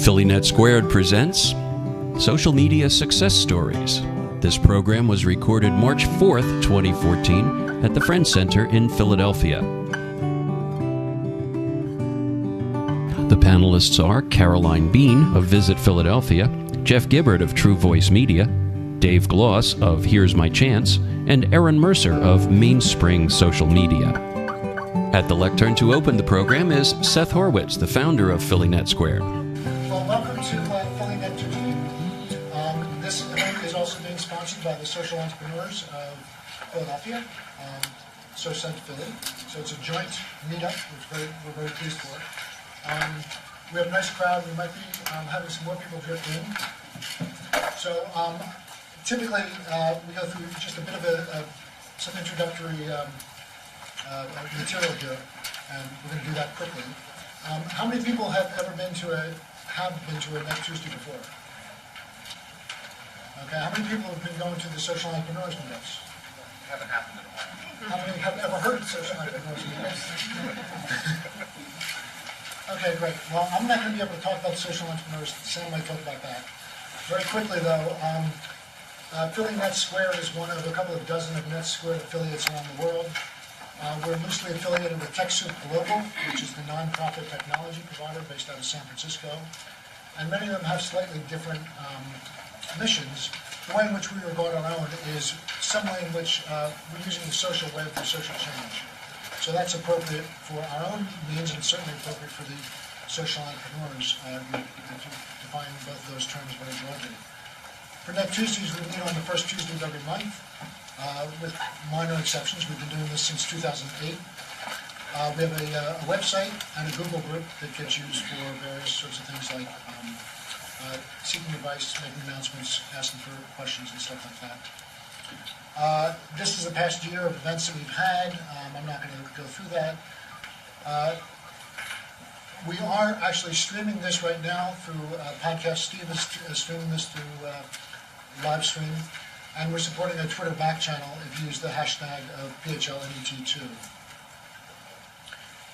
PhillyNet Squared presents Social Media Success Stories. This program was recorded March 4th, 2014 at the Friends Center in Philadelphia. The panelists are Caroline Bean of Visit Philadelphia, Jeff Gibbard of True Voice Media, Dave Gloss of Here's My Chance, and Erin Mercer of Mainspring Social Media. At the lectern to open the program is Seth Horwitz, the founder of PhillyNet Squared. Well, welcome to PhillyNet Tuesday. This event is also being sponsored by the Social Entrepreneurs of Philadelphia, So Sent Philly. So it's a joint meetup, which we're very pleased for. We have a nice crowd. We might be having some more people drift in. So typically we go through just a bit of some introductory material here, and we're going to do that quickly. How many people have been to a Net Tuesday before? Okay, how many people have been going to the Social Entrepreneurs meetups? Haven't happened in a while. How many have ever heard of Social Entrepreneurs meetups? Okay, great. Well, I'm not going to be able to talk about social entrepreneurs. Sam might talk about that. Very quickly, though, PhillyNet Squared is one of a couple of dozen of Net Squared affiliates around the world. We're loosely affiliated with TechSoup Global, which is the nonprofit technology provider based out of San Francisco. And many of them have slightly different missions. The way in which we regard our own is some way in which we're using the social web for social change. So that's appropriate for our own means and certainly appropriate for the social entrepreneurs. We define both of those terms very broadly. For Net Tuesdays, we meet on the first Tuesday of every month. With minor exceptions. We've been doing this since 2008. We have a website and a Google group that gets used for various sorts of things like seeking advice, making announcements, asking for questions and stuff like that. This is the past year of events that we've had. I'm not going to go through that. We are actually streaming this right now through podcast. Steve is streaming this through live stream. And we're supporting a Twitter back channel if you use the hashtag of PHLNET2.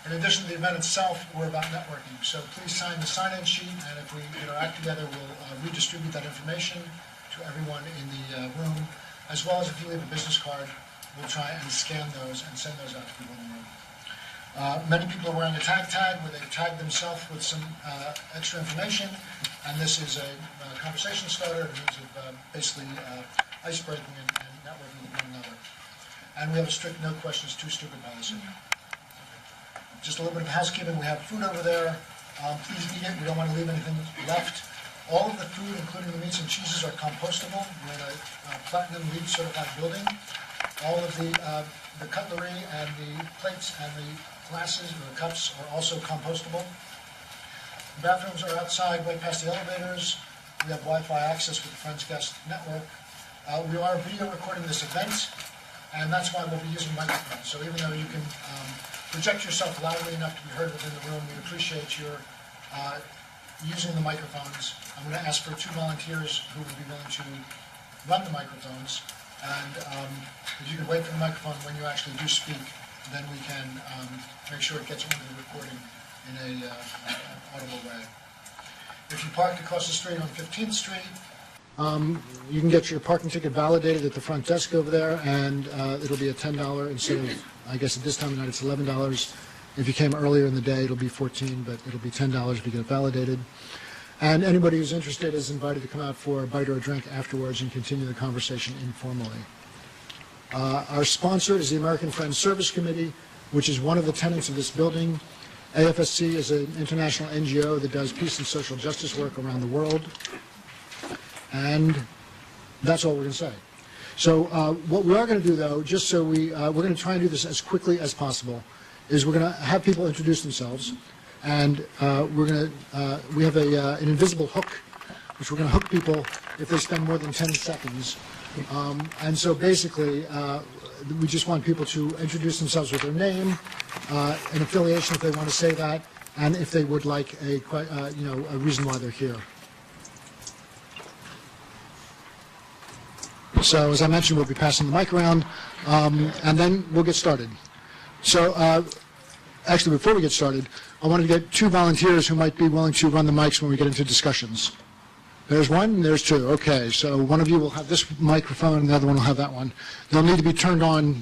In addition to the event itself, we're about networking. So please sign the sign-in sheet, and if we interact together, we'll redistribute that information to everyone in the room, as well as if you leave a business card, we'll try and scan those and send those out to people in the room. Many people are wearing a tag where they've tagged themselves with some extra information, and this is a conversation starter in terms of basically ice-breaking and networking with one another. And we have a strict no questions too stupid policy. Just a little bit of housekeeping. We have food over there. Please eat it. We don't want to leave anything left. All of the food, including the meats and cheeses, are compostable. We're in a platinum LEED certified building. All of the cutlery and the plates and the glasses or the cups are also compostable. The bathrooms are outside right past the elevators. We have Wi-Fi access with the Friends Guest Network. We are video recording this event, and that's why we'll be using microphones. So even though you can project yourself loudly enough to be heard within the room, we appreciate your using the microphones. I'm going to ask for 2 volunteers who would be willing to run the microphones. And if you could wait for the microphone when you actually do speak, then we can make sure it gets into the recording in an audible way. If you parked across the street on 15th Street, you can get your parking ticket validated at the front desk over there, and it'll be a $10 instead of, I guess at this time of night it's $11. If you came earlier in the day, it'll be $14, but it'll be $10 if you get it validated. And anybody who's interested is invited to come out for a bite or a drink afterwards and continue the conversation informally. Our sponsor is the American Friends Service Committee, which is one of the tenants of this building. AFSC is an international NGO that does peace and social justice work around the world. And that's all we're going to say. So what we are going to do, though, just so we're going to try and do this as quickly as possible, is we're going to have people introduce themselves. And we have an invisible hook, which we're going to hook people if they spend more than 10 seconds. And so basically, we just want people to introduce themselves with their name, an affiliation if they want to say that, and if they would like a reason why they're here. So as I mentioned, we'll be passing the mic around, and then we'll get started. So actually, before we get started, I wanted to get 2 volunteers who might be willing to run the mics when we get into discussions. There's 1, there's 2. Okay, so one of you will have this microphone, and the other one will have that one. They'll need to be turned on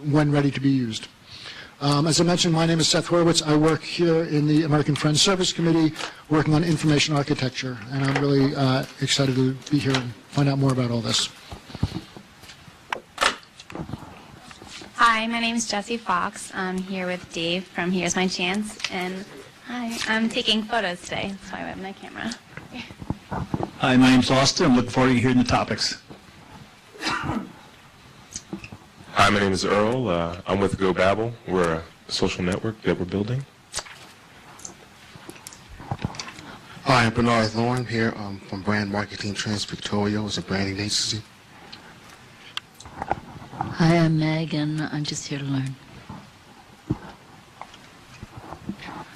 when ready to be used. As I mentioned, my name is Seth Horowitz. I work here in the American Friends Service Committee working on information architecture, and I'm really excited to be here and find out more about all this. Hi, my name is Jessie Fox. I'm here with Dave from Here's My Chance, and hi, I'm taking photos today. That's why I have my camera. Hi, my name's Austin. I'm looking forward to hearing the topics. Hi, my name is Earl. I'm with GoBabble. We're a social network that we're building. Hi, I'm Bernard Thorne here from Brand Marketing Trends Pictorial. It's a branding agency. Hi, I'm Meg, and I'm just here to learn.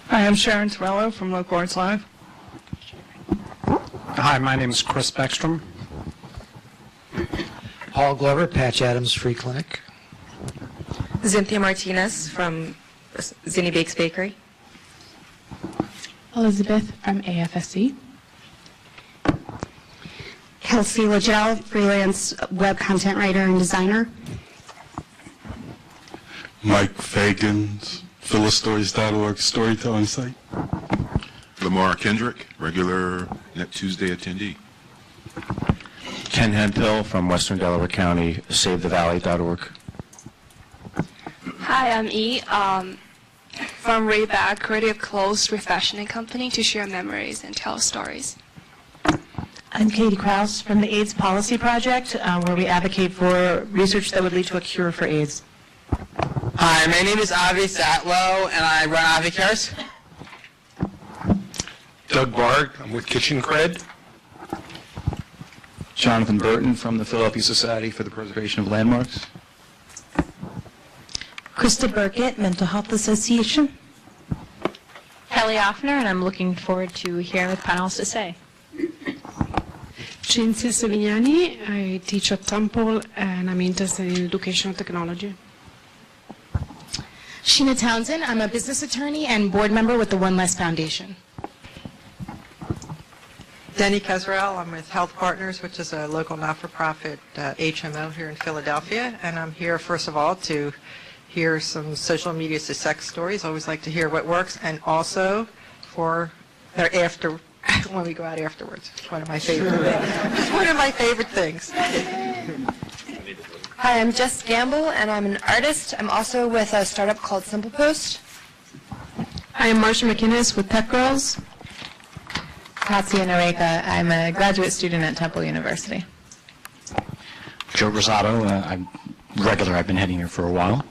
Hi, I'm Sharon Torello from Local Arts Live. Hi, my name is Chris Beckstrom. Paul Glover, Patch Adams Free Clinic. Cynthia Martinez from Zinni Bakes Bakery. Elizabeth from AFSC. Kelsey Lagel, freelance web content writer and designer. Mike Fagans, PhilistStories.org storytelling site. Lamar Kendrick, regular Net Tuesday attendee. Ken Hemphill from Western Delaware County, SaveTheValley.org. Hi, I'm E. From way back, creative clothes refashioning company to share memories and tell stories. I'm Katie Krause from the AIDS Policy Project, where we advocate for research that would lead to a cure for AIDS. Hi, my name is Avi Satlow, and I run Avi Cares. Doug Bard, I'm with Kitchen Cred. Jonathan Burton from the Philadelphia Society for the Preservation of Landmarks. Krista Burkett, Mental Health Association. Kelly Offner, and I'm looking forward to hearing what the panel has to say. Cinzia Savignani, I teach at Temple, and I'm interested in educational technology. Sheena Townsend, I'm a business attorney and board member with the One Less Foundation. Denny Kesrell, I'm with Health Partners, which is a local not-for-profit HMO here in Philadelphia, and I'm here, first of all, to hear some social media success stories. I always like to hear what works, and also for their after, when we go out afterwards. It's one of my favorite things. It's one of my favorite things. Hi, I'm Jess Gamble, and I'm an artist. I'm also with a startup called Simple Post. Hi, I'm Marcia McInnes with Tech Girls. Katsia Nareka, I'm a graduate student at Temple University. Joe Rosato, I'm regular. I've been heading here for a while.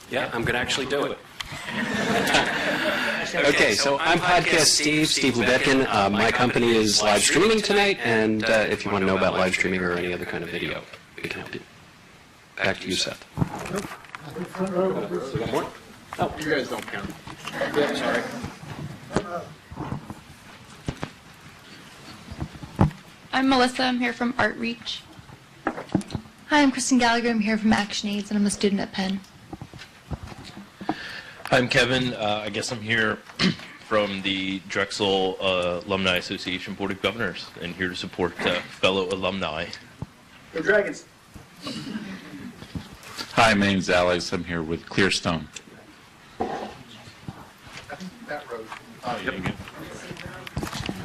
Yeah, I'm going to actually do it. Okay, so I'm Podcast Steve Lubetkin. My company is live streaming tonight, and if you want to know about live streaming or any other kind of video, we can help you. Back to you, Seth. We got more? Oh, you guys don't count. Yeah, sorry. I'm Melissa. I'm here from Art Reach. Hi, I'm Kristen Gallagher. I'm here from ActionAids, and I'm a student at Penn. I'm Kevin. I guess I'm here from the Drexel Alumni Association Board of Governors, and here to support fellow alumni. Go Dragons. Hi, my name's Alex. I'm here with Clearstone. That road. Oh, yeah.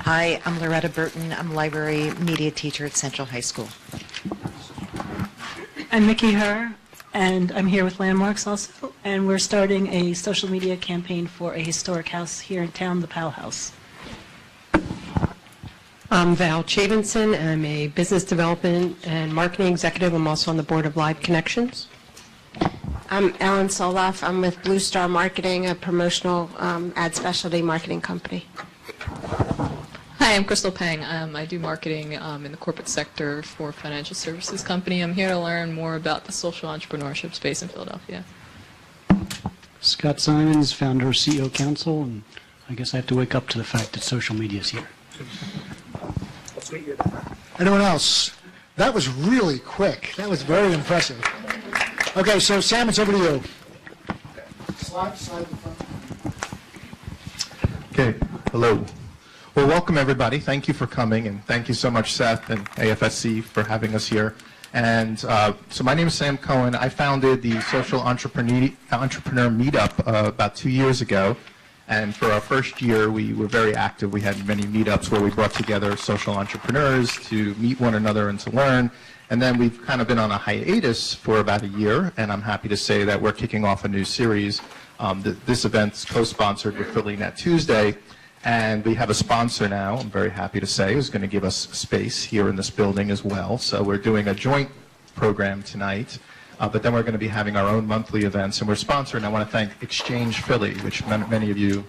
Hi, I'm Loretta Burton. I'm a library media teacher at Central High School. I'm Mickey Herr, and I'm here with Landmarks also, and we're starting a social media campaign for a historic house here in town, the Powell House. I'm Val Chavinson. I'm a business development and marketing executive. I'm also on the board of Live Connections. I'm Ellen Soloff. I'm with Blue Star Marketing, a promotional ad specialty marketing company. Hi, I'm Crystal Pang. I do marketing in the corporate sector for a financial services company. I'm here to learn more about the social entrepreneurship space in Philadelphia. Scott Simons, founder of CEO Council, and I guess I have to wake up to the fact that social media is here. Anyone else? That was really quick. That was very impressive. Okay, so Sam, it's over to you. Slide the front. Okay, hello. Well, welcome everybody. Thank you for coming, and thank you so much, Seth and AFSC, for having us here. And so my name is Sam Cohen. I founded the Social Entrepreneur Meetup about 2 years ago. And for our first year, we were very active. We had many meetups where we brought together social entrepreneurs to meet one another and to learn. And then we've kind of been on a hiatus for about a year, and I'm happy to say that we're kicking off a new series. This event's co-sponsored with Philly Net Tuesday, and we have a sponsor now, I'm very happy to say, who's going to give us space here in this building as well. So we're doing a joint program tonight, but then we're going to be having our own monthly events, and we're sponsoring. I want to thank Exchange Philly, which many of you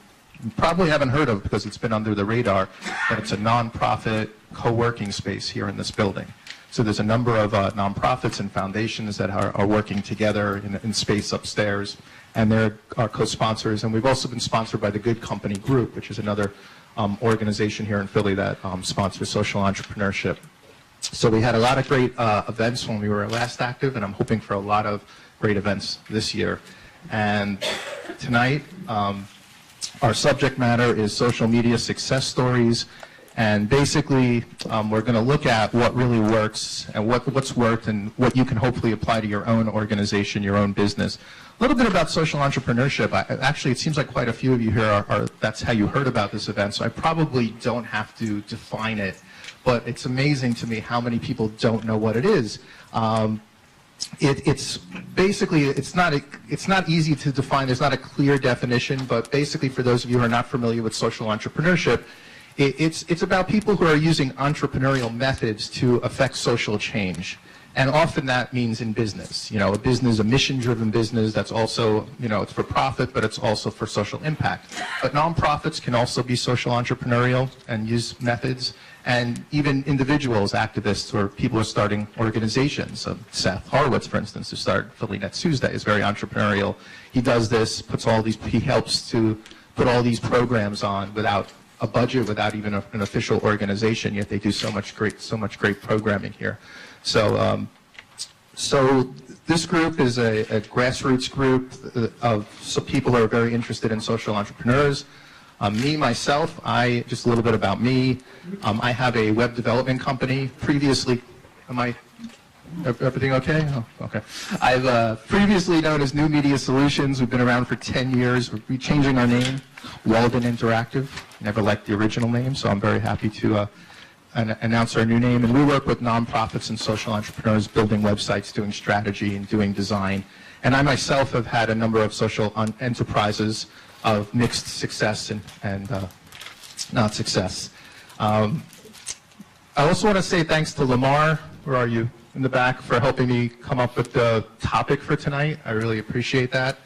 probably haven't heard of because it's been under the radar, but it's a nonprofit co-working space here in this building. So there's a number of nonprofits and foundations that are working together in space upstairs, and they're our co-sponsors. And we've also been sponsored by the Good Company Group, which is another organization here in Philly that sponsors social entrepreneurship. So we had a lot of great events when we were last active, and I'm hoping for a lot of great events this year. And tonight, our subject matter is social media success stories. And basically, we're going to look at what really works and what's worked and what you can hopefully apply to your own organization, your own business. A little bit about social entrepreneurship. Actually, it seems like quite a few of you here that's how you heard about this event, so I probably don't have to define it. But it's amazing to me how many people don't know what it is. It's basically, it's not easy to define. There's not a clear definition, but basically for those of you who are not familiar with social entrepreneurship, it's about people who are using entrepreneurial methods to affect social change. And often that means in business. You know, a mission-driven business that's also, it's for profit, but it's also for social impact. But nonprofits can also be social entrepreneurial and use methods. And even individuals, activists, or people who are starting organizations. Seth Horowitz, for instance, who started Philly Net Tuesday, is very entrepreneurial. He does this, he helps to put all these programs on without a budget, without even an official organization, yet they do so much great programming here. So this group is a grassroots group of people who are very interested in social entrepreneurs. Me, myself, just a little bit about me. I have a web development company. Previously, everything okay? Oh, okay. I've previously known as New Media Solutions. We've been around for 10 years. We're changing our name, Walden Interactive. Never liked the original name, so I'm very happy to announce our new name. And we work with nonprofits and social entrepreneurs building websites, doing strategy, and doing design. And I myself have had a number of social enterprises of mixed success and not success. I also want to say thanks to Lamar, where are you, in the back, for helping me come up with the topic for tonight. I really appreciate that.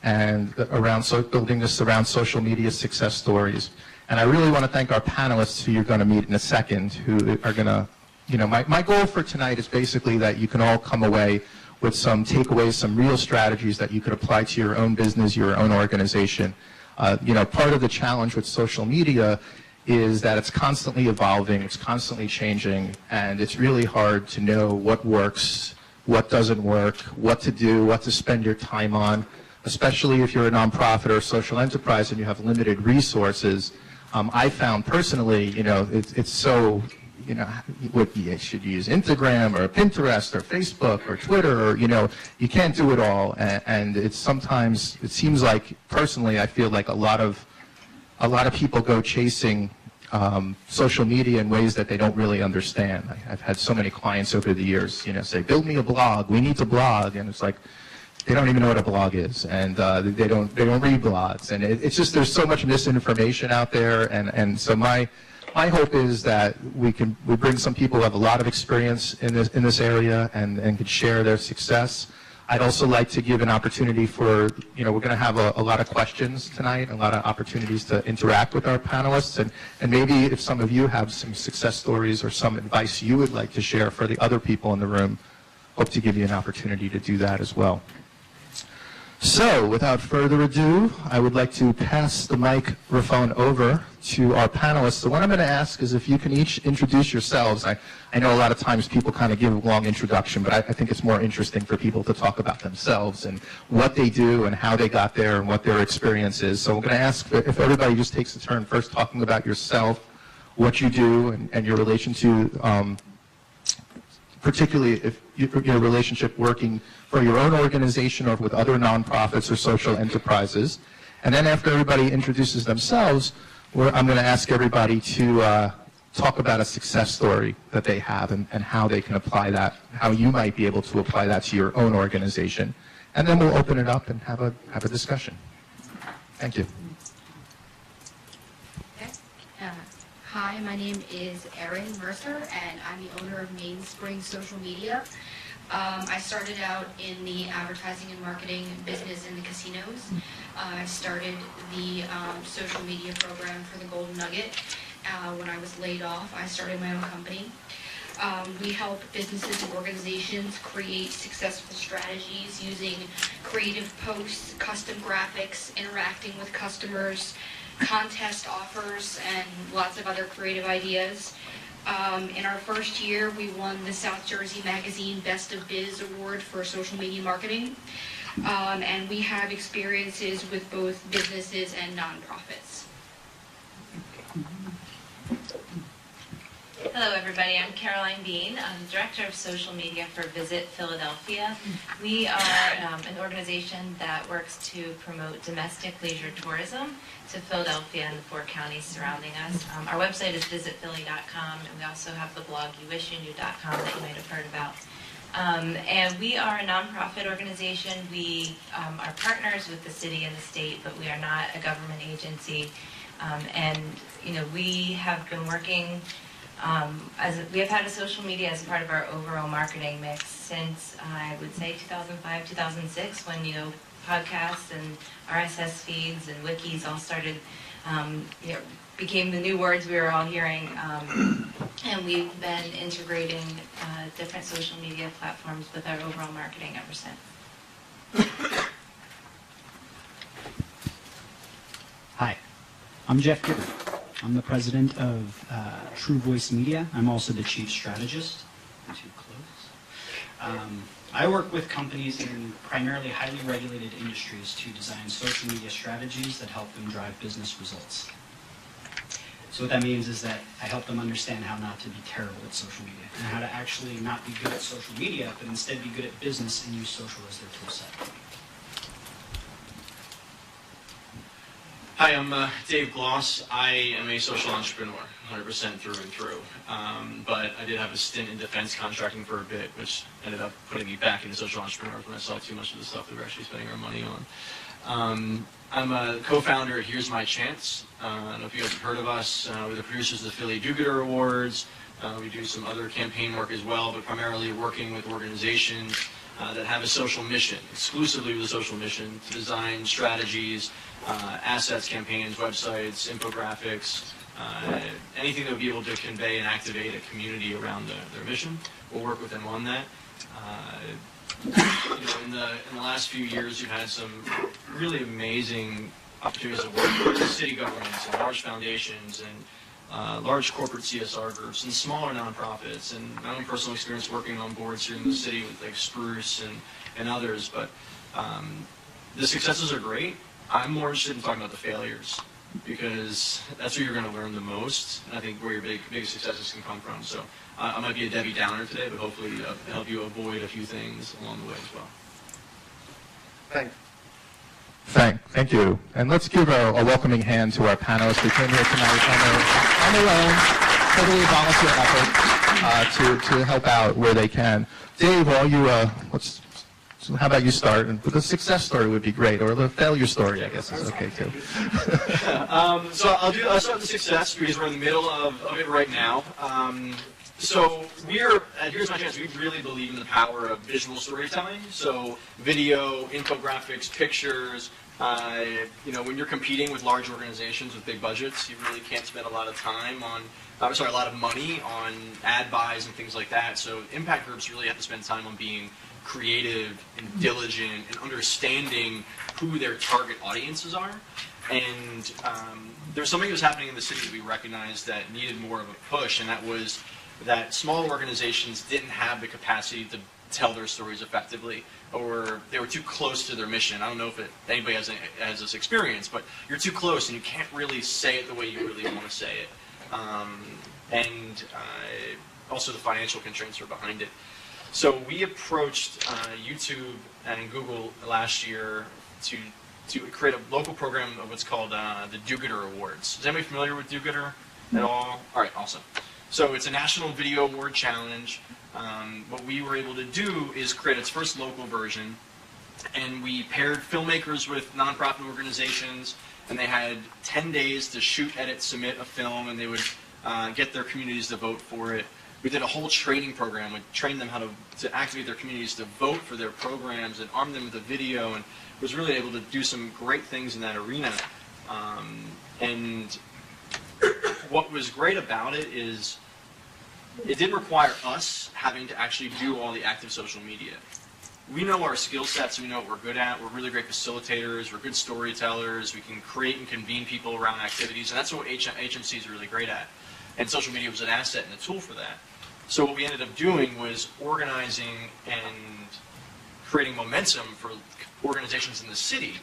And building this around social media success stories. And I really want to thank our panelists who you're going to meet in a second, who are going to, my goal for tonight is basically that you can all come away with some takeaways, some real strategies that you could apply to your own business, your own organization. Part of the challenge with social media is that it's constantly evolving, it's constantly changing, and it's really hard to know what works, what doesn't work, what to do, what to spend your time on, especially if you're a nonprofit or a social enterprise and you have limited resources. I found personally, it's so, what you should use Instagram or Pinterest or Facebook or Twitter, or, you can't do it all. And it seems like, personally, I feel like a lot of people go chasing social media in ways that they don't really understand. I've had so many clients over the years, say, build me a blog, we need to blog. And it's like, they don't even know what a blog is, and they don't read blogs, and it's just, there's so much misinformation out there, and so my hope is that we bring some people who have a lot of experience in this area and can share their success. I'd also like to give an opportunity for, we're going to have a lot of questions tonight, a lot of opportunities to interact with our panelists, and maybe if some of you have some success stories or some advice you would like to share for the other people in the room, hope to give you an opportunity to do that as well. So, without further ado, I would like to pass the microphone over to our panelists. So what I'm going to ask is if you can each introduce yourselves. I know a lot of times people kind of give a long introduction, but I think it's more interesting for people to talk about themselves and what they do and how they got there and what their experience is. So I'm going to ask if everybody just takes a turn first talking about yourself, what you do, and your relation to, particularly if your relationship working for your own organization or with other nonprofits or social enterprises. And then after everybody introduces themselves, I'm going to ask everybody to talk about a success story that they have and how they can apply that, how you might be able to apply that to your own organization. And then we'll open it up and have a discussion. Thank you. Hi, my name is Erin Mercer, and I'm the owner of Mainspring Social Media. I started out in the advertising and marketing business in the casinos. I started the social media program for the Golden Nugget. When I was laid off, I started my own company. We help businesses and organizations create successful strategies using creative posts, custom graphics, interacting with customers, contest offers, and lots of other creative ideas. In our first year, we won the South Jersey Magazine Best of Biz Award for social media marketing. And we have experiences with both businesses and nonprofits. Hello everybody, I'm Caroline Bean. I'm the Director of Social Media for Visit Philadelphia. We are an organization that works to promote domestic leisure tourism to Philadelphia and the 4 counties surrounding us. Our website is visitphilly.com, and we also have the blog youwishyouKnew.com that you might have heard about. And we are a nonprofit organization. We are partners with the city and the state, but we are not a government agency. And we have been working we have had a social media as part of our overall marketing mix since I would say 2005, 2006, when podcasts and RSS feeds and wikis all started, became the new words we were all hearing, and we've been integrating different social media platforms with our overall marketing ever since. Hi, I'm Jeff Gibbard. I'm the president of True Voice Media. I'm also the chief strategist. Too close. I work with companies in primarily highly regulated industries to design social media strategies that help them drive business results. So what that means is that I help them understand how not to be terrible at social media and how to actually not be good at social media, but instead be good at business and use social as their tool set. Hi, I'm Dave Gloss. I am a social entrepreneur, 100% through and through. But I did have a stint in defense contracting for a bit, which ended up putting me back into social entrepreneur when I saw too much of the stuff that we're actually spending our money on. I'm a co-founder at Here's My Chance. I don't know if you guys have heard of us. We're the producers of the Philly Do-Gooder Awards. We do some other campaign work as well, but primarily working with organizations that have a social mission, exclusively with a social mission, to design strategies, assets, campaigns, websites, infographics, anything that would be able to convey and activate a community around their mission. We'll work with them on that. In the last few years, we've had some really amazing opportunities to work with city governments and large foundations and large corporate CSR groups and smaller nonprofits, and my own personal experience working on boards here in the city with like Spruce and others. But the successes are great. I'm more interested in talking about the failures, because that's where you're going to learn the most, and I think where your biggest successes can come from. So I might be a Debbie Downer today, but hopefully help you avoid a few things along the way as well. Thank you. And let's give a welcoming hand to our panelists who came here tonight on their own, totally volunteer effort to help out where they can. Dave, how about you start? And the success story would be great, or the failure story, I guess, is okay too. So I'll start with the success, because we're in the middle of it right now. So we're at Here's My Chance. We really believe in the power of visual storytelling. So video, infographics, pictures. When you're competing with large organizations with big budgets, you really can't spend a lot of money on ad buys and things like that. So impact groups really have to spend time on being creative and diligent and understanding who their target audiences are. And there's something that was happening in the city that we recognized that needed more of a push, and that was that small organizations didn't have the capacity to tell their stories effectively, or they were too close to their mission. I don't know if anybody has this experience, but you're too close and you can't really say it the way you really want to say it. Also the financial constraints are behind it. So we approached YouTube and Google last year to create a local program of what's called the Do-Gooder Awards. Is anybody familiar with Do-Gooder at all? All right, awesome. So it's a national video award challenge. What we were able to do is create its first local version, and we paired filmmakers with nonprofit organizations, and they had 10 days to shoot, edit, submit a film, and they would get their communities to vote for it. We did a whole training program. We trained them how to activate their communities to vote for their programs and arm them with a video, and was really able to do some great things in that arena. And what was great about it is it didn't require us having to actually do all the active social media. We know our skill sets, we know what we're good at, we're really great facilitators, we're good storytellers, we can create and convene people around activities, and that's what HMC is really great at. And social media was an asset and a tool for that. So what we ended up doing was organizing and creating momentum for organizations in the city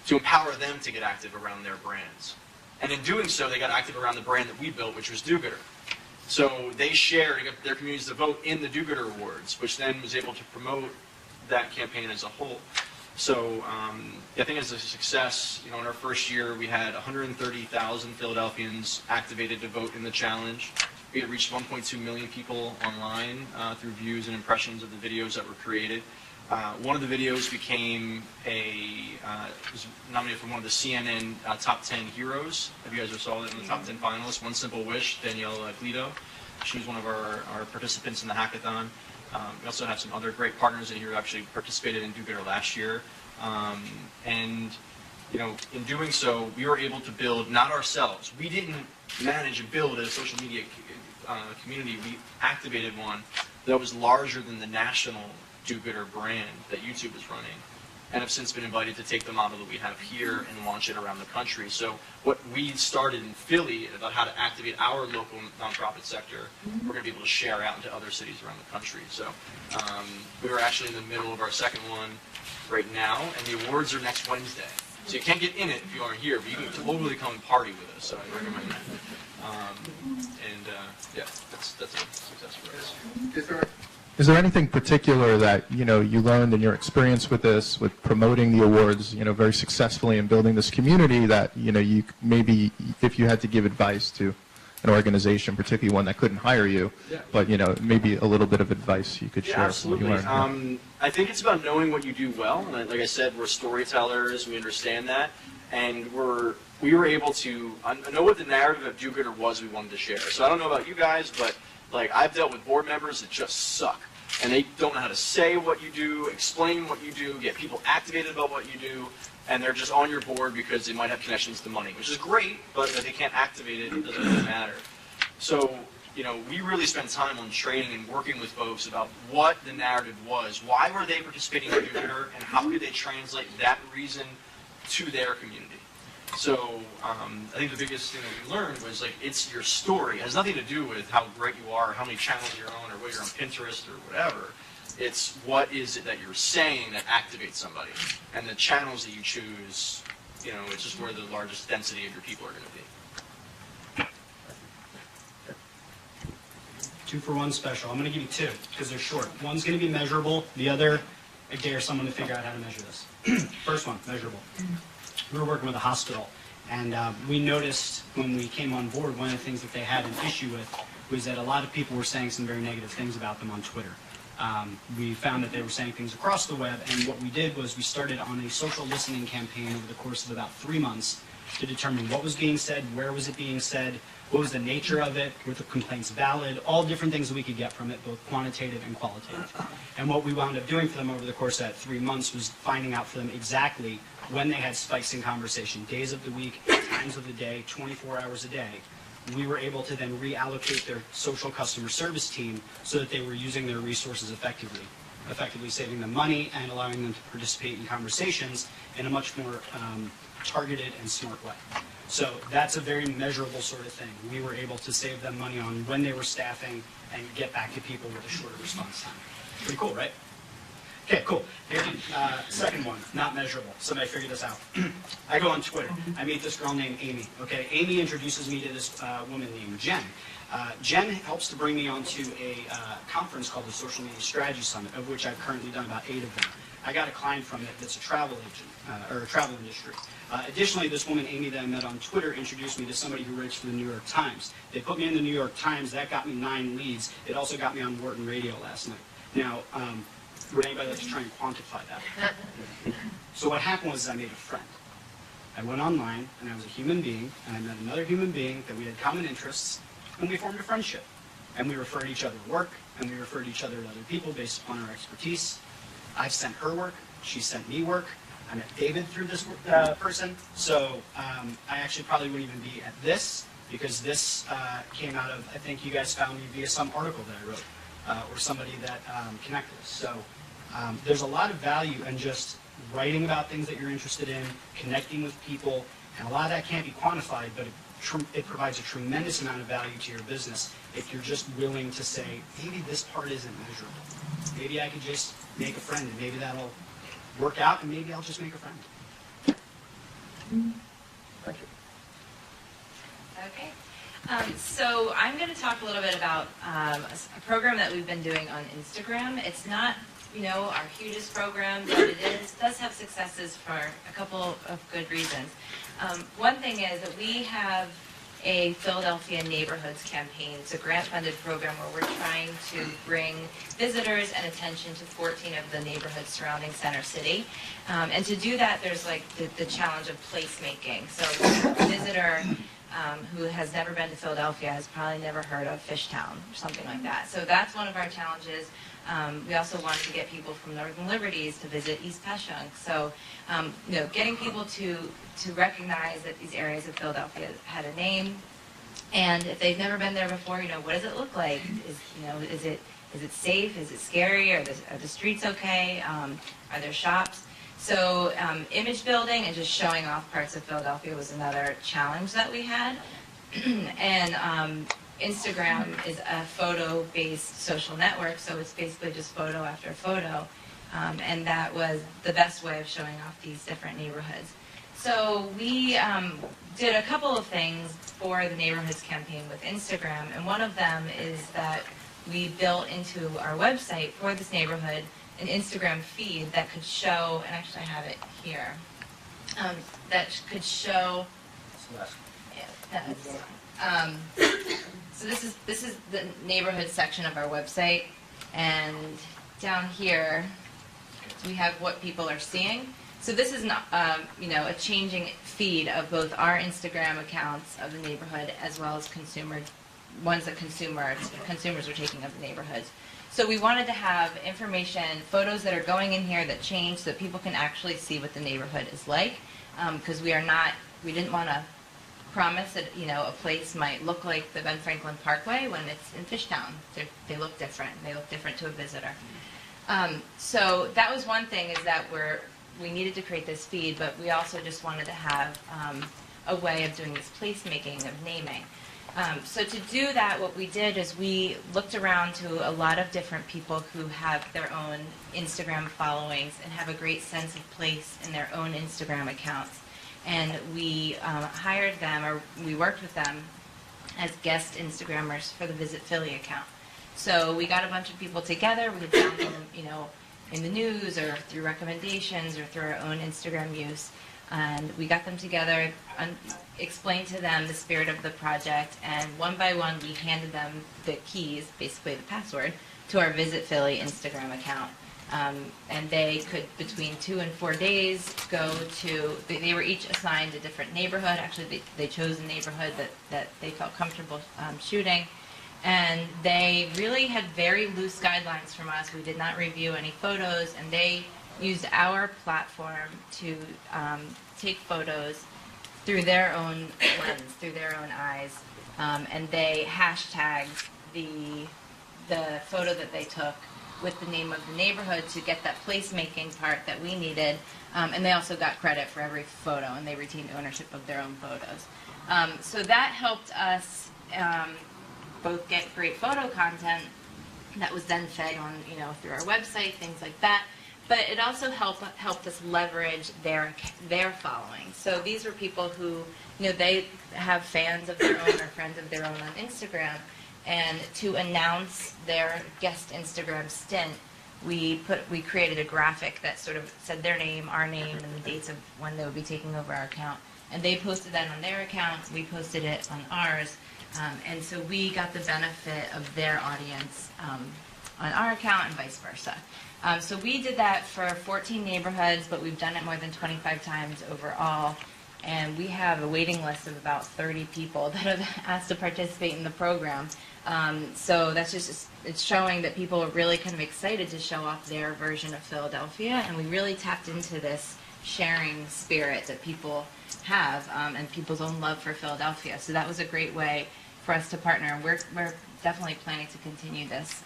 to empower them to get active around their brands. And in doing so, they got active around the brand that we built, which was Do-Gooder. So they shared their communities to vote in the Do-Gooder Awards, which then was able to promote that campaign as a whole. So I think it's a success. You know, in our first year, we had 130,000 Philadelphians activated to vote in the challenge. We had reached 1.2 million people online through views and impressions of the videos that were created. One of the videos became was nominated for one of the CNN top 10 heroes. Have you guys ever saw that in the top 10 finalists? One Simple Wish, Danielle Glito. She was one of our participants in the hackathon. We also have some other great partners in here who actually participated in Do-Gooder last year. And you know, in doing so, we were able to build, not ourselves. We didn't manage and build a social media community. We activated one that was larger than the national Do-Gooder brand that YouTube is running, and have since been invited to take the model that we have here and launch it around the country. So what we started in Philly about how to activate our local nonprofit sector, we're going to be able to share out into other cities around the country. So we are actually in the middle of our second one right now, and the awards are next Wednesday. So you can't get in it if you aren't here, but you can totally come and party with us, so I recommend that. Yeah, that's a success for us. Is there anything particular that you learned in your experience with this, with promoting the awards, very successfully and building this community that you maybe, if you had to give advice to an organization, particularly one that couldn't hire you, but maybe a little bit of advice you could share? Absolutely. What you learned. I think it's about knowing what you do well. And like I said, we're storytellers. We understand that, and we were able to know what the narrative of Do-Gooder was we wanted to share. So I don't know about you guys, but like I've dealt with board members that just suck, and they don't know how to say what you do, explain what you do, get people activated about what you do, and they're just on your board because they might have connections to money, which is great, but if they can't activate it, it doesn't really matter. So, we really spent time on training and working with folks about what the narrative was, why were they participating in Do-Gooder, and how could they translate that reason to their community. So I think the biggest thing that we learned was it's your story. It has nothing to do with how great you are, or how many channels you're on, or whether you're on Pinterest or whatever. It's what is it that you're saying that activates somebody. And the channels that you choose, it's just where the largest density of your people are going to be. 2-for-1 special. I'm going to give you two because they're short. One's going to be measurable. The other, I dare someone to figure out how to measure this. First one, measurable. We were working with a hospital, and we noticed when we came on board, one of the things that they had an issue with was that a lot of people were saying some very negative things about them on Twitter. We found that they were saying things across the web, and what we did was we started on a social listening campaign over the course of about 3 months to determine what was being said, where was it being said, what was the nature of it, were the complaints valid, all different things that we could get from it, both quantitative and qualitative. And what we wound up doing for them over the course of that 3 months was finding out for them exactly when they had spikes in conversation, days of the week, times of the day, 24 hours a day. We were able to then reallocate their social customer service team so that they were using their resources effectively. effectively saving them money and allowing them to participate in conversations in a much more targeted and smart way. So that's a very measurable sort of thing. We were able to save them money on when they were staffing and get back to people with a shorter response time. Pretty cool, right? Okay, cool. Here, second one, not measurable. Somebody figured this out. I go on Twitter. I meet this girl named Amy. Okay, Amy introduces me to this woman named Jen. Jen helps to bring me onto a conference called the Social Media Strategy Summit, of which I've currently done about 8 of them. I got a client from it that's a travel agent, or a travel industry. Additionally, this woman, Amy, that I met on Twitter, introduced me to somebody who writes for the New York Times. They put me in the New York Times. That got me 9 leads. It also got me on Wharton Radio last night. Now, would anybody like to try and quantify that? So what happened was I made a friend. I went online, and I was a human being, and I met another human being that we had common interests, and we formed a friendship. And we referred each other to work, and we referred each other to other people based upon our expertise. I've sent her work. She sent me work. I met David through this person. So I actually probably wouldn't even be at this, because this came out of, I think you guys found me via some article that I wrote, or somebody that connected us. So there's a lot of value in just writing about things that you're interested in, connecting with people, and a lot of that can't be quantified, but it provides a tremendous amount of value to your business if you're just willing to say, maybe this part isn't measurable. Maybe I could just make a friend, and maybe that'll work out, and maybe I'll just make a friend. Thank you. Okay. So I'm going to talk a little bit about a program that we've been doing on Instagram. It's not, our hugest program, but it does have successes for a couple of good reasons. One thing is that we have a Philadelphia Neighborhoods campaign. It's a grant-funded program where we're trying to bring visitors and attention to 14 of the neighborhoods surrounding Center City. And to do that, there's like the challenge of placemaking. So a visitor who has never been to Philadelphia has probably never heard of Fishtown or something like that. So that's one of our challenges. We also wanted to get people from Northern Liberties to visit East Passyunk. So, getting people to recognize that these areas of Philadelphia had a name, and if they've never been there before, what does it look like? Is it safe? Is it scary? Are the streets okay? Are there shops? So, image building and just showing off parts of Philadelphia was another challenge that we had, and Instagram is a photo-based social network, so it's basically just photo after photo, and that was the best way of showing off these different neighborhoods. So we did a couple of things for the Neighborhoods campaign with Instagram, and one of them is that we built into our website for this neighborhood an Instagram feed that could show, and actually I have it here, that could show, so this is the neighborhood section of our website, and down here we have what people are seeing. So this is not, a changing feed of both our Instagram accounts of the neighborhood as well as ones that consumers are taking of the neighborhoods. So we wanted to have information, photos that are going in here that change, so that people can actually see what the neighborhood is like, because we didn't want to promise that a place might look like the Ben Franklin Parkway when it's in Fishtown. They look different. They look different to a visitor. So that was one thing, is that we needed to create this feed, but we also just wanted to have a way of doing this placemaking, of naming. So to do that, what we did is we looked around to a lot of different people who have their own Instagram followings and have a great sense of place in their own Instagram accounts. And we hired them, or we worked with them as guest Instagrammers for the Visit Philly account. So we got a bunch of people together. We had found them, in the news or through recommendations or through our own Instagram use. And we got them together, explained to them the spirit of the project, and one by one we handed them the keys, basically the password, to our Visit Philly Instagram account. And they could, between 2 and 4 days, go to, they were each assigned a different neighborhood. Actually, they chose a neighborhood that they felt comfortable shooting. And they really had very loose guidelines from us. We did not review any photos, and they used our platform to take photos through their own lens, through their own eyes. And they hashtagged the photo that they took with the name of the neighborhood to get that placemaking part that we needed. And they also got credit for every photo, and they retained ownership of their own photos. So that helped us both get great photo content that was then fed on, through our website, things like that. But it also helped us leverage their following. So these were people who, they have fans of their own or friends of their own on Instagram. And to announce their guest Instagram stint, we created a graphic that sort of said their name, our name, and the dates of when they would be taking over our account. And they posted that on their account, we posted it on ours, and so we got the benefit of their audience on our account and vice versa. So we did that for 14 neighborhoods, but we've done it more than 25 times overall. And we have a waiting list of about 30 people that have asked to participate in the program. So that's it's showing that people are really kind of excited to show off their version of Philadelphia, and we really tapped into this sharing spirit that people have and people's own love for Philadelphia. So that was a great way for us to partner, and we're definitely planning to continue this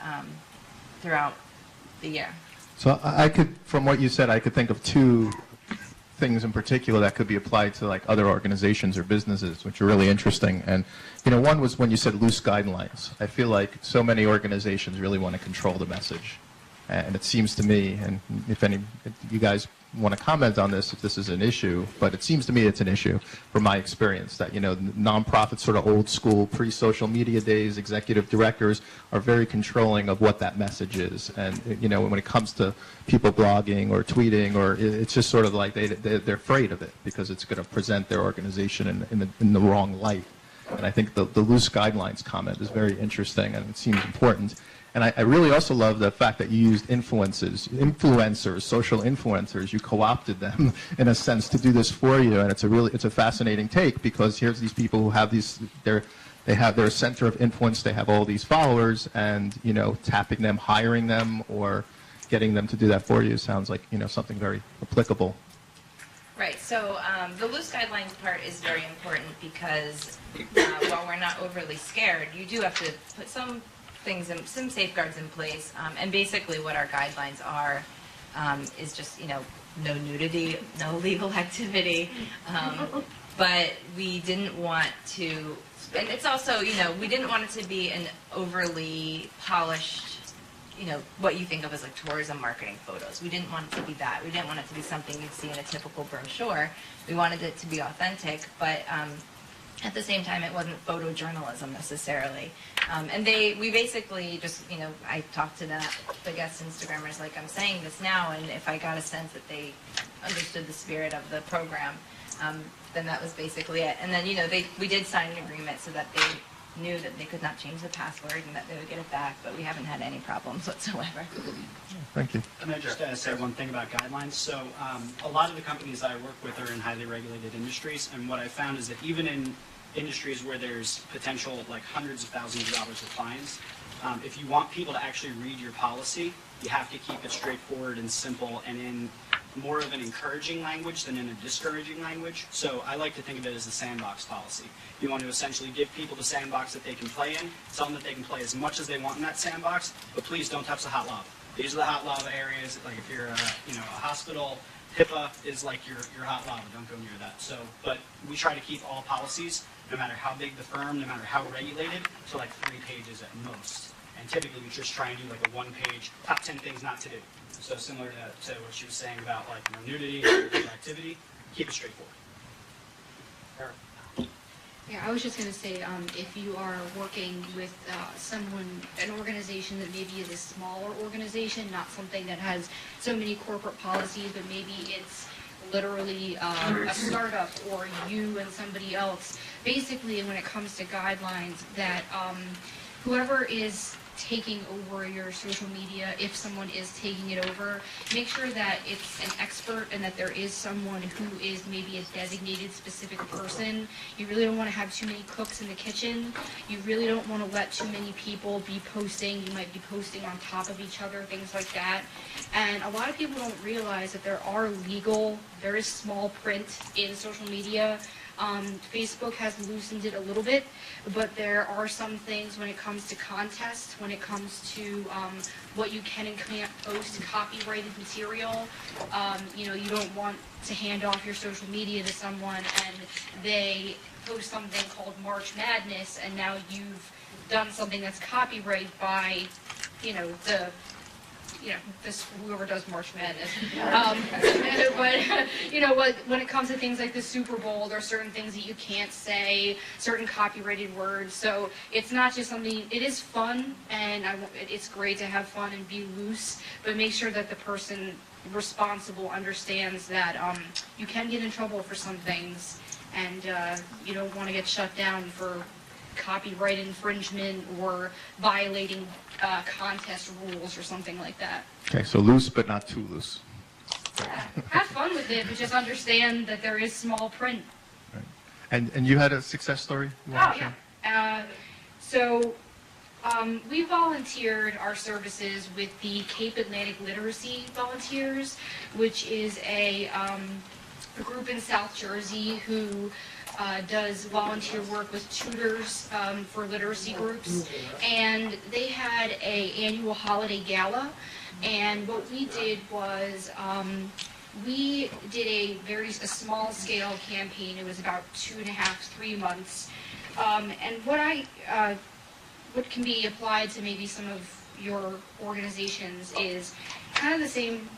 throughout the year. So I could, from what you said, I could think of two things in particular that could be applied to like other organizations or businesses, which are really interesting. And one was when you said loose guidelines. I feel like so many organizations really want to control the message, and it seems to me, and if you guys want to comment on this, if this is an issue, but it seems to me it's an issue from my experience that nonprofit sort of old school pre-social media days executive directors are very controlling of what that message is, and when it comes to people blogging or tweeting, or it's just sort of like they're afraid of it because it's going to present their organization in the wrong light. And I think the loose guidelines comment is very interesting, and it seems important. And I really also love the fact that you used influencers, social influencers. You co-opted them in a sense to do this for you, and it's a fascinating take, because here's these people who have they have their center of influence, they have all these followers, and tapping them, hiring them, or getting them to do that for you sounds like something very applicable. Right. So the loose guidelines part is very important because while we're not overly scared, you do have to put some some safeguards in place, and basically what our guidelines are is just no nudity, no illegal activity, but we didn't want to, and it's also we didn't want it to be an overly polished what you think of as like tourism marketing photos. We didn't want it to be that. We didn't want it to be something you'd see in a typical brochure. We wanted it to be authentic, but at the same time, it wasn't photojournalism necessarily. And we basically just, I talked to the guest Instagrammers like I'm saying this now, and if I got a sense that they understood the spirit of the program, then that was basically it. And then, we did sign an agreement so that they knew that they could not change the password and that they would get it back, but we haven't had any problems whatsoever. Thank you. Can I just say one thing about guidelines? So a lot of the companies I work with are in highly regulated industries, and what I found is that even in industries where there's potential like hundreds of thousands of dollars of fines, if you want people to actually read your policy, you have to keep it straightforward and simple and in more of an encouraging language than in a discouraging language. So I like to think of it as the sandbox policy. You want to essentially give people the sandbox that they can play in, tell them that they can play as much as they want in that sandbox, but please don't touch the hot lava. These are the hot lava areas. Like if you're a hospital, HIPAA is like your hot lava. Don't go near that. So, but we try to keep all policies, no matter how big the firm, no matter how regulated, to like 3 pages at most. And typically we just try and do like a 1-page top 10 things not to do. So similar to what she was saying about like nudity or activity, keep it straightforward. Yeah, I was just going to say, if you are working with an organization that maybe is a smaller organization, not something that has so many corporate policies, but maybe it's literally a startup or you and somebody else. Basically, when it comes to guidelines, that whoever is taking over your social media, if someone is taking it over, make sure that it's an expert and that there is someone who is maybe a designated specific person. You really don't want to have too many cooks in the kitchen. You really don't want to let too many people be posting. You might be posting on top of each other, things like that. And a lot of people don't realize that there is small print in social media. Facebook has loosened it a little bit, but there are some things when it comes to contests, when it comes to what you can and can't post, copyrighted material. You know, you don't want to hand off your social media to someone and they post something called March Madness, and now you've done something that's copyrighted by, you know, this whoever does March Madness. But you know, when it comes to things like the Super Bowl, there are certain things that you can't say, certain copyrighted words. So it's not just something. It is fun, and it's great to have fun and be loose, but make sure that the person responsible understands that you can get in trouble for some things, and you don't want to get shut down for copyright infringement or violating contest rules or something like that. Okay, so loose but not too loose. Have fun with it, but just understand that there is small print. Right. And you had a success story you want to share? Yeah. So we volunteered our services with the Cape Atlantic Literacy Volunteers, which is a group in South Jersey who does volunteer work with tutors for literacy groups, and they had an annual holiday gala, and what we did was we did a small scale campaign. It was about 2.5, 3 months, and what can be applied to maybe some of your organizations is kind of the same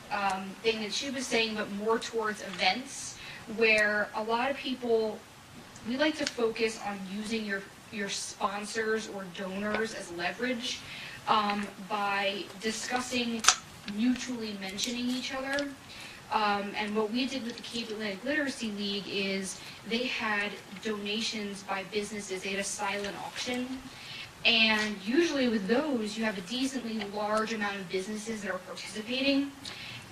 thing that she was saying, but more towards events, where a lot of people, we like to focus on using your sponsors or donors as leverage by discussing mutually mentioning each other. And what we did with the Cape Atlantic Literacy League is they had donations by businesses. They had a silent auction. And usually with those, you have a decently large amount of businesses that are participating.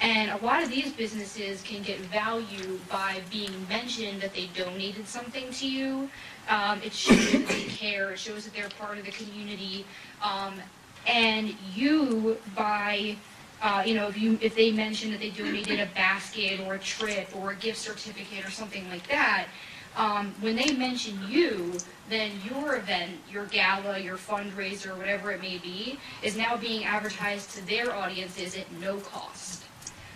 And a lot of these businesses can get value by being mentioned that they donated something to you. It shows that they care. It shows that they're part of the community. And you, by if they mention that they donated a basket or a trip or a gift certificate or something like that, when they mention you, then your event, your gala, your fundraiser, whatever it may be, is now being advertised to their audiences at no cost.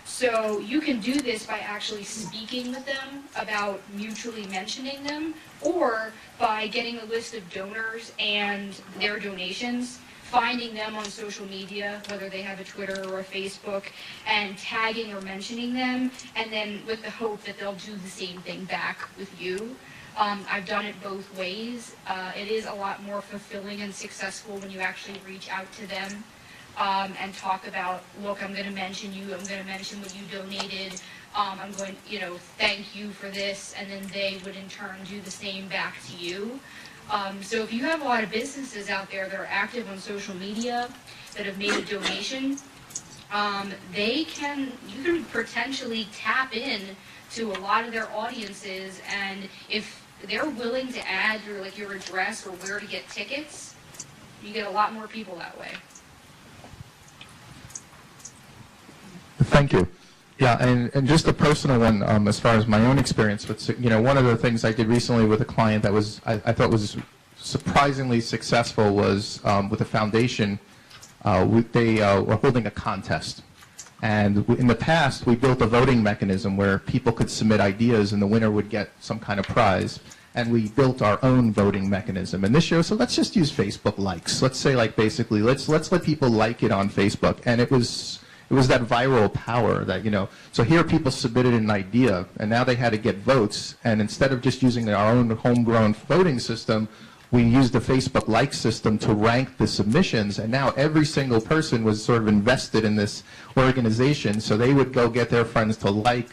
So you can do this by actually speaking with them about mutually mentioning them, or by getting a list of donors and their donations, finding them on social media, whether they have a Twitter or a Facebook, and tagging or mentioning them, and then with the hope that they'll do the same thing back with you. I've done it both ways. It is a lot more fulfilling and successful when you actually reach out to them and talk about, look, I'm going to mention you, I'm going to mention what you donated, I'm going to, thank you for this, and then they would in turn do the same back to you. So if you have a lot of businesses out there that are active on social media that have made a donation, you can potentially tap in to a lot of their audiences, and if they're willing to add your address or where to get tickets, you get a lot more people that way. Thank you. Yeah, and just a personal one as far as my own experience with, one of the things I did recently with a client that was, I thought was surprisingly successful was with a foundation. They were holding a contest. And in the past, we built a voting mechanism where people could submit ideas and the winner would get some kind of prize. And we built our own voting mechanism. And this year, so let's just use Facebook likes. Let's say, basically, let's let people like it on Facebook. And it was that viral power that, so here people submitted an idea, and now they had to get votes, and instead of just using our own homegrown voting system, we used the Facebook like system to rank the submissions, and now every single person was sort of invested in this organization, so they would go get their friends to like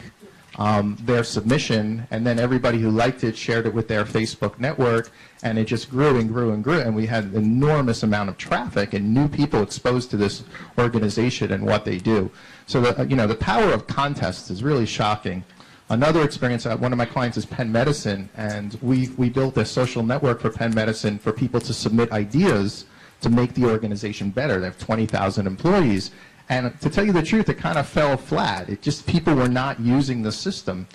their submission, and then everybody who liked it shared it with their Facebook network, and it just grew and grew and grew, and we had an enormous amount of traffic and new people exposed to this organization and what they do. So the power of contests is really shocking. Another experience, one of my clients is Penn Medicine, and we built a social network for Penn Medicine for people to submit ideas to make the organization better. They have 20,000 employees. And to tell you the truth, it kind of fell flat. People were not using the system.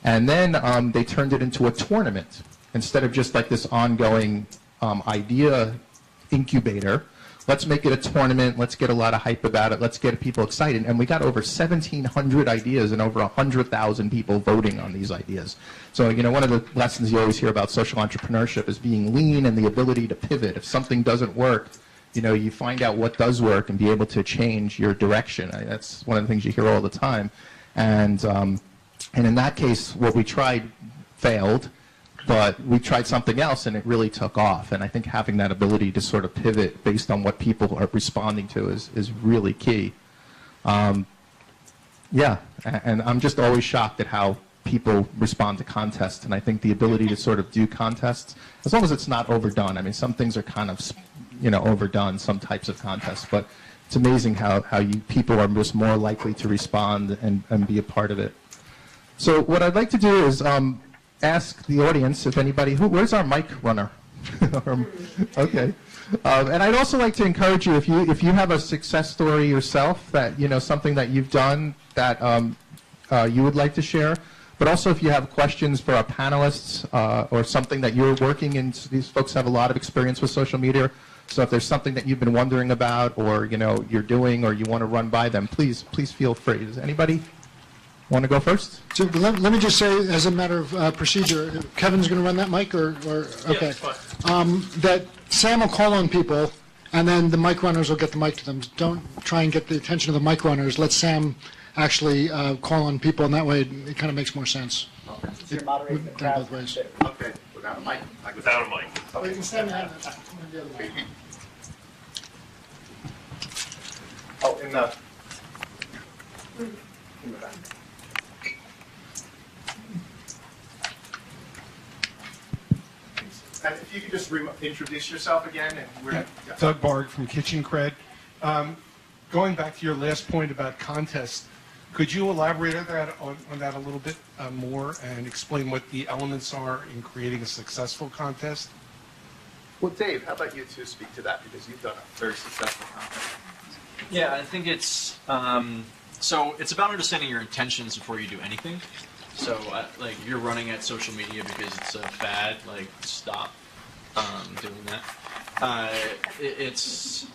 And then they turned it into a tournament instead of just like this ongoing idea incubator. Let's make it a tournament. Let's get a lot of hype about it. Let's get people excited. And we got over 1,700 ideas and over 100,000 people voting on these ideas. So, you know, one of the lessons you always hear about social entrepreneurship is being lean and the ability to pivot. If something doesn't work, you know, you find out what does work and be able to change your direction. That's one of the things you hear all the time. And in that case, what we tried failed. But we tried something else, and it really took off. And I think having that ability to sort of pivot based on what people are responding to is really key. Yeah, and I'm just always shocked at how people respond to contests. And I think the ability to sort of do contests, as long as it's not overdone. I mean, some things are kind of, you know, overdone, some types of contests. But it's amazing how people are just more likely to respond and be a part of it. So what I'd like to do is ask the audience if anybody, where's our mic runner? Okay. And I'd also like to encourage you, if you have a success story yourself, that, you know, something that you've done that you would like to share, but also if you have questions for our panelists or something that you're working in. These folks have a lot of experience with social media, so if there's something that you've been wondering about, or, you know, you're doing, or you want to run by them, please feel free. Does anybody want to go first? So let me just say, as a matter of procedure, Kevin's going to run that mic, or okay, that Sam will call on people, and then the mic runners will get the mic to them. Don't try and get the attention of the mic runners. Let Sam actually call on people, and that way it kind of makes more sense. Okay. So you're moderating the crowd. Both ways. Okay. Without a mic. Like without a mic. Oh, you can stand behind that. Oh, in the back. And if you could just introduce yourself again. And we're, Doug Barg from Kitchen Cred. Going back to your last point about contests, could you elaborate on that a little bit more and explain what the elements are in creating a successful contest? Well, Dave, how about you two speak to that, because you've done a very successful contest. Yeah, I think it's so it's about understanding your intentions before you do anything. So, like, you're running at social media because it's a fad, like, stop doing that. It's,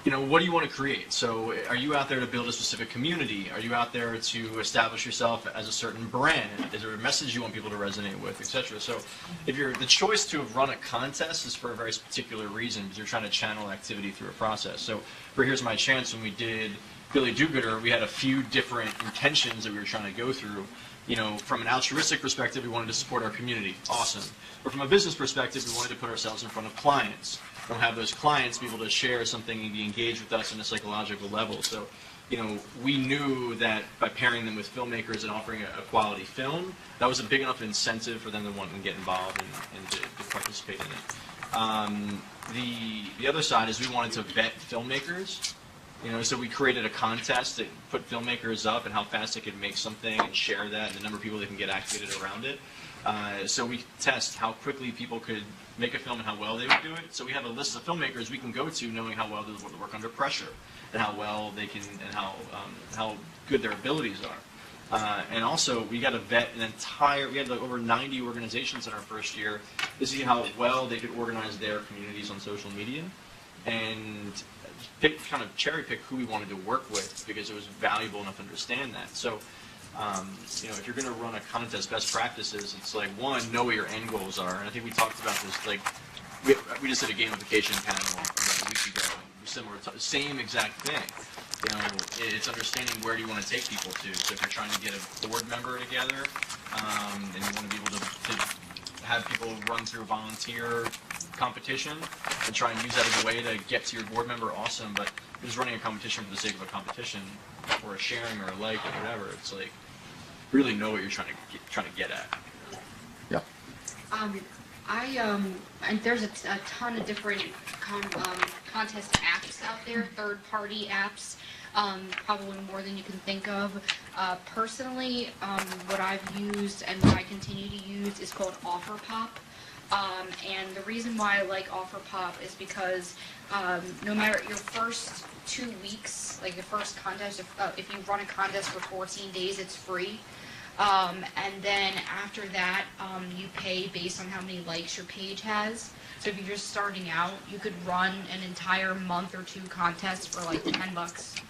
you know, what do you want to create? So, are you out there to build a specific community? Are you out there to establish yourself as a certain brand? Is there a message you want people to resonate with, etc.? So, if the choice to have run a contest is for a very particular reason, because you're trying to channel activity through a process. So, for Here's My Chance, when we did Billy Do-Gooder, we had a few different intentions that we were trying to go through. You know, from an altruistic perspective, we wanted to support our community. Awesome. But from a business perspective, we wanted to put ourselves in front of clients. We'll have those clients be able to share something and be engaged with us on a psychological level. So, you know, we knew that by pairing them with filmmakers and offering a quality film, that was a big enough incentive for them to want to get involved and to participate in it. The other side is we wanted to vet filmmakers. You know, so we created a contest that put filmmakers up and how fast they could make something and share that and the number of people they can get activated around it. So we test how quickly people could make a film and how well they would do it. So we have a list of filmmakers we can go to knowing how well they work under pressure and how well they can and how good their abilities are. And also we got to vet we had like over 90 organizations in our first year to see how well they could organize their communities on social media and kind of cherry pick who we wanted to work with because it was valuable enough to understand that. So, you know, if you're going to run a contest, best practices, it's like, one, know what your end goals are. And I think we talked about this, like, we just did a gamification panel about a week ago, similar, same exact thing. You know, it's understanding where do you want to take people to. So if you're trying to get a board member together, and you want to be able to have people run through volunteer competition and try and use that as a way to get to your board member, awesome. But just running a competition for the sake of a competition, or a sharing or a like or whatever, it's like really know what you're trying to get at. Yeah. And there's a ton of different contest apps out there, third-party apps, probably more than you can think of. Personally, what I've used and what I continue to use is called OfferPop. And the reason why I like OfferPop is because no matter your first 2 weeks, like the first contest, if you run a contest for 14 days, it's free. And then after that, you pay based on how many likes your page has. So if you're just starting out, you could run an entire month or two contest for like $10.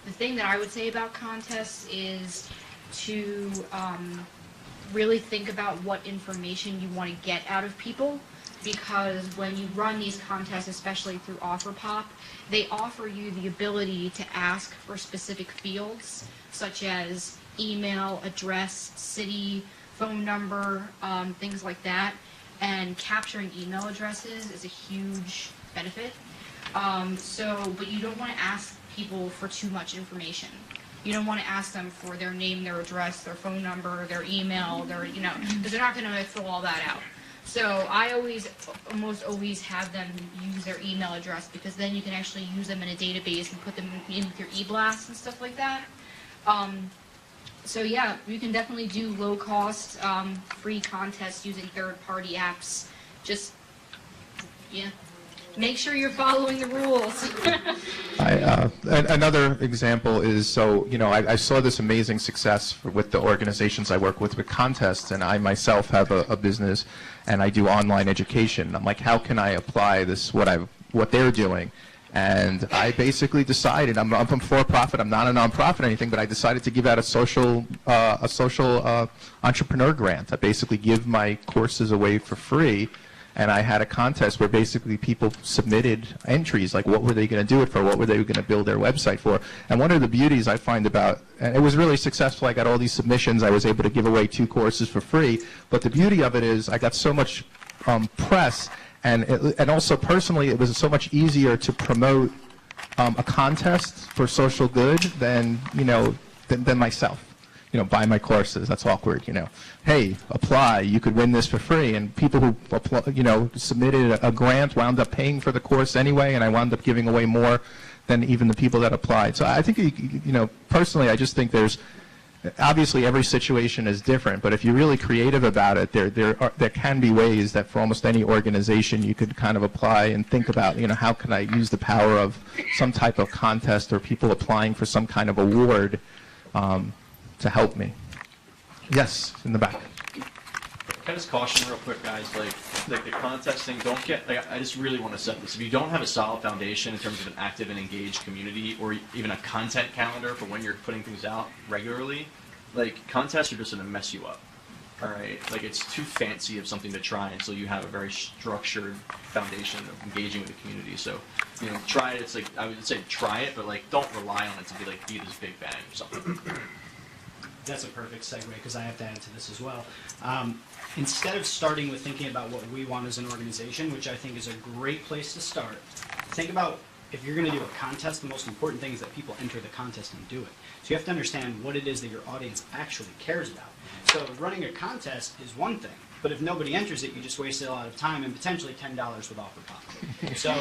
The thing that I would say about contests is to really think about what information you want to get out of people, because when you run these contests, especially through OfferPop, they offer you the ability to ask for specific fields, such as email, address, city, phone number, things like that. And capturing email addresses is a huge benefit. But you don't want to ask people for too much information. You don't want to ask them for their name, their address, their phone number, their email, because they're not going to fill all that out. So I almost always have them use their email address, because then you can actually use them in a database and put them in with your e-blasts and stuff like that. So yeah, you can definitely do low-cost, free contests using third-party apps. Just, yeah, make sure you're following the rules. Another example is, so, I saw this amazing success with the organizations I work with contests, and I myself have a business, and I do online education. I'm like, how can I apply this, what they're doing? And I basically decided, I'm for-profit, I'm not a nonprofit or anything, but I decided to give out a social entrepreneur grant. I basically give my courses away for free, and I had a contest where basically people submitted entries, like what were they going to do it for, what were they going to build their website for. And one of the beauties I find about, and it was really successful, I got all these submissions, I was able to give away 2 courses for free, but the beauty of it is I got so much press. And also personally, it was so much easier to promote a contest for social good than myself. Buy my courses. That's awkward. Hey, apply. You could win this for free. And people who submitted a grant wound up paying for the course anyway, and I wound up giving away more than even the people that applied. So I think personally, I just think there's. Obviously, every situation is different, but if you're really creative about it, there can be ways that for almost any organization you could kind of apply and think about, how can I use the power of some type of contest or people applying for some kind of award to help me. Yes, in the back. Can I just caution real quick, guys, like the contest thing, don't get, I just really want to set this. If you don't have a solid foundation in terms of an active and engaged community, or even a content calendar for when you're putting things out regularly, contests are just going to mess you up. All right, it's too fancy of something to try until you have a very structured foundation of engaging with the community. So, try it. It's I would say try it, but don't rely on it to be this big bang or something. That's a perfect segue, because I have to add to this as well. Instead of starting with thinking about what we want as an organization, which I think is a great place to start, think about if you're going to do a contest, the most important thing is that people enter the contest and do it. So you have to understand what it is that your audience actually cares about. So running a contest is one thing, but if nobody enters it, you just wasted a lot of time and potentially $10 with OfferPop. So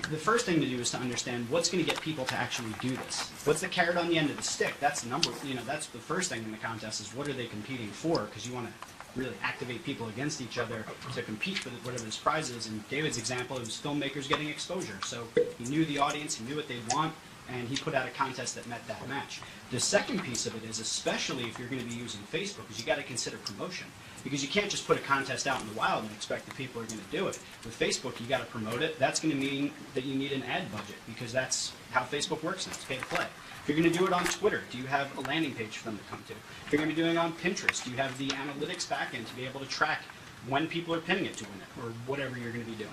the first thing to do is to understand what's going to get people to actually do this. What's the carrot on the end of the stick? That's the number. That's the first thing in the contest is what are they competing for? Because you want to really activate people against each other to compete for whatever this prize is. In David's example, it was filmmakers getting exposure. So he knew the audience, he knew what they'd want, and he put out a contest that met that match. The second piece of it is, especially if you're going to be using Facebook, is you got to consider promotion. Because you can't just put a contest out in the wild and expect that people are going to do it. With Facebook, you got to promote it. That's going to mean that you need an ad budget, because that's how Facebook works now. It's pay to play. If you're going to do it on Twitter, do you have a landing page for them to come to? If you're going to be doing it on Pinterest, do you have the analytics backend to be able to track when people are pinning it to win it, or whatever you're going to be doing?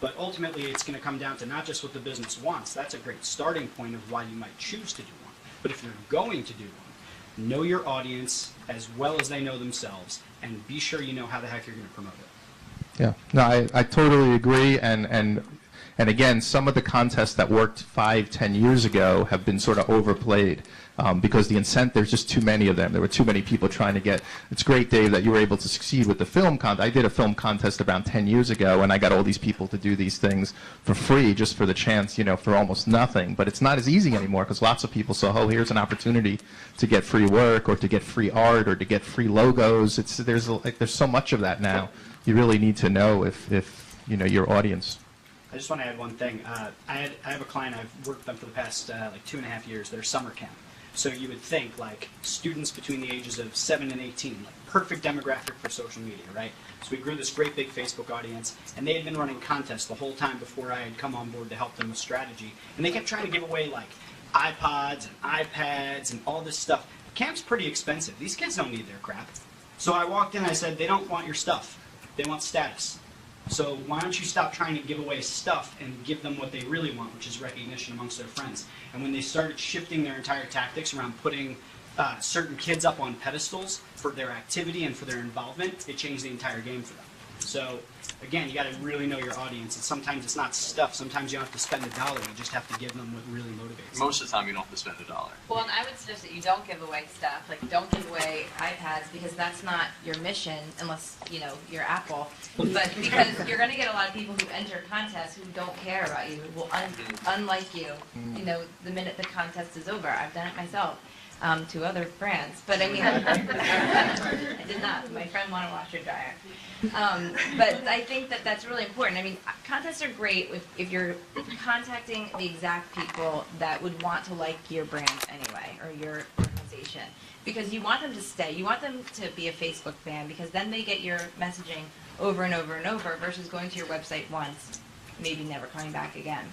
But ultimately, it's going to come down to not just what the business wants. That's a great starting point of why you might choose to do one. But if you're going to do one, know your audience as well as they know themselves, and be sure you know how the heck you're going to promote it. Yeah, no, I totally agree, and again, some of the contests that worked 5-10 years ago have been sort of overplayed because there's just too many of them. There were too many people trying to get. It's great, Dave, that you were able to succeed with the film contest. I did a film contest around 10 years ago, and I got all these people to do these things for free, just for the chance, for almost nothing. But it's not as easy anymore, because lots of people say, oh, here's an opportunity to get free work, or to get free art, or to get free logos. There's so much of that now. You really need to know if your audience. I just want to add one thing. I have a client, I've worked with them for the past 2.5 years, their summer camp. So you would think like students between the ages of 7 and 18, like perfect demographic for social media, right? So we grew this great big Facebook audience, and they had been running contests the whole time before I had come on board to help them with strategy. And they kept trying to give away like iPods and iPads and all this stuff. Camp's pretty expensive. These kids don't need their crap. So I walked in and I said, they don't want your stuff. They want status. So why don't you stop trying to give away stuff and give them what they really want, which is recognition amongst their friends. And when they started shifting their entire tactics around putting certain kids up on pedestals for their activity and for their involvement, it changed the entire game for them. So again, you got to really know your audience. And sometimes it's not stuff. Sometimes you don't have to spend $1. You just have to give them what really motivates them. Most of the time, you don't have to spend $1. Well, and I would suggest that you don't give away stuff, like don't give away iPads, because that's not your mission, unless, you know, you're Apple. But because you're going to get a lot of people who enter contests who don't care about you, who will unlike you, you know, the minute the contest is over. I've done it myself. To other brands, but I mean, I did not. My friend wanted a washer dryer. But I think that that's really important. I mean, contests are great if you're contacting the exact people that would want to like your brand anyway, or your organization, because you want them to stay. You want them to be a Facebook fan, because then they get your messaging over and over and over, versus going to your website once, maybe never coming back again.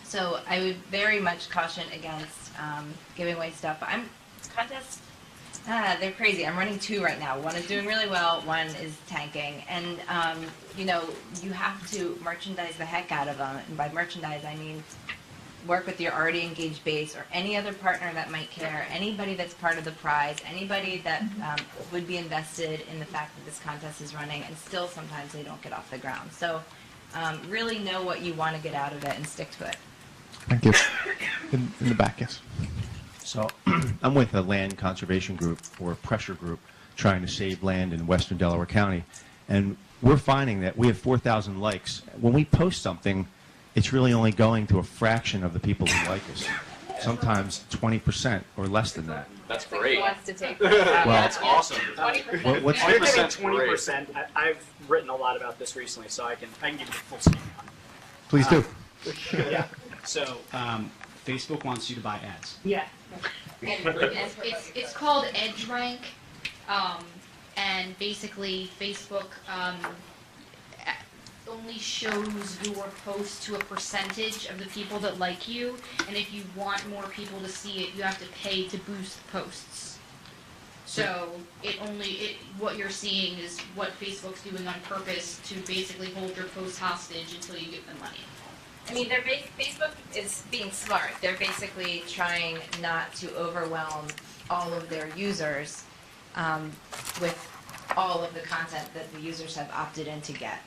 So I would very much caution against giving away stuff. Contests, they're crazy. I'm running 2 right now. One is doing really well, one is tanking. And, you know, you have to merchandise the heck out of them. And by merchandise, I mean work with your already engaged base, or any other partner that might care, anybody that's part of the prize, anybody that would be invested in the fact that this contest is running, and still sometimes they don't get off the ground. So really know what you want to get out of it and stick to it. Thank you. In the back, yes. So I'm with a land conservation group, or a pressure group, trying to save land in western Delaware County. And we're finding that we have 4,000 likes. When we post something, it's really only going to a fraction of the people who like us. Sometimes 20% or less than that. That's great. Well, that's awesome. What's You're giving 20%? I've written a lot about this recently, so I can give you the full statement on it. Please do. Yeah. So Facebook wants you to buy ads. Yeah. It's called EdgeRank, and basically Facebook only shows your post to a percentage of the people that like you, and if you want more people to see it, you have to pay to boost posts. So what you're seeing is what Facebook's doing on purpose to basically hold your post hostage until you give them money. I mean, Facebook is being smart. They're basically trying not to overwhelm all of their users with all of the content that the users have opted in to get.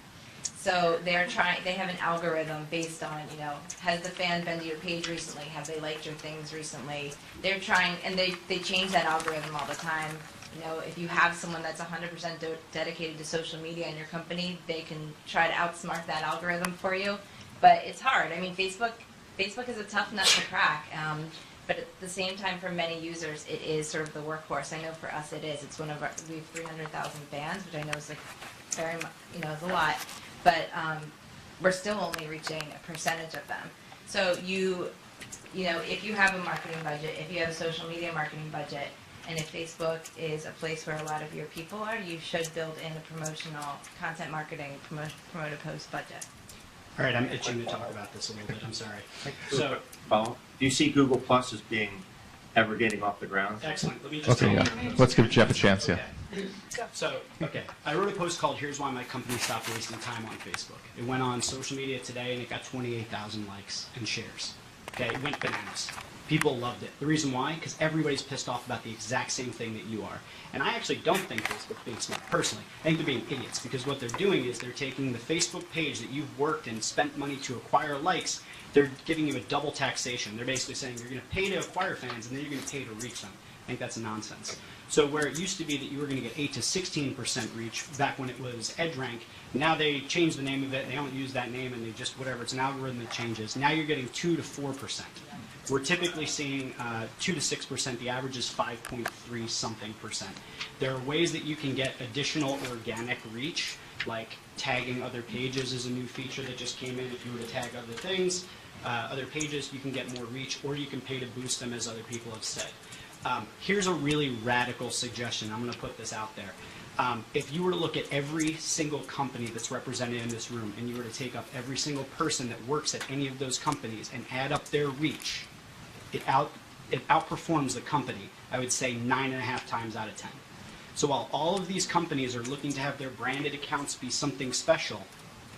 So they have an algorithm based on, you know, has the fan been to your page recently? Have they liked your things recently? They're trying, and they change that algorithm all the time. You know, if you have someone that's 100% dedicated to social media in your company, they can try to outsmart that algorithm for you. But it's hard. I mean, Facebook is a tough nut to crack. But at the same time, for many users, it is sort of the workhorse. I know for us it is. It's we have 300,000 fans, which I know is like very much, you know, is a lot. But we're still only reaching a percentage of them. So you know, if you have a marketing budget, if you have a social media marketing budget, and if Facebook is a place where a lot of your people are, you should build in a promotional content marketing promote a post budget. All right, I'm itching to talk about this a little bit. I'm sorry. So, do you see Google Plus as being ever getting off the ground? Excellent. Let me just Okay, yeah. Let's give Jeff a chance, yeah. So, okay, I wrote a post called "Here's Why My Company Stopped Wasting Time on Facebook." It went on social media today, and it got 28,000 likes and shares. Okay, it went bananas. People loved it. The reason why? Because everybody's pissed off about the exact same thing that you are. And I actually don't think Facebook's being smart, personally. I think they're being idiots, because what they're doing is they're taking the Facebook page that you've worked and spent money to acquire likes, they're giving you a double taxation. They're basically saying you're going to pay to acquire fans, and then you're going to pay to reach them. I think that's nonsense. So where it used to be that you were going to get 8 to 16% reach back when it was EdgeRank, now they changed the name of it. They don't use that name, and they just, whatever, it's an algorithm that changes. Now you're getting 2 to 4%. We're typically seeing 2 to 6%. The average is 5.3 something percent. There are ways that you can get additional organic reach, like tagging other pages is a new feature that just came in. If you were to tag other things, other pages, you can get more reach, or you can pay to boost them, as other people have said. Here's a really radical suggestion. I'm going to put this out there. If you were to look at every single company that's represented in this room, and you were to take up every single person that works at any of those companies and add up their reach, it outperforms the company, I would say 9.5 times out of 10. So while all of these companies are looking to have their branded accounts be something special,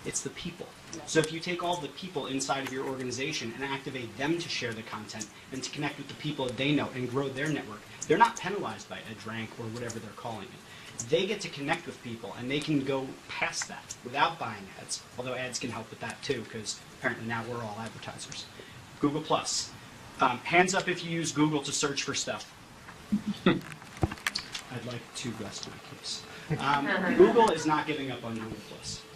it's the people. So if you take all the people inside of your organization and activate them to share the content and to connect with the people that they know and grow their network, they're not penalized by EdRank or whatever they're calling it. They get to connect with people, and they can go past that without buying ads, although ads can help with that too, because apparently now we're all advertisers. Google+. Hands up if you use Google to search for stuff. I'd like to rest my case. Google is not giving up on Google+.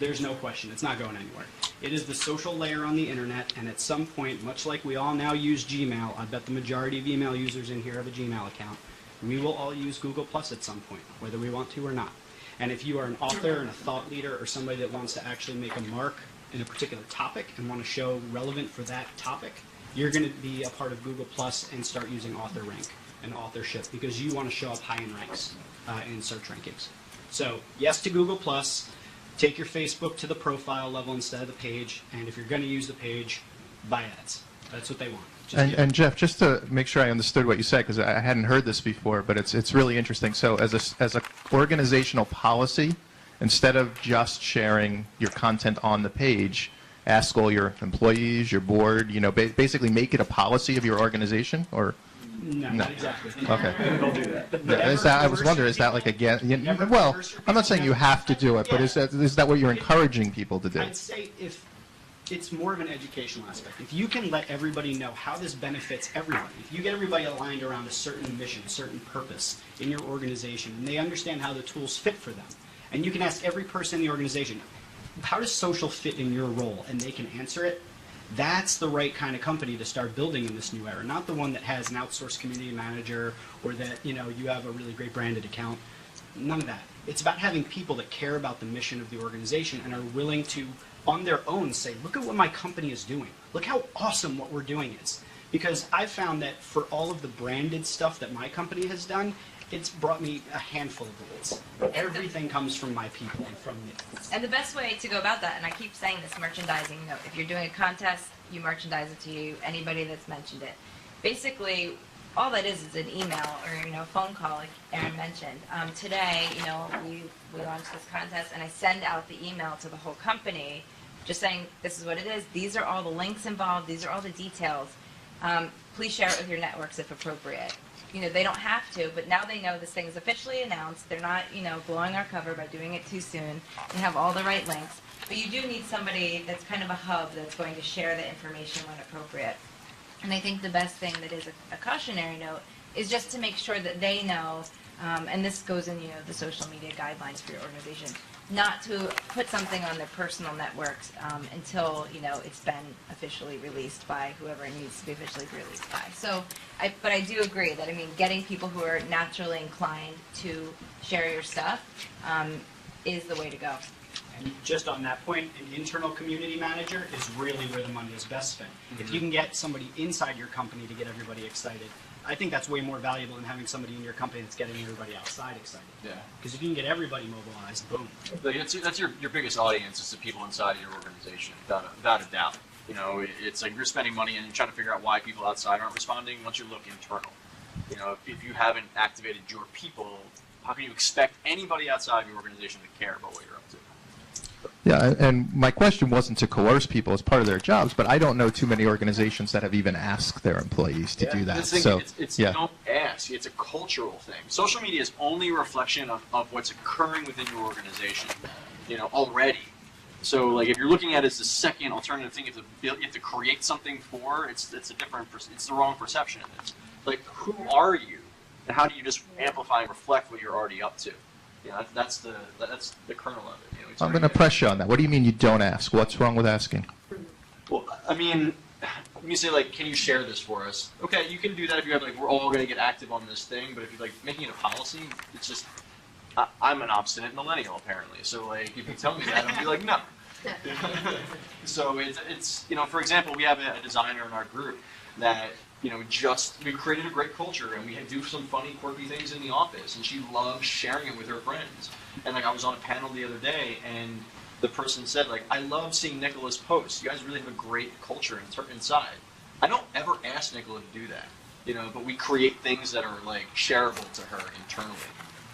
There's no question. It's not going anywhere. It is the social layer on the internet, and at some point, much like we all now use Gmail, I bet the majority of email users in here have a Gmail account, we will all use Google+ at some point, whether we want to or not. And if you are an author and a thought leader or somebody that wants to actually make a mark in a particular topic and want to show relevant for that topic, you're going to be a part of Google+ and start using author rank and authorship because you want to show up high in ranks in search rankings. So yes to Google+, take your Facebook to the profile level instead of the page, and if you're going to use the page, buy ads. That's what they want. And Jeff, just to make sure I understood what you said, because I hadn't heard this before, but it's really interesting. So as a organizational policy, instead of just sharing your content on the page, ask all your employees, your board, basically make it a policy of your organization, or? No, not exactly. Okay. Don't do that. I was wondering, is that like well, I'm not saying you have to do it, but is that what you're encouraging people to do? I'd say if it's more of an educational aspect. If you can let everybody know how this benefits everyone, if you get everybody aligned around a certain mission, a certain purpose in your organization, and they understand how the tools fit for them, and you can ask every person in the organization, how does social fit in your role, and they can answer it, that's the right kind of company to start building in this new era, not the one that has an outsourced community manager or that you have a really great branded account. None of that. It's about having people that care about the mission of the organization and are willing to, on their own, say, look at what my company is doing. Look how awesome what we're doing is. Because I've found that for all of the branded stuff that my company has done, it's brought me a handful of goals. Everything comes from my people and from me. And the best way to go about that, and I keep saying this, merchandising, if you're doing a contest, you merchandise it to anybody that's mentioned it. Basically, all that is an email or a phone call, like Erin mentioned. Today, we launched this contest, and I send out the email to the whole company, just saying this is what it is. These are all the links involved. These are all the details. Please share it with your networks if appropriate. They don't have to, but now they know this thing is officially announced. They're not, blowing our cover by doing it too soon. They have all the right links. But you do need somebody that's kind of a hub that's going to share the information when appropriate. And I think the best thing that is a cautionary note is just to make sure that they know, and this goes in, the social media guidelines for your organization, not to put something on their personal networks until it's been officially released by whoever it needs to be officially released by. So, but I do agree that getting people who are naturally inclined to share your stuff is the way to go. And just on that point, an internal community manager is really where the money is best spent. If you can get somebody inside your company to get everybody excited, I think that's way more valuable than having somebody in your company that's getting everybody outside excited. Yeah. Because if you can get everybody mobilized, boom. That's your biggest audience is the people inside your organization, without a doubt. It's like you're spending money and you're trying to figure out why people outside aren't responding once you look internal. If you haven't activated your people, how can you expect anybody outside of your organization to care about what you're up to? Yeah, and my question wasn't to coerce people as part of their jobs, but I don't know too many organizations that have even asked their employees to do that. So, you don't ask. It's a cultural thing. Social media is only a reflection of what's occurring within your organization, already. So, like, if you're looking at it as the second alternative thing, you have to create something for, it's the wrong perception of it. Like, who are you, and how do you just amplify and reflect what you're already up to? That's the kernel of it. I'm going to press you on that. What do you mean you don't ask? What's wrong with asking? Well, when you say, like, can you share this for us? Okay, you can do that if you have, like, we're all going to get active on this thing, but if you're, like, making it a policy, it's just, I'm an obstinate millennial, apparently. So, like, if you tell me that, I'll be like, no. So it's for example, we have a designer in our group that we created a great culture, and we do some funny, quirky things in the office, and she loves sharing it with her friends. And like I was on a panel the other day, and the person said, like, I love seeing Nicola's posts. You guys really have a great culture inside. I don't ever ask Nicola to do that, but we create things that are like shareable to her internally,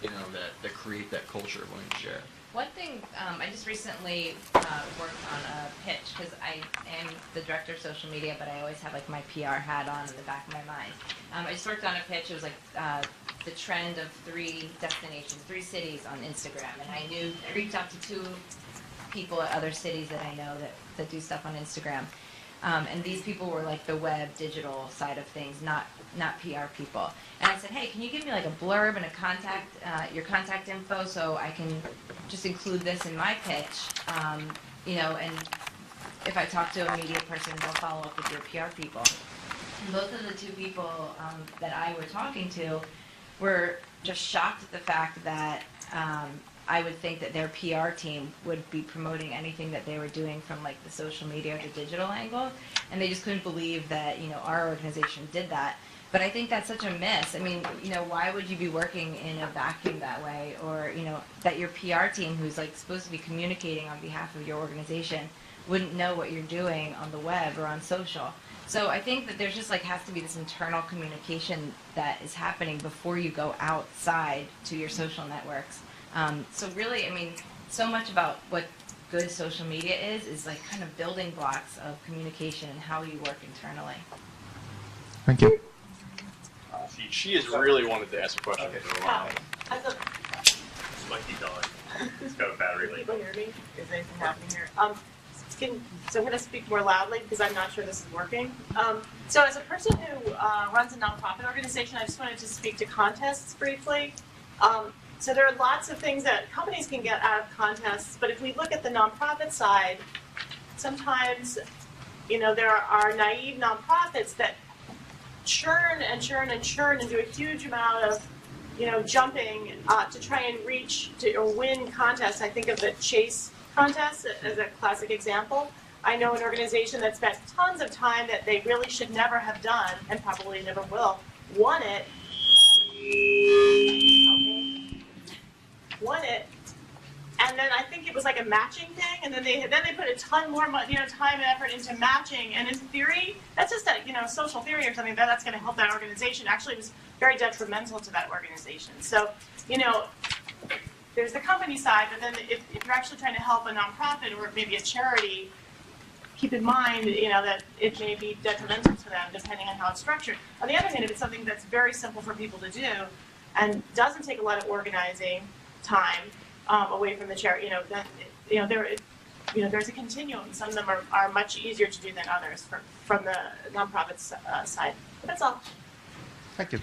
that create that culture of wanting to share. One thing, I just recently worked on a pitch, because I am the director of social media, but I always have like my PR hat on in the back of my mind. I just worked on a pitch. It was like the trend of 3 destinations, 3 cities on Instagram, and I reached out to 2 people at other cities that I know that do stuff on Instagram. And these people were like the web, digital side of things, not PR people. And I said, hey, can you give me like a blurb and your contact info so I can just include this in my pitch, and if I talk to a media person, they'll follow up with your PR people. And both of the 2 people that I were talking to were just shocked at the fact that I would think that their PR team would be promoting anything that they were doing from like the social media or the digital angle, and they just couldn't believe that our organization did that. But I think that's such a miss. I mean, why would you be working in a vacuum that way, or that your PR team, who's like supposed to be communicating on behalf of your organization, wouldn't know what you're doing on the web or on social. So I think that there's just like has to be this internal communication that is happening before you go outside to your social networks. So really, I mean, so much about what good social media is like kind of building blocks of communication and how you work internally. Thank you. She has really wanted to ask a question for a while. Spiky dog. It's got a battery Can lane. people hear me? Is anything happening here? So I'm going to speak more loudly because I'm not sure this is working. So as a person who runs a nonprofit organization, I just wanted to speak to contests briefly. So there are lots of things that companies can get out of contests, but if we look at the nonprofit side, sometimes, there are naive nonprofits that churn and churn and churn and do a huge amount of, jumping to try and reach or win contests. I think of the Chase contest as a classic example. I know an organization that spent tons of time that they really should never have done, and probably never will, won it, and then I think it was like a matching thing, and then they put a ton more money, time and effort into matching. And in theory, that's just a social theory or something that's going to help that organization. Actually, it was very detrimental to that organization. So there's the company side, but then if you're actually trying to help a nonprofit or maybe a charity, keep in mind that it may be detrimental to them depending on how it's structured. On the other hand, if it's something that's very simple for people to do and doesn't take a lot of organizing time away from the charity, there's a continuum. Some of them are much easier to do than others from the nonprofit side. That's all. Thank you.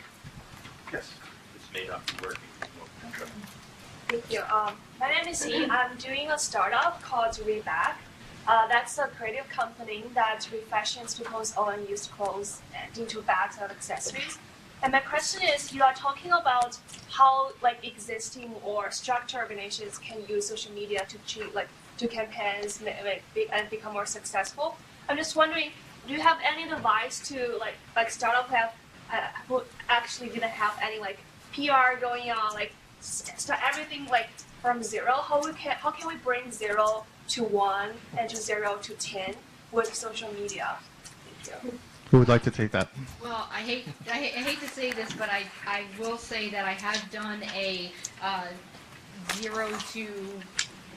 Yes. It's made up for working. Thank you. My name is Yi. I'm doing a startup called Reback. That's a creative company that refashions people's own used clothes into bags and accessories. And my question is, you are talking about how existing or structured organizations can use social media to campaigns and become more successful. I'm just wondering, do you have any advice to startup who actually didn't have any PR going on, start everything from zero? How can we bring 0 to 1 and to 0 to 10 with social media? Thank you. Who would like to take that? Well, I hate to say this, but I will say that I have done a 0 to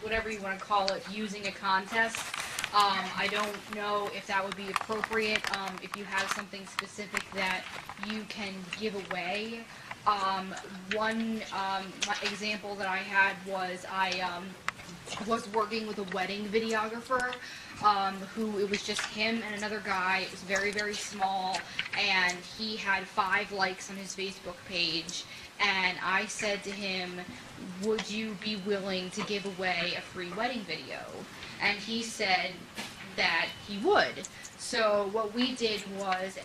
whatever you want to call it, using a contest. I don't know if that would be appropriate, if you have something specific that you can give away. One example that I had was I was working with a wedding videographer who, it was just him and another guy. It was very, very small, and he had 5 likes on his Facebook page. And I said to him, would you be willing to give away a free wedding video? And he said that he would. So what we did was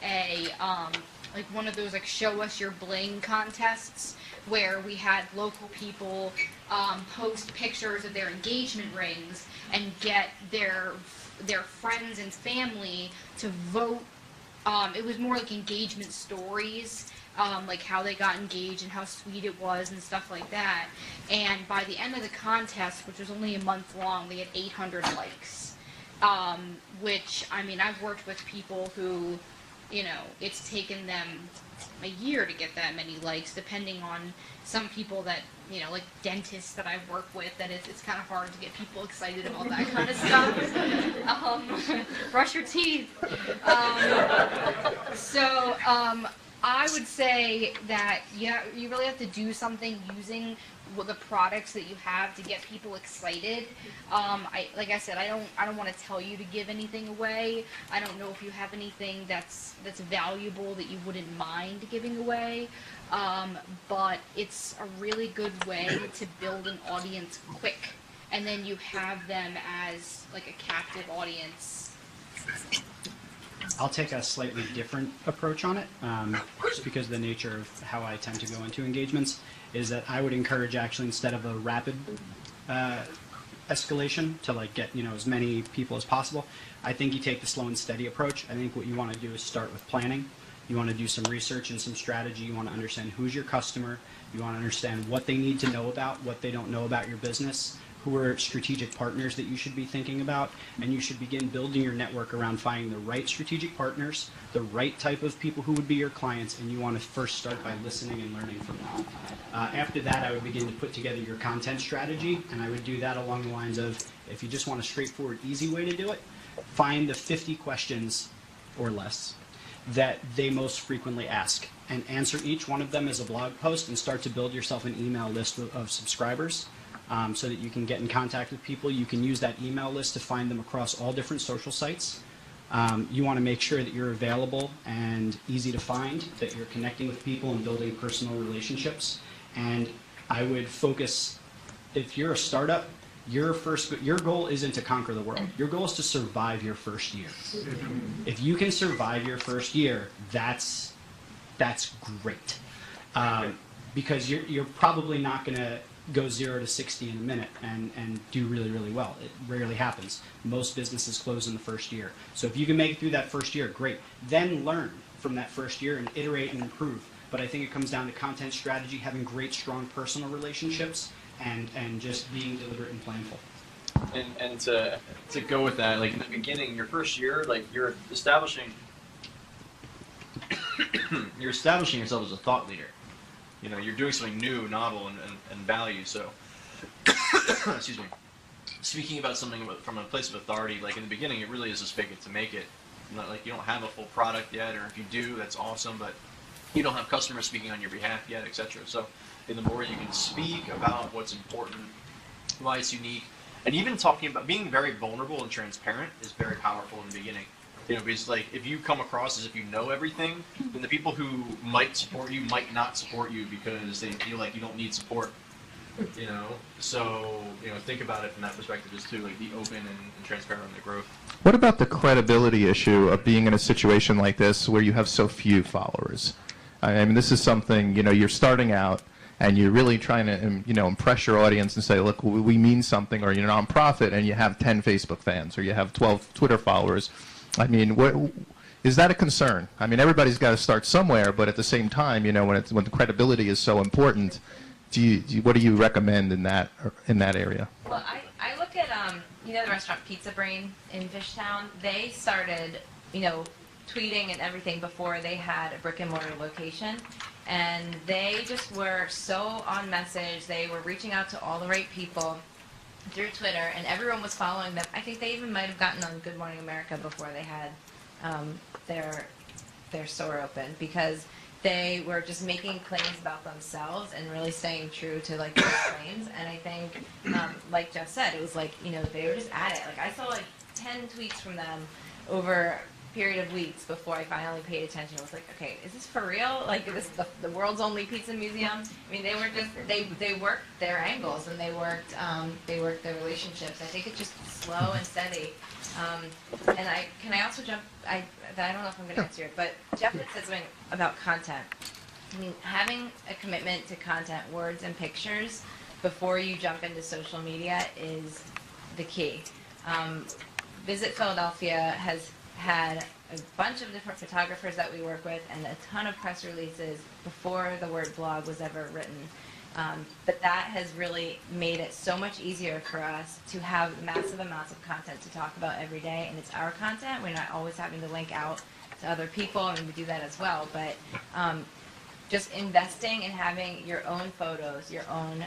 like one of those like show us your bling contests where we had local people post pictures of their engagement rings and get their friends and family to vote. It was more like engagement stories, like how they got engaged and how sweet it was and stuff like that. And by the end of the contest, which was only a month long, they had 800 likes. Which, I mean, I've worked with people who, you know, it's taken them a year to get that many likes, depending on some people that, you know, like dentists that I've worked with, that it's kind of hard to get people excited about that kind of stuff. Brush your teeth. I would say that you really have to do something using the products that you have to get people excited. Like I said, I don't want to tell you to give anything away. I don't know if you have anything that's valuable that you wouldn't mind giving away. But it's a really good way to build an audience quick, and then you have them as like a captive audience. I'll take a slightly different approach on it, just because of the nature of how I tend to go into engagements, is that I would encourage actually, instead of a rapid escalation to like get, you know, as many people as possible, I think you take the slow and steady approach. I think what you want to do is start with planning. You want to do some research and some strategy. You want to understand who's your customer. You want to understand what they need to know about, what they don't know about your business, who are strategic partners that you should be thinking about, and you should begin building your network around finding the right strategic partners, the right type of people who would be your clients, and you want to first start by listening and learning from them. After that, I would begin to put together your content strategy, and I would do that along the lines of, if you just want a straightforward, easy way to do it, find the 50 questions or less that they most frequently ask, and answer each one of them as a blog post, and start to build yourself an email list of subscribers. So that you can get in contact with people. You can use that email list to find them across all different social sites. You want to make sure that you're available and easy to find, that you're connecting with people and building personal relationships. And I would focus, if you're a startup, your goal isn't to conquer the world. Your goal is to survive your first year. If you can survive your first year, that's great. Because you're probably not going to go 0 to 60 in a minute and do really, really well. It rarely happens. Most businesses close in the first year. So if you can make it through that first year, great. Then learn from that first year and iterate and improve. But I think it comes down to content strategy, having great, strong personal relationships, and just being deliberate and planful. And to go with that, like in the beginning, your first year, like you're establishing yourself as a thought leader. You know, you're doing something new, novel, and value. So, excuse me. Speaking about something from a place of authority, like in the beginning, it really is just fake it to make it. Not like you don't have a full product yet, or if you do, that's awesome, but you don't have customers speaking on your behalf yet, etc. So, the more you can speak about what's important, why it's unique, and even talking about being very vulnerable and transparent is very powerful in the beginning. You know, because like if you come across as if you know everything, then the people who might support you might not support you because they feel like you don't need support. You know, so you know, think about it from that perspective as too. Like be open and transparent on the growth. What about the credibility issue of being in a situation like this where you have so few followers? I mean, this is something, you know, you're starting out and you're really trying to, you know, impress your audience and say, look, we mean something, or you're a nonprofit and you have 10 Facebook fans or you have 12 Twitter followers. I mean, is that a concern? I mean, everybody's got to start somewhere, but at the same time, you know, when the credibility is so important, what do you recommend in that area? Well, I look at you know, the restaurant Pizza Brain in Fishtown. They started, you know, tweeting and everything before they had a brick and mortar location, and they just were so on message. They were reaching out to all the right people through Twitter, and everyone was following them. I think they even might have gotten on Good Morning America before they had their store open, because they were just making claims about themselves and really staying true to like those claims. And I think, like Jeff said, it was like, you know, they were just at it. Like I saw like 10 tweets from them over a period of weeks before I finally paid attention. I was like, okay, is this for real? Like, is this the world's only pizza museum? I mean, they were just they worked their angles and they worked their relationships. I think it's just slow and steady. And I also jump, I don't know if I'm going to answer it, but Jeff had said something about content. I mean, having a commitment to content, words and pictures before you jump into social media is the key. Visit Philadelphia has had a bunch of different photographers that we work with and a ton of press releases before the word blog was ever written. But that has really made it so much easier for us to have massive amounts of content to talk about every day, and it's our content. We're not always having to link out to other people, and we do that as well. But just investing in having your own photos, your own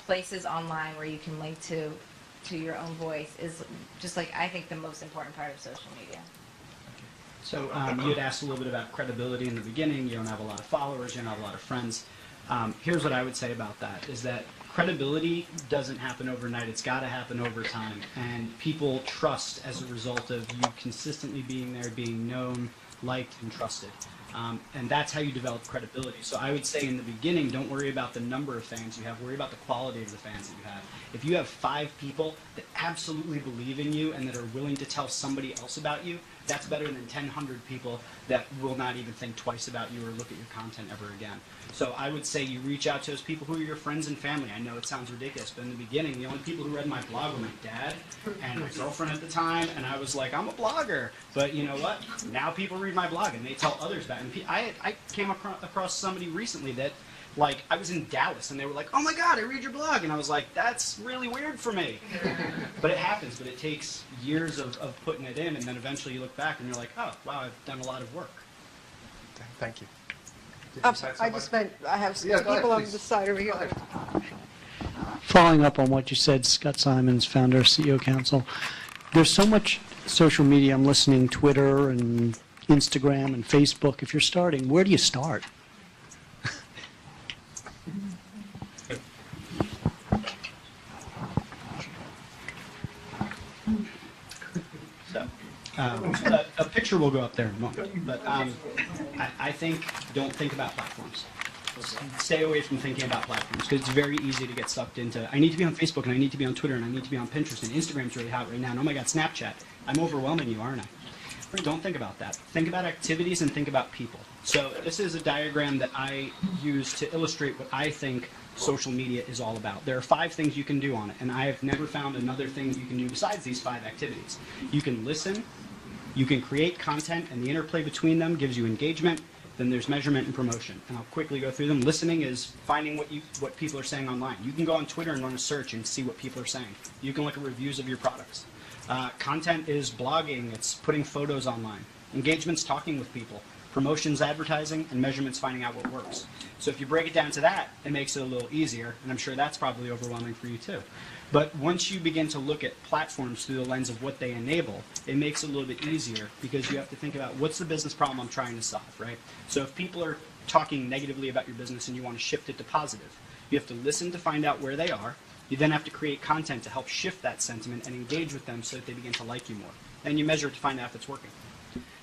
places online where you can link to your own voice is just like, I think, the most important part of social media. So you had asked a little bit about credibility in the beginning. You don't have a lot of followers, you don't have a lot of friends. Here's what I would say about that, is that credibility doesn't happen overnight. It's got to happen over time. And people trust as a result of you consistently being there, being known, liked, and trusted. And that's how you develop credibility. So I would say in the beginning, don't worry about the number of fans you have. Worry about the quality of the fans that you have. If you have 5 people that absolutely believe in you and that are willing to tell somebody else about you, that's better than 1,000 people that will not even think twice about you or look at your content ever again. So I would say you reach out to those people who are your friends and family. I know it sounds ridiculous, but in the beginning, the only people who read my blog were my dad and my girlfriend at the time, and I was like, I'm a blogger. But you know what? Now people read my blog and they tell others about it. And I came across somebody recently that, like, I was in Dallas and they were like, oh my God, I read your blog. And I was like, that's really weird for me. But it happens, but it takes years of putting it in, and then eventually you look back and you're like, oh, wow, I've done a lot of work. Thank you. I just meant, I have some Yeah, go ahead, people on please. the side over here. Following up on what you said, Scott Simons, founder of CEO Council, there's so much social media. I'm listening, Twitter and Instagram and Facebook. If you're starting, where do you start? A picture will go up there in a moment, but I think don't think about platforms. Stay away from thinking about platforms, because it's very easy to get sucked into, I need to be on Facebook, and I need to be on Twitter, and I need to be on Pinterest, and Instagram's really hot right now, and oh my God, Snapchat. I'm overwhelming you, aren't I? Don't think about that. Think about activities and think about people. So this is a diagram that I use to illustrate what I think social media is all about. There are 5 things you can do on it, and I have never found another thing you can do besides these 5 activities. You can listen, you can create content, and the interplay between them gives you engagement. Then there's measurement and promotion, and I'll quickly go through them. Listening is finding what people are saying online. You can go on Twitter and run a search and see what people are saying. You can look at reviews of your products. Content is blogging, it's putting photos online. Engagement's talking with people. Promotion's advertising, and measurement's finding out what works. So if you break it down to that, it makes it a little easier, and I'm sure that's probably overwhelming for you too. But once you begin to look at platforms through the lens of what they enable, it makes it a little bit easier, because you have to think about what's the business problem I'm trying to solve, right? So if people are talking negatively about your business and you want to shift it to positive, you have to listen to find out where they are. You then have to create content to help shift that sentiment and engage with them so that they begin to like you more. And you measure it to find out if it's working.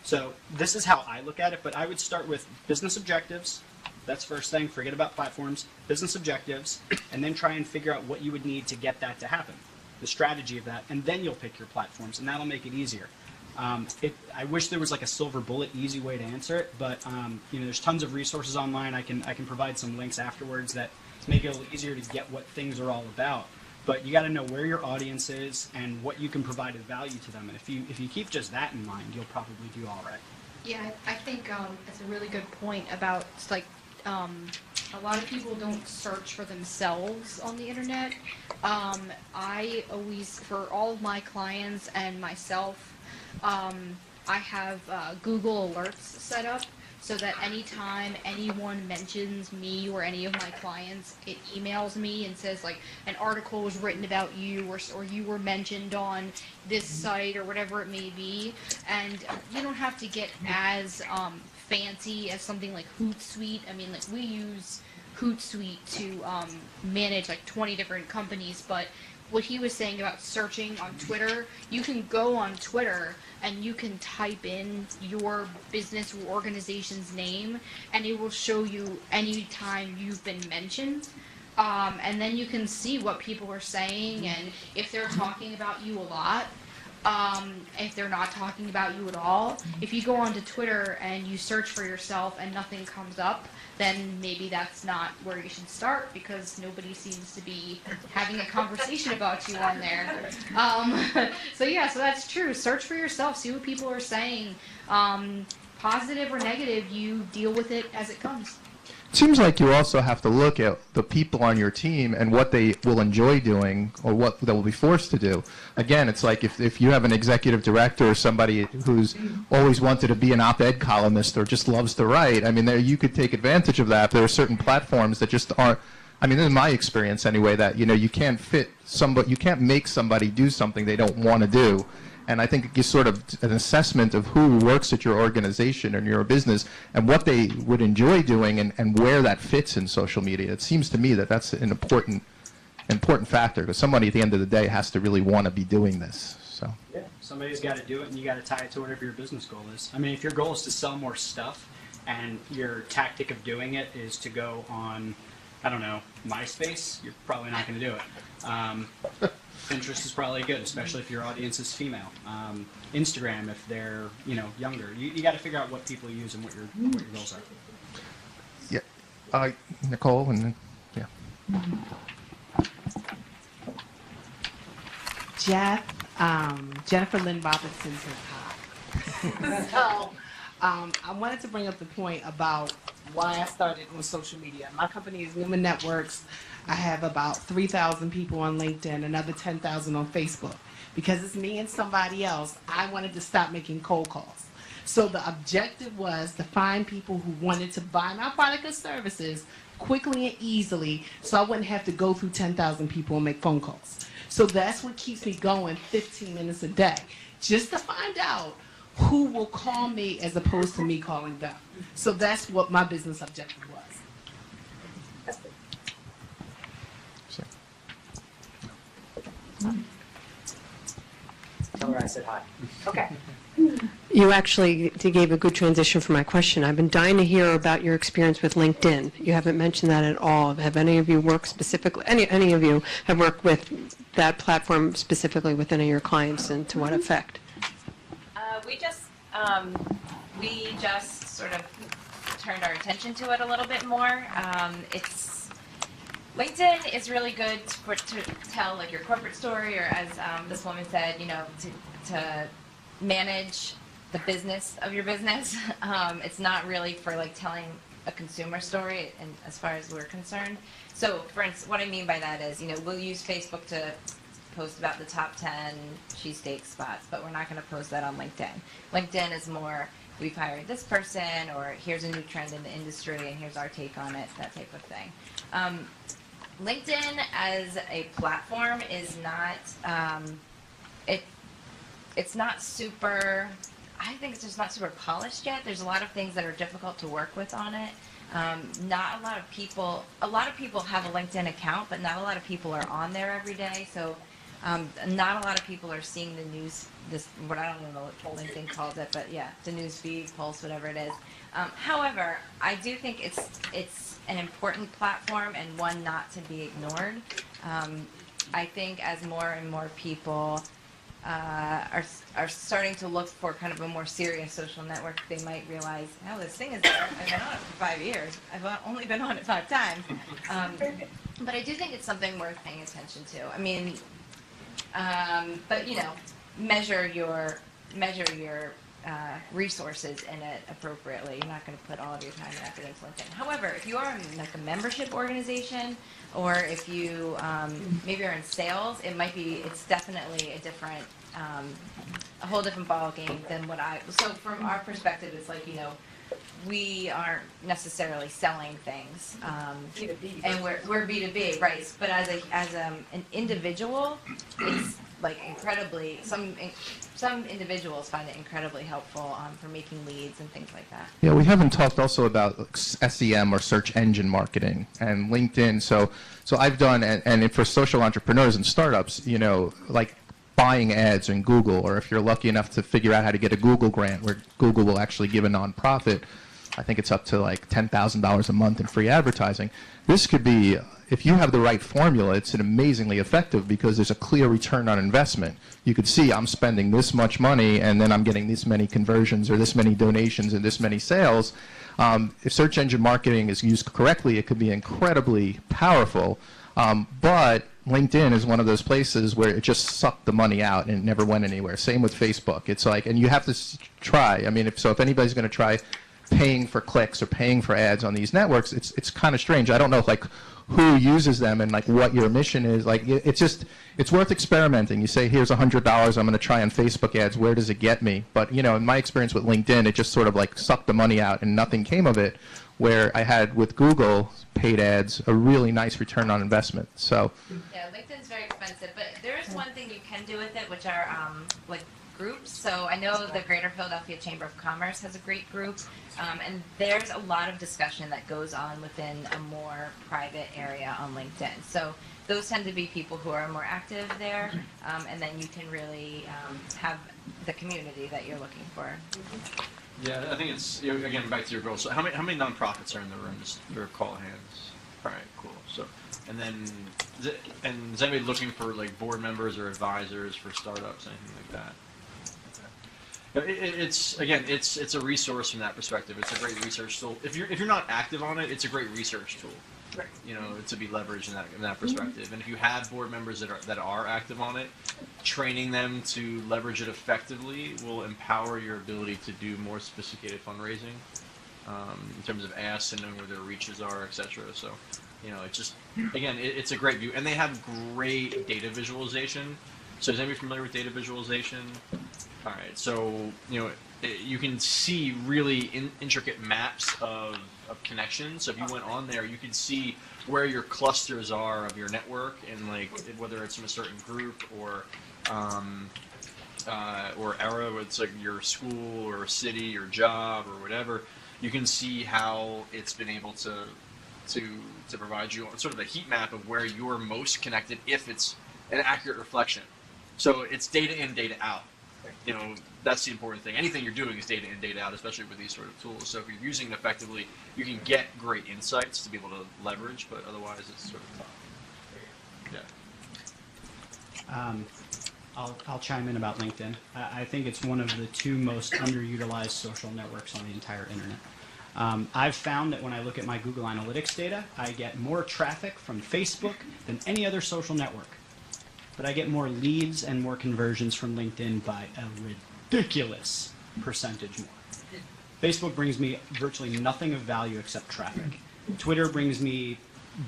So this is how I look at it, but I would start with business objectives. That's first thing. Forget about platforms. Business objectives, and then try and figure out what you would need to get that to happen, the strategy of that, and then you'll pick your platforms, and that'll make it easier. I wish there was like a silver bullet, easy way to answer it, but there's tons of resources online. I can provide some links afterwards that make it a little easier to get what things are all about. But you got to know where your audience is and what you can provide as value to them. And if you keep just that in mind, you'll probably do all right. Yeah, I think that's a really good point about, like, a lot of people don't search for themselves on the internet. I always, for all of my clients and myself, I have Google Alerts set up so that anytime anyone mentions me or any of my clients, it emails me and says, like, an article was written about you, or you were mentioned on this site, or whatever it may be. And you don't have to get as fancy as something like Hootsuite. I mean, like, we use Hootsuite to manage like 20 different companies, but what he was saying about searching on Twitter, you can go on Twitter and you can type in your business or organization's name, and it will show you any time you've been mentioned. And then you can see what people are saying, and if they're talking about you a lot, if they're not talking about you at all. If you go onto Twitter and you search for yourself and nothing comes up, then maybe that's not where you should start, because nobody seems to be having a conversation about you on there. So that's true. Search for yourself. See what people are saying. Positive or negative, you deal with it as it comes. It seems like you also have to look at the people on your team and what they will enjoy doing or what they will be forced to do. Again, it's like if you have an executive director or somebody who's always wanted to be an op-ed columnist or just loves to write, I mean, you could take advantage of that. There are certain platforms that just aren't, I mean, this is my experience anyway, that, you can't you can't make somebody do something they don't want to do. And I think it's sort of an assessment of who works at your organization and your business and what they would enjoy doing and where that fits in social media. It seems to me that that's an important factor, because somebody at the end of the day has to really want to be doing this. So. Yeah, somebody's got to do it, and you got to tie it to whatever your business goal is. I mean, if your goal is to sell more stuff and your tactic of doing it is to go on, I don't know, MySpace, you're probably not going to do it. Pinterest is probably good, especially if your audience is female. Instagram, if they're younger. You got to figure out what people use and what your goals are. Yeah, Nicole, and then, yeah. Jennifer Lynn Robinson says hi. So I wanted to bring up the point about why I started on social media. My company is Newman Networks. I have about 3,000 people on LinkedIn, another 10,000 on Facebook. Because it's me and somebody else, I wanted to stop making cold calls. So the objective was to find people who wanted to buy my product or services quickly and easily, so I wouldn't have to go through 10,000 people and make phone calls. So that's what keeps me going 15 minutes a day, just to find out who will call me as opposed to me calling them. So that's what my business objective was. Tell her I said hi. Okay. You actually gave a good transition for my question. I've been dying to hear about your experience with LinkedIn. You haven't mentioned that at all. Have any of you worked specifically, any of you have worked with that platform specifically with any of your clients, and to what effect? We just sort of turned our attention to it a little bit more. LinkedIn is really good to tell like your corporate story, or as this woman said, to manage the business of your business. It's not really for like telling a consumer story, and as far as we're concerned. So, for instance, what I mean by that is, we'll use Facebook to post about the top 10 cheesesteak spots, but we're not going to post that on LinkedIn. LinkedIn is more, we've hired this person, or here's a new trend in the industry, and here's our take on it, that type of thing. LinkedIn as a platform is not, it's not super, I think it's just not super polished yet. There's a lot of things that are difficult to work with on it. Not a lot of people have a LinkedIn account, but not a lot of people are on there every day. So not a lot of people are seeing the news, what I don't even know what LinkedIn calls it, but yeah, the news feed, Pulse, whatever it is. However, I do think it's an important platform and one not to be ignored. I think as more and more people are starting to look for kind of a more serious social network, they might realize, oh, this thing is there. I've been on it for 5 years. I've only been on it 5 times. But I do think it's something worth paying attention to. I mean, but measure your resources in it appropriately. You're not going to put all of your time and effort into LinkedIn. However, if you are in like a membership organization, or if you maybe are in sales, it's definitely a different, a whole different ball game than so from our perspective, it's like, we aren't necessarily selling things, and we're B2B, right? But as an individual, it's like incredibly, some individuals find it incredibly helpful for making leads and things like that. Yeah, we haven't talked also about SEM or search engine marketing and LinkedIn. So I've done, and for social entrepreneurs and startups, like buying ads in Google, or if you're lucky enough to figure out how to get a Google grant where Google will actually give a nonprofit I think it's up to like $10,000 a month in free advertising. This could be, if you have the right formula, it's an amazingly effective because there's a clear return on investment. You could see I'm spending this much money and then I'm getting this many conversions or this many donations and this many sales. If search engine marketing is used correctly, it could be incredibly powerful. But LinkedIn is one of those places where it just sucked the money out and it never went anywhere. Same with Facebook. It's like, and you have to try. I mean, if anybody's going to try paying for clicks or paying for ads on these networks, it's kind of strange. I don't know like who uses them and like what your mission is. Like it's worth experimenting. You say, here's $100, I'm going to try on Facebook ads. Where does it get me? But you know, in my experience with LinkedIn, it just sort of like sucked the money out and nothing came of it. Where I had with Google paid ads a really nice return on investment. So Yeah, LinkedIn's very expensive, but there is one thing you can do with it, which are like groups. So I know the Greater Philadelphia Chamber of Commerce has a great group, and there's a lot of discussion that goes on within a more private area on LinkedIn. So those tend to be people who are more active there, and then you can really have the community that you're looking for. Yeah, I think it's, you know, again, back to your goal. So how many nonprofits are in the room, just for call of hands? All right, cool. So, and then, is anybody looking for like board members or advisors for startups, anything like that? It's a resource from that perspective. It's a great research tool. If you're not active on it, it's a great research tool. Right. You know, to be leveraged in that perspective. And if you have board members that are active on it, training them to leverage it effectively will empower your ability to do more sophisticated fundraising in terms of asks and knowing where their reaches are, etc. So, you know, it's just, again, it's a great view, and they have great data visualization. So is anybody familiar with data visualization? All right, so you know, you can see really intricate maps of connections. So if you went on there, you could see where your clusters are of your network, and like whether it's from a certain group or era, whether it's like your school or city or job or whatever. You can see how it's been able to provide you sort of a heat map of where you're most connected, if it's an accurate reflection. So it's data in, data out. You know, that's the important thing. Anything you're doing is data in, data out, especially with these sort of tools. So if you're using it effectively, you can get great insights to be able to leverage, but otherwise it's sort of tough. Yeah. I'll chime in about LinkedIn. I think it's one of the two most underutilized social networks on the entire internet. I've found that when I look at my Google Analytics data, I get more traffic from Facebook than any other social network. But I get more leads and more conversions from LinkedIn by a ridiculous percentage more. Facebook brings me virtually nothing of value except traffic. Twitter brings me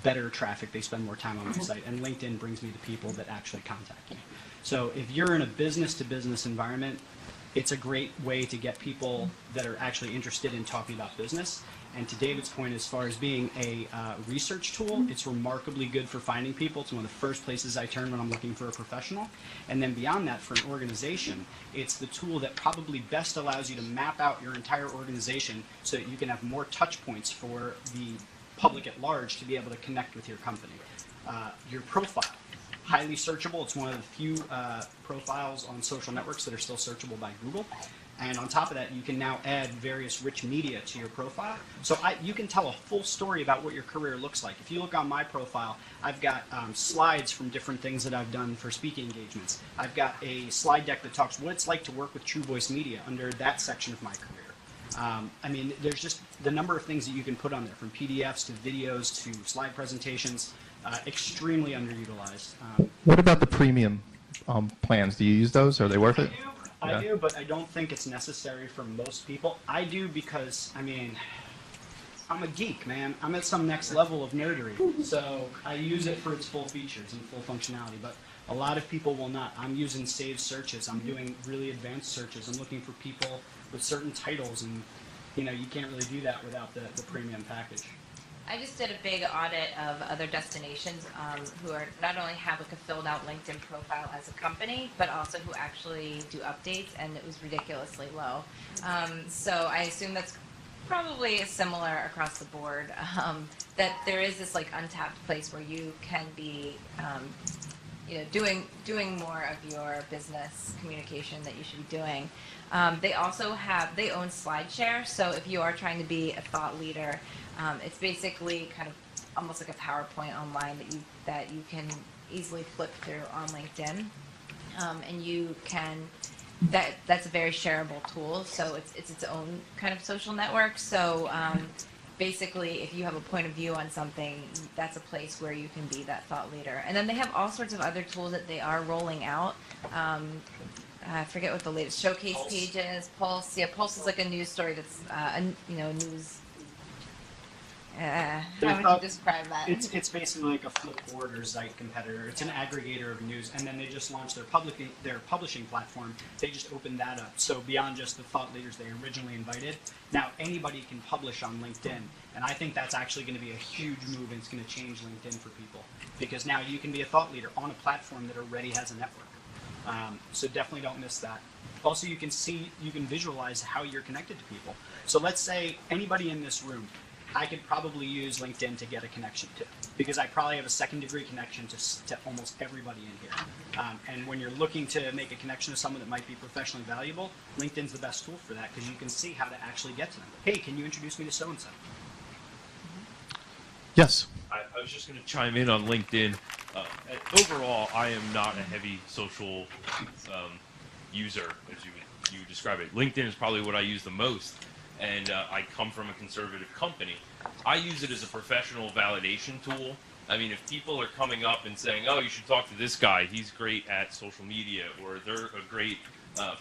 better traffic. They spend more time on my site. And LinkedIn brings me the people that actually contact me. So if you're in a business-to-business environment, it's a great way to get people that are actually interested in talking about business. And to David's point, as far as being a research tool, it's remarkably good for finding people. It's one of the first places I turn when I'm looking for a professional. And then beyond that, for an organization, it's the tool that probably best allows you to map out your entire organization so that you can have more touch points for the public at large to be able to connect with your company. Your profile, highly searchable. It's one of the few profiles on social networks that are still searchable by Google. And on top of that, you can now add various rich media to your profile. So you can tell a full story about what your career looks like. If you look on my profile, I've got slides from different things that I've done for speaking engagements. I've got a slide deck that talks what it's like to work with True Voice Media under that section of my career. I mean, there's just the number of things that you can put on there, from PDFs to videos to slide presentations, extremely underutilized. what about the premium plans? Do you use those? Are they worth it? I do, but I don't think it's necessary for most people. I do because, I mean, I'm a geek, man. I'm at some next level of nerdery. So I use it for its full features and full functionality, but a lot of people will not. I'm using saved searches. I'm doing really advanced searches. I'm looking for people with certain titles, and you know, you can't really do that without the premium package. I just did a big audit of other destinations who are not only have like a filled out LinkedIn profile as a company, but also who actually do updates, and it was ridiculously low. So I assume that's probably similar across the board, that there is this like untapped place where you can be doing more of your business communication that you should be doing. They also they own SlideShare, so if you are trying to be a thought leader, it's basically kind of almost like a PowerPoint online that you can easily flip through on LinkedIn, and you can. That's a very shareable tool, so it's its own kind of social network. So basically, if you have a point of view on something, that's a place where you can be that thought leader. And then they have all sorts of other tools that they are rolling out. I forget what the latest showcase page is. Pulse, yeah, Pulse is like a news story that's news. How would you describe that? It's basically like a Flipboard or Zeit competitor. It's an aggregator of news, and then they just launched their publishing platform. They just opened that up. So beyond just the thought leaders they originally invited, now anybody can publish on LinkedIn. And I think that's actually going to be a huge move, and it's going to change LinkedIn for people. Because now you can be a thought leader on a platform that already has a network. So definitely don't miss that. Also, you can visualize how you're connected to people. So let's say anybody in this room, I could probably use LinkedIn to get a connection to, because I probably have a second-degree connection to almost everybody in here. And when you're looking to make a connection to someone that might be professionally valuable, LinkedIn's the best tool for that, because you can see how to actually get to them. Hey, can you introduce me to so-and-so? Yes. I was just going to chime in on LinkedIn. Overall, I am not a heavy social user, as you describe it. LinkedIn is probably what I use the most. And I come from a conservative company. I use it as a professional validation tool. I mean, if people are coming up and saying, oh, you should talk to this guy, he's great at social media, or they're a great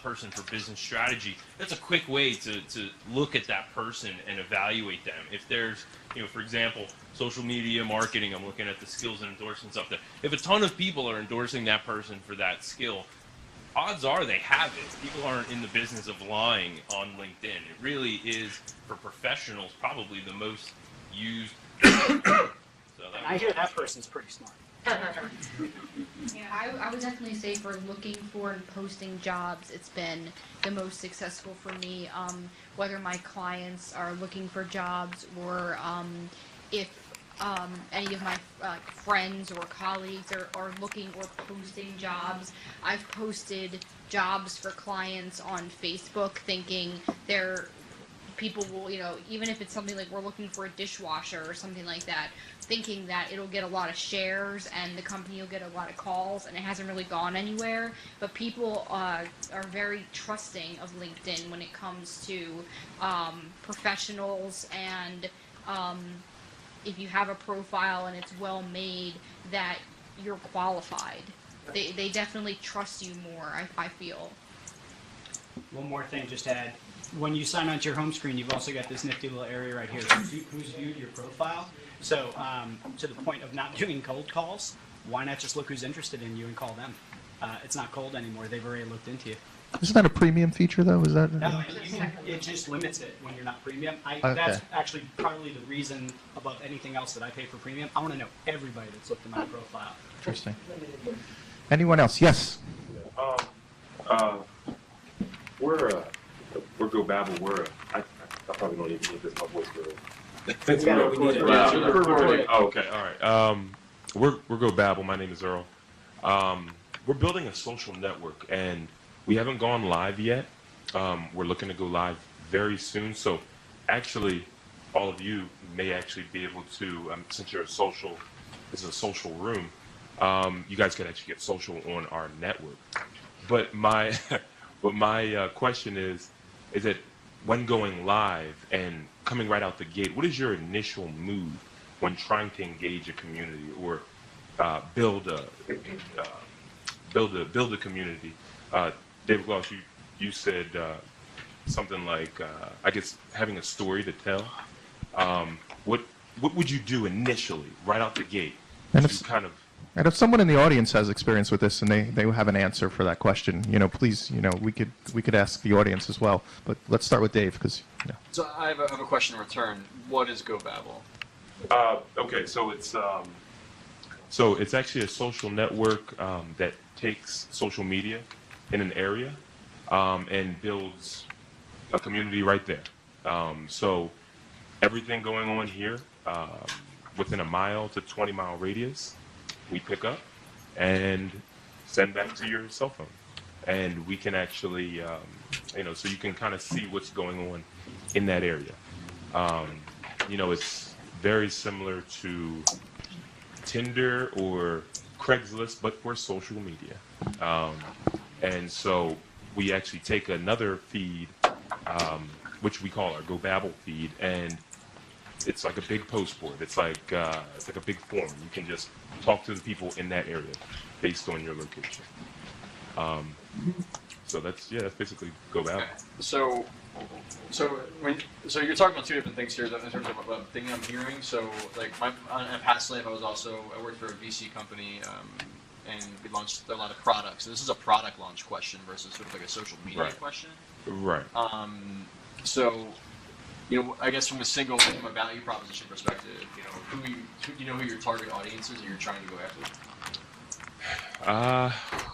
person for business strategy, that's a quick way to look at that person and evaluate them. If there's, for example, social media marketing, I'm looking at the skills and endorsements up there. If a ton of people are endorsing that person for that skill, odds are they have it. People aren't in the business of lying on LinkedIn. It really is, for professionals, probably the most used. I hear that person's pretty smart. Yeah, I would definitely say for looking for and posting jobs, it's been the most successful for me. Whether my clients are looking for jobs or if any of my friends or colleagues are looking or posting jobs. I've posted jobs for clients on Facebook thinking people will, even if it's something like we're looking for a dishwasher or something like that, thinking that it'll get a lot of shares and the company will get a lot of calls, and it hasn't really gone anywhere. But people are very trusting of LinkedIn when it comes to professionals, and if you have a profile and it's well made, that you're qualified. They definitely trust you more, I feel. One more thing, just to add. When you sign onto your home screen, you've also got this nifty little area right here. So who's viewed your profile? So to the point of not doing cold calls, why not just look who's interested in you and call them? It's not cold anymore. They've already looked into you. Isn't that a premium feature, though? Is that? No, it just limits it when you're not premium. Okay. That's actually probably the reason above anything else that I pay for premium. I want to know everybody that's looked at my profile. Interesting. Anyone else? Yes. We're Go Babble. I probably don't even need this. My voice goes. Oh, okay, all right. We're Go Babble. My name is Earl. We're building a social network, and we haven't gone live yet. We're looking to go live very soon. So, actually, all of you may actually be able to, since you're this is a social room. You guys can actually get social on our network. But my question is that when going live and coming right out the gate, what is your initial move when trying to engage a community or build a community? David Welsh, you said something like, I guess, having a story to tell. What would you do initially, right out the gate? And if someone in the audience has experience with this and they have an answer for that question, please, we could ask the audience as well. But let's start with Dave, because. So I have a question in return. What is Go Babble? Okay, so it's actually a social network that takes social media in an area and builds a community right there. So everything going on here within a mile to 20-mile radius, we pick up, and send that to your cell phone. And we can actually, so you can kind of see what's going on in that area. It's very similar to Tinder or Craigslist, but for social media. And so we actually take another feed, which we call our Go Babble feed, and it's like a big post board. It's like a big forum. You can just talk to the people in that area based on your location. So that's basically Go Babble. So you're talking about two different things here in terms of what thing I'm hearing. So like in a past life, I worked for a VC company, and we launched a lot of products. So this is a product launch question versus sort of like a social media question. Right. So, I guess from a value proposition perspective, who your target audience is that you're trying to go after?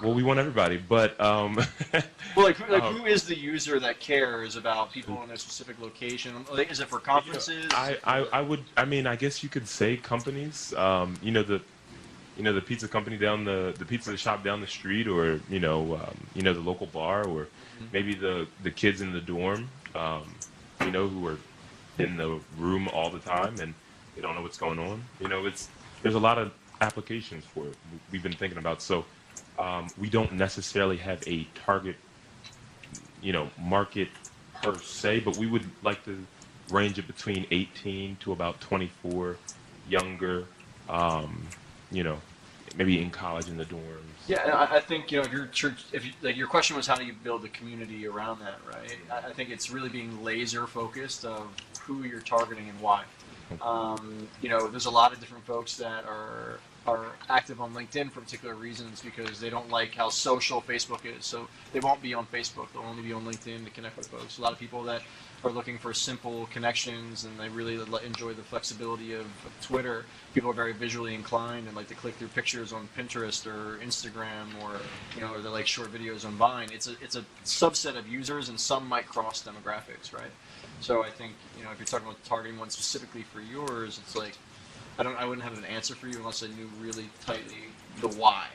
Well, we want everybody, but who is the user that cares about people in a specific location? Like, is it for conferences? I guess you could say companies. The pizza company the pizza shop down the street, or the local bar, or maybe the kids in the dorm, who are in the room all the time and they don't know what's going on. There's a lot of applications for it we've been thinking about. So we don't necessarily have a target, market per se, but we would like to range it between 18 to about 24, younger, maybe in college in the dorms. Yeah, I think your question was how do you build a community around that, right? I think it's really being laser focused of who you're targeting and why. There's a lot of different folks that are active on LinkedIn for particular reasons because they don't like how social Facebook is. So they won't be on Facebook. They'll only be on LinkedIn to connect with folks. A lot of people that are looking for simple connections and they really enjoy the flexibility of Twitter. People are very visually inclined and like to click through pictures on Pinterest or Instagram or they like short videos on Vine. It's a subset of users and some might cross demographics, right? So I think, if you're talking about targeting one specifically for yours, it's like, I wouldn't have an answer for you unless I knew really tightly the why.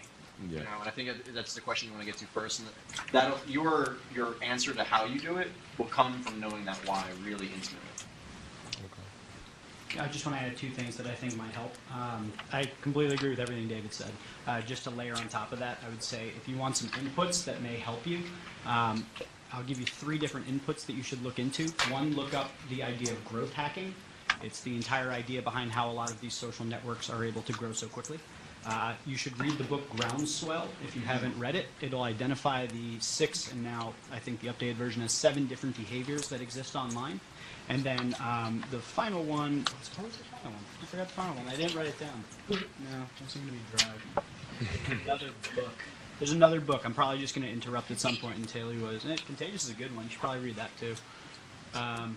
Yeah. And I think that's the question you want to get to first. And that your answer to how you do it will come from knowing that why really intimately. I just want to add two things that I think might help. I completely agree with everything David said. Just to layer on top of that, I would say if you want some inputs that may help you, I'll give you 3 different inputs that you should look into. One, look up the idea of growth hacking. It's the entire idea behind how a lot of these social networks are able to grow so quickly. You should read the book Groundswell if you haven't read it. It'll identify the 6, and now I think the updated version has 7 different behaviors that exist online. And then the final one, what was the final one? I forgot the final one. I didn't write it down. No, it's going to be dry. Another book. There's another book. I'm probably just going to interrupt at some point and tell you what Contagious is a good one. You should probably read that too. Crap,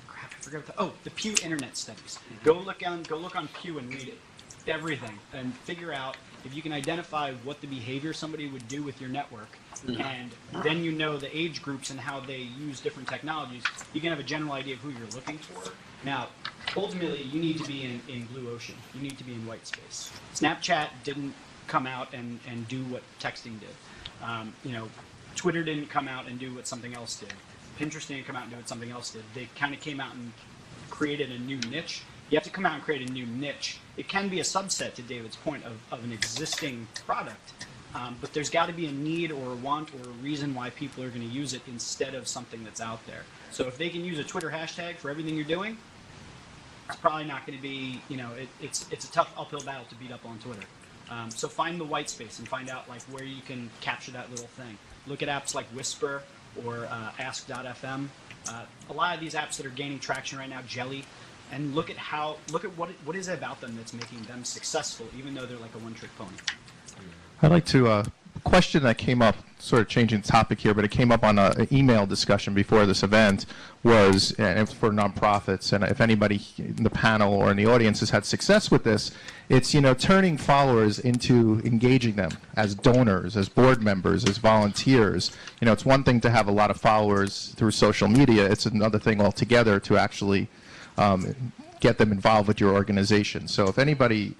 I forgot the Pew Internet Studies. Go look on Pew and read it. Everything, and figure out if you can identify what the behavior somebody would do with your network, and then the age groups and how they use different technologies, you can have a general idea of who you're looking for. Now, ultimately, you need to be in blue ocean. You need to be in white space. Snapchat didn't come out and do what texting did. Twitter didn't come out and do what something else did. Pinterest didn't come out and do what something else did. They kind of came out and created a new niche. You have to come out and create a new niche. It can be a subset, to David's point, of an existing product, but there's got to be a need or a want or a reason why people are going to use it instead of something that's out there. So if they can use a Twitter hashtag for everything you're doing, it's probably not going to be, it's a tough uphill battle to beat up on Twitter. So find the white space and find out where you can capture that little thing. Look at apps like Whisper or Ask.fm. A lot of these apps that are gaining traction right now, Jelly. And look at what is it about them that's making them successful, even though they're like a one-trick pony. I'd like to, a question that came up, sort of changing the topic here, but it came up on an email discussion before this event, was, and it's for nonprofits, and if anybody in the panel or in the audience has had success with this, it's, turning followers into engaging them as donors, as board members, as volunteers. It's one thing to have a lot of followers through social media. It's another thing altogether to actually get them involved with your organization. So if anybody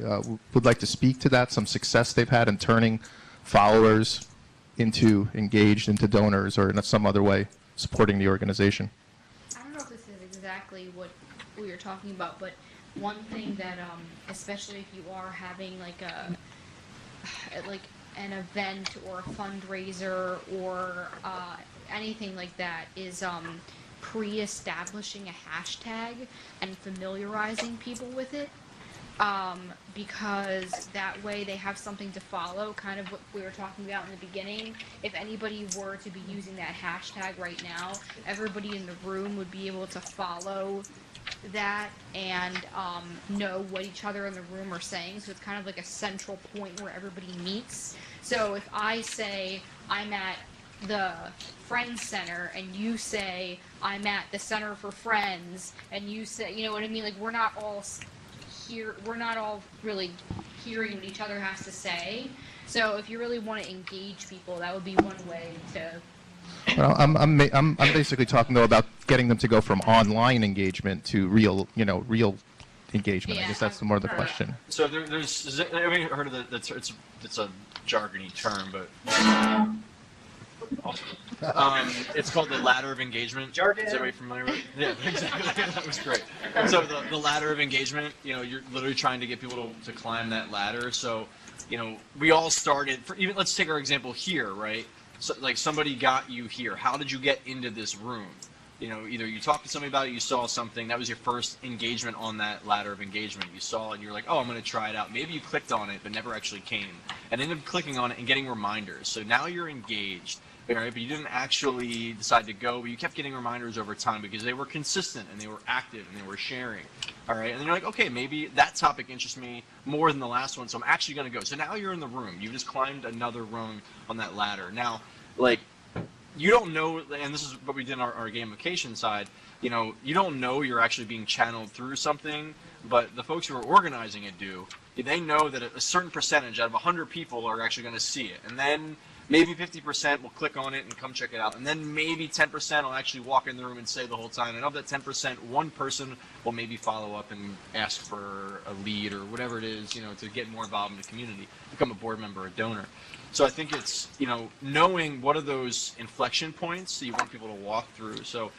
would like to speak to that, some success they've had in turning followers into engaged, into donors, or in some other way supporting the organization. I don't know if this is exactly what we were talking about, but one thing that, especially if you are having like an event or a fundraiser or anything like that, is pre-establishing a hashtag and familiarizing people with it, because that way they have something to follow, kind of what we were talking about in the beginning. If anybody were to be using that hashtag right now, everybody in the room would be able to follow that and know what each other in the room are saying. So it's kind of like a central point where everybody meets. So if I say I'm at the Friends Center and you say I'm at the Center for Friends, and you say, you know what I mean, like we're not all really hearing what each other has to say. So if you really want to engage people, that would be one way to. Well, I'm basically talking though about getting them to go from online engagement to real engagement. Yeah, I guess that's more the question. So there's, have you heard of it's a jargony term, but it's called the ladder of engagement. Jargon. Is everybody familiar with it? Yeah, exactly. That was great. So the ladder of engagement, you're literally trying to get people to climb that ladder. So, we all started, let's take our example here, right? So, like, somebody got you here. How did you get into this room? Either you talked to somebody about it, you saw something, that was your first engagement on that ladder of engagement. You saw it and you're like, oh, I'm going to try it out. Maybe you clicked on it but never actually came, and ended up clicking on it and getting reminders. So now you're engaged, right? But you didn't actually decide to go, but you kept getting reminders over time because they were consistent and they were active and they were sharing. All right, and then you're like, okay, maybe that topic interests me more than the last one, so I'm actually going to go. So now you're in the room. You just climbed another rung on that ladder. Now, like, you don't know, and this is what we did on our gamification side, you don't know you're actually being channeled through something, but the folks who are organizing it do. They know that a certain percentage out of 100 people are actually going to see it, and then maybe 50% will click on it and come check it out, and then maybe 10% will actually walk in the room and say the whole time, and of that 10%, one person will maybe follow up and ask for a lead or whatever it is, to get more involved in the community, become a board member, a donor. So I think it's, knowing what are those inflection points that you want people to walk through. So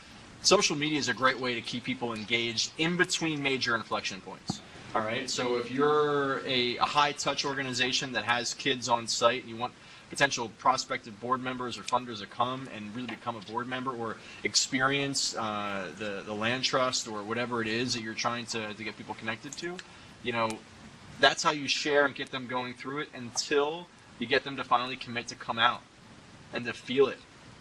social media is a great way to keep people engaged in between major inflection points. All right, so if you're a high-touch organization that has kids on site and you want potential prospective board members or funders to come and really become a board member or experience the land trust or whatever it is that you're trying to get people connected to, that's how you share and get them going through it until you get them to finally commit to come out and to feel it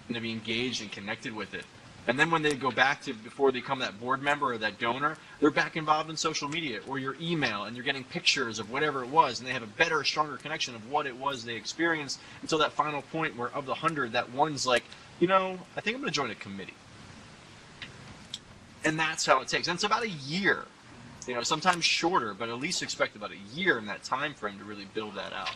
and to be engaged and connected with it. And then when they go back to, before they become that board member or that donor, they're back involved in social media or your email, and you're getting pictures of whatever it was, and they have a better, stronger connection of what it was they experienced until that final point where of the 100, that one's like, I think I'm going to join a committee. And that's how it takes. And it's about a year, sometimes shorter, but at least expect about a year in that time frame to really build that out.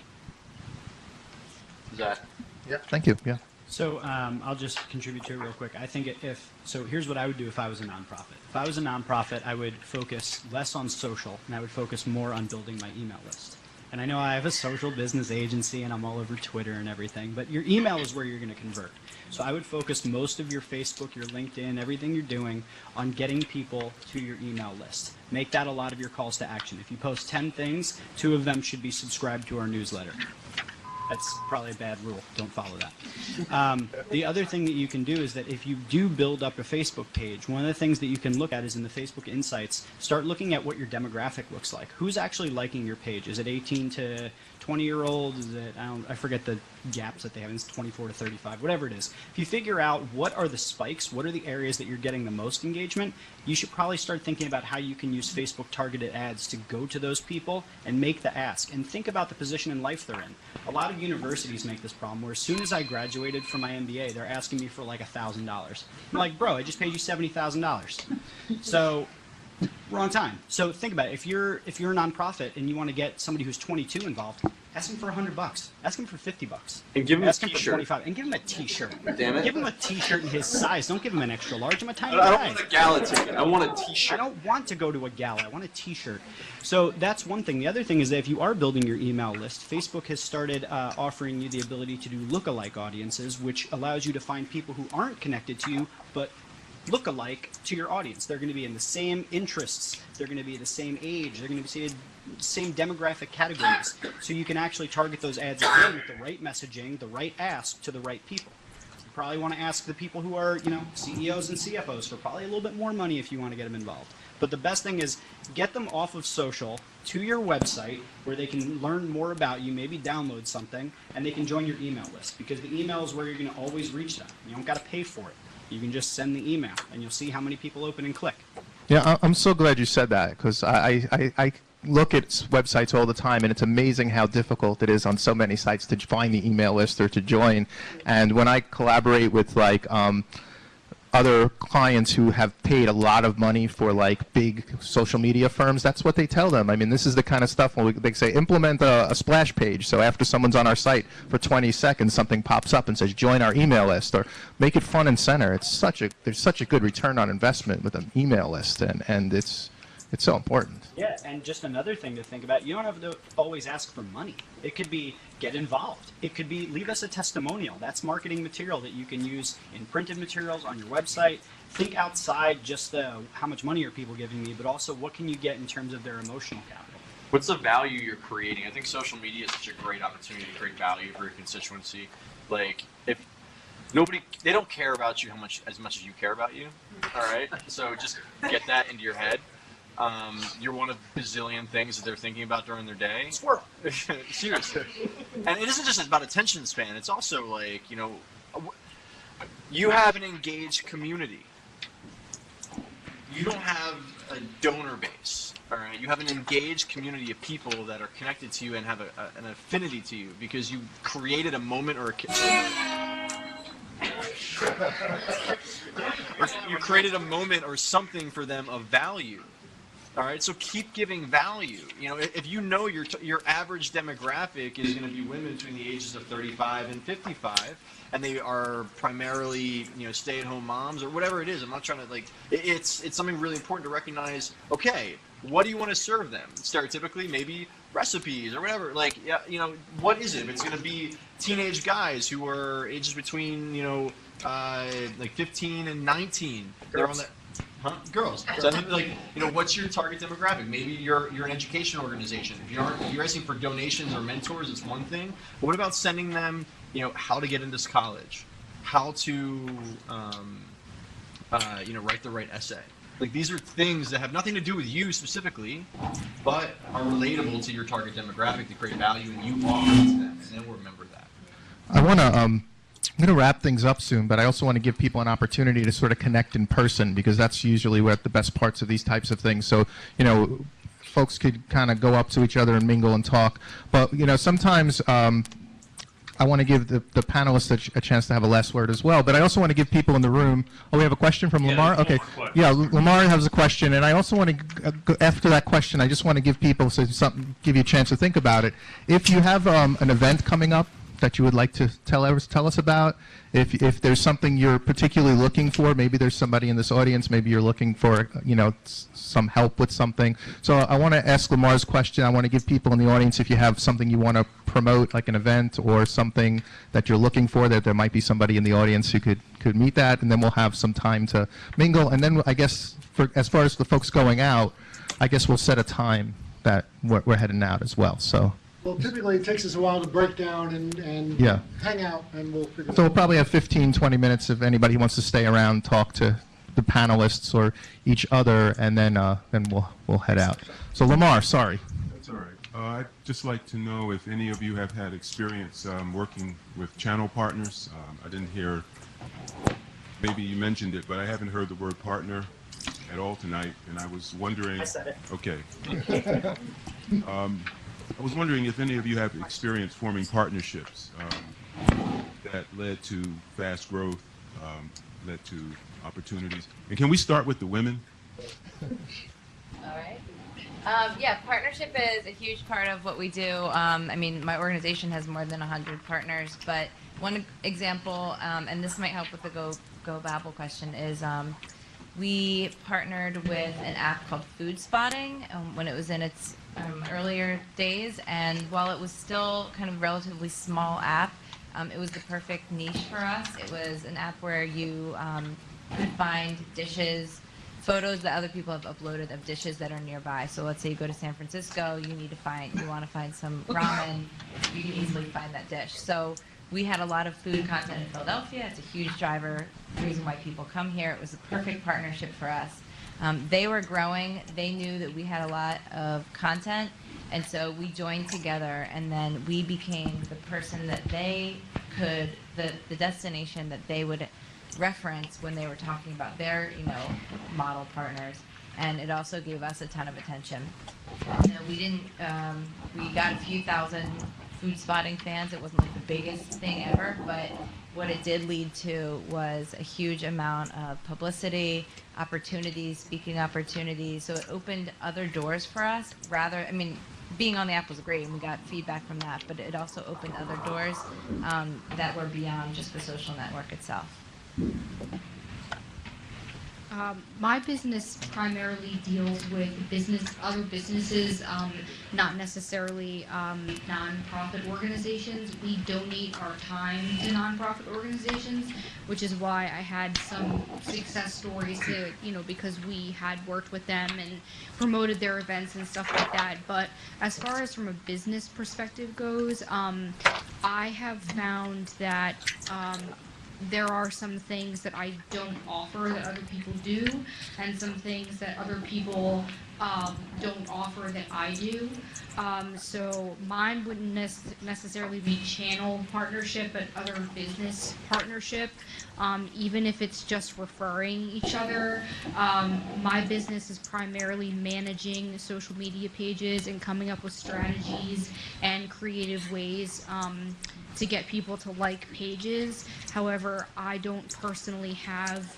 Is that? Yeah. Thank you. Yeah. So I'll just contribute to it real quick. I think here's what I would do if I was a nonprofit. If I was a nonprofit, I would focus less on social, and I would focus more on building my email list. And I know I have a social business agency, and I'm all over Twitter and everything, but your email is where you're going to convert. So I would focus most of your Facebook, your LinkedIn, everything you're doing on getting people to your email list. Make that a lot of your calls to action. If you post 10 things, 2 of them should be subscribed to our newsletter. That's probably a bad rule. Don't follow that. The other thing that you can do is that if you do build up a Facebook page, one of the things that you can look at is in the Facebook Insights, start looking at what your demographic looks like. Who's actually liking your page? Is it 18 to 20-year-olds? Is it, I forget the gaps that they have. It's 24 to 35, whatever it is. If you figure out what are the spikes, what are the areas that you're getting the most engagement, you should probably start thinking about how you can use Facebook targeted ads to go to those people and make the ask. And think about the position in life they're in. A lot of universities make this problem where as soon as I graduated from my MBA, they're asking me for like $1,000. I'm like, bro, I just paid you $70,000. So Wrong time. So think about it. If you're a nonprofit and you want to get somebody who's 22 involved, ask them for $100. Ask them for $50. And give him ask a him for t-shirt. 25. And give him a T-shirt. Damn it. Give him a T-shirt in his size. Don't give him an extra large. I'm a tiny I don't guy. want a gala ticket. I want a T-shirt. I don't want to go to a gala. I want a T-shirt. So that's one thing. The other thing is that if you are building your email list, Facebook has started offering you the ability to do lookalike audiences, which allows you to find people who aren't connected to you, but look alike to your audience. They're going to be in the same interests. They're going to be the same age. They're going to be the same demographic categories. So you can actually target those ads again with the right messaging, the right ask to the right people. You probably want to ask the people who are, CEOs and CFOs for probably a little bit more money if you want to get them involved. But the best thing is get them off of social to your website where they can learn more about you, maybe download something, and they can join your email list, because the email is where you're going to always reach them. You don't got to pay for it. You can just send the email, and you'll see how many people open and click. Yeah, I'm so glad you said that, because I look at websites all the time, and it's amazing how difficult it is on so many sites to find the email list or to join. And when I collaborate with other clients who have paid a lot of money for big social media firms, that's what they tell them. I mean, this is the kind of stuff when they say implement a splash page. So after someone's on our site for 20 seconds, something pops up and says join our email list, or make it front and center. There's such a good return on investment with an email list, and it's so important. Yeah, and just another thing to think about, you don't have to always ask for money. It could be get involved. It could be leave us a testimonial. That's marketing material that you can use in printed materials on your website. Think outside just how much money are people giving me, but also what can you get in terms of their emotional capital. What's the value you're creating? I think social media is such a great opportunity to create value for your constituency. If they don't care about you as much as you care about you. All right, so just get that into your head. You're one of bazillion things that they're thinking about during their day. Squirrel. Seriously. And it isn't just about attention span. It's also you have an engaged community. You don't have a donor base. All right. You have an engaged community of people that are connected to you and have an affinity to you because you created a moment or you created a moment or something for them of value. All right, so keep giving value. If you know your average demographic is going to be women between the ages of 35 and 55, and they are primarily stay-at-home moms or whatever it is. I'm not trying to it's something really important to recognize. Okay, what do you want to serve them? Stereotypically, maybe recipes or whatever. What is it? If it's going to be teenage guys who are ages between 15 and 19, they're on that. Huh? Girls. So what's your target demographic? Maybe you're an education organization. If you're asking for donations or mentors, it's one thing. But what about sending them, how to get into college, how to, write the right essay. These are things that have nothing to do with you specifically, but are relatable to your target demographic to create value, and you offer it to them, and then we'll remember that. I want to. I'm going to wrap things up soon, but I also want to give people an opportunity to sort of connect in person, because that's usually what the best parts of these types of things. So, folks could kind of go up to each other and mingle and talk. But, sometimes I want to give the panelists a chance to have a last word as well. But I also want to give people in the room. Oh, we have a question from Lamar? Okay. Yeah, Lamar has a question. And I also want to, after that question, I just want to give people give you a chance to think about it. If you have an event coming up that you would like to tell us about, if there's something you're particularly looking for, maybe there's somebody in this audience, maybe you're looking for some help with something. So I want to ask Lamar's question. I want to give people in the audience, if you have something you want to promote, like an event or something that you're looking for, that there might be somebody in the audience who could meet that, and then we'll have some time to mingle. And then I guess as far as the folks going out, I guess we'll set a time that we're heading out as well. So. Well, typically it takes us a while to break down and Yeah. hang out, and we'll figure So we'll probably have 15, 20 minutes if anybody wants to stay around, talk to the panelists or each other, and then we'll head out. So Lamar, sorry. That's all right. I'd just like to know if any of you have had experience working with channel partners. I didn't hear, maybe you mentioned it, but I haven't heard the word partner at all tonight, and I was wondering. I said it. Okay. I was wondering if any of you have experience forming partnerships that led to fast growth, led to opportunities. And can we start with the women? All right. Yeah, partnership is a huge part of what we do. I mean, my organization has more than 100 partners, but one example, and this might help with the Go Babel question, is we partnered with an app called Food Spotting when it was in its earlier days, and while it was still kind of a relatively small app, it was the perfect niche for us. It was an app where you could find dishes, photos that other people have uploaded of dishes that are nearby. So let's say you go to San Francisco, you want to find some ramen, you can easily find that dish. So we had a lot of food content in Philadelphia. It's a huge driver, the reason why people come here. It was a perfect partnership for us. They were growing. They knew that we had a lot of content, and so we joined together, and then we became the person that they could, the destination that they would reference when they were talking about their, model partners. And it also gave us a ton of attention. We got a few thousand Food Spotting fans. It wasn't like the biggest thing ever, but what it did lead to was a huge amount of publicity, opportunities, speaking opportunities. So it opened other doors for us. Being on the app was great, and we got feedback from that, but it also opened other doors that were beyond just the social network itself. My business primarily deals with other businesses, not necessarily nonprofit organizations. We donate our time to nonprofit organizations, which is why I had some success stories to, because we had worked with them and promoted their events and stuff like that. But as far as from a business perspective goes, I have found that there are some things that I don't offer that other people do, and some things that other people don't offer that I do. So mine wouldn't necessarily be channel partnership, but other business partnership, even if it's just referring each other. My business is primarily managing social media pages and coming up with strategies and creative ways to get people to like pages. However, I don't personally have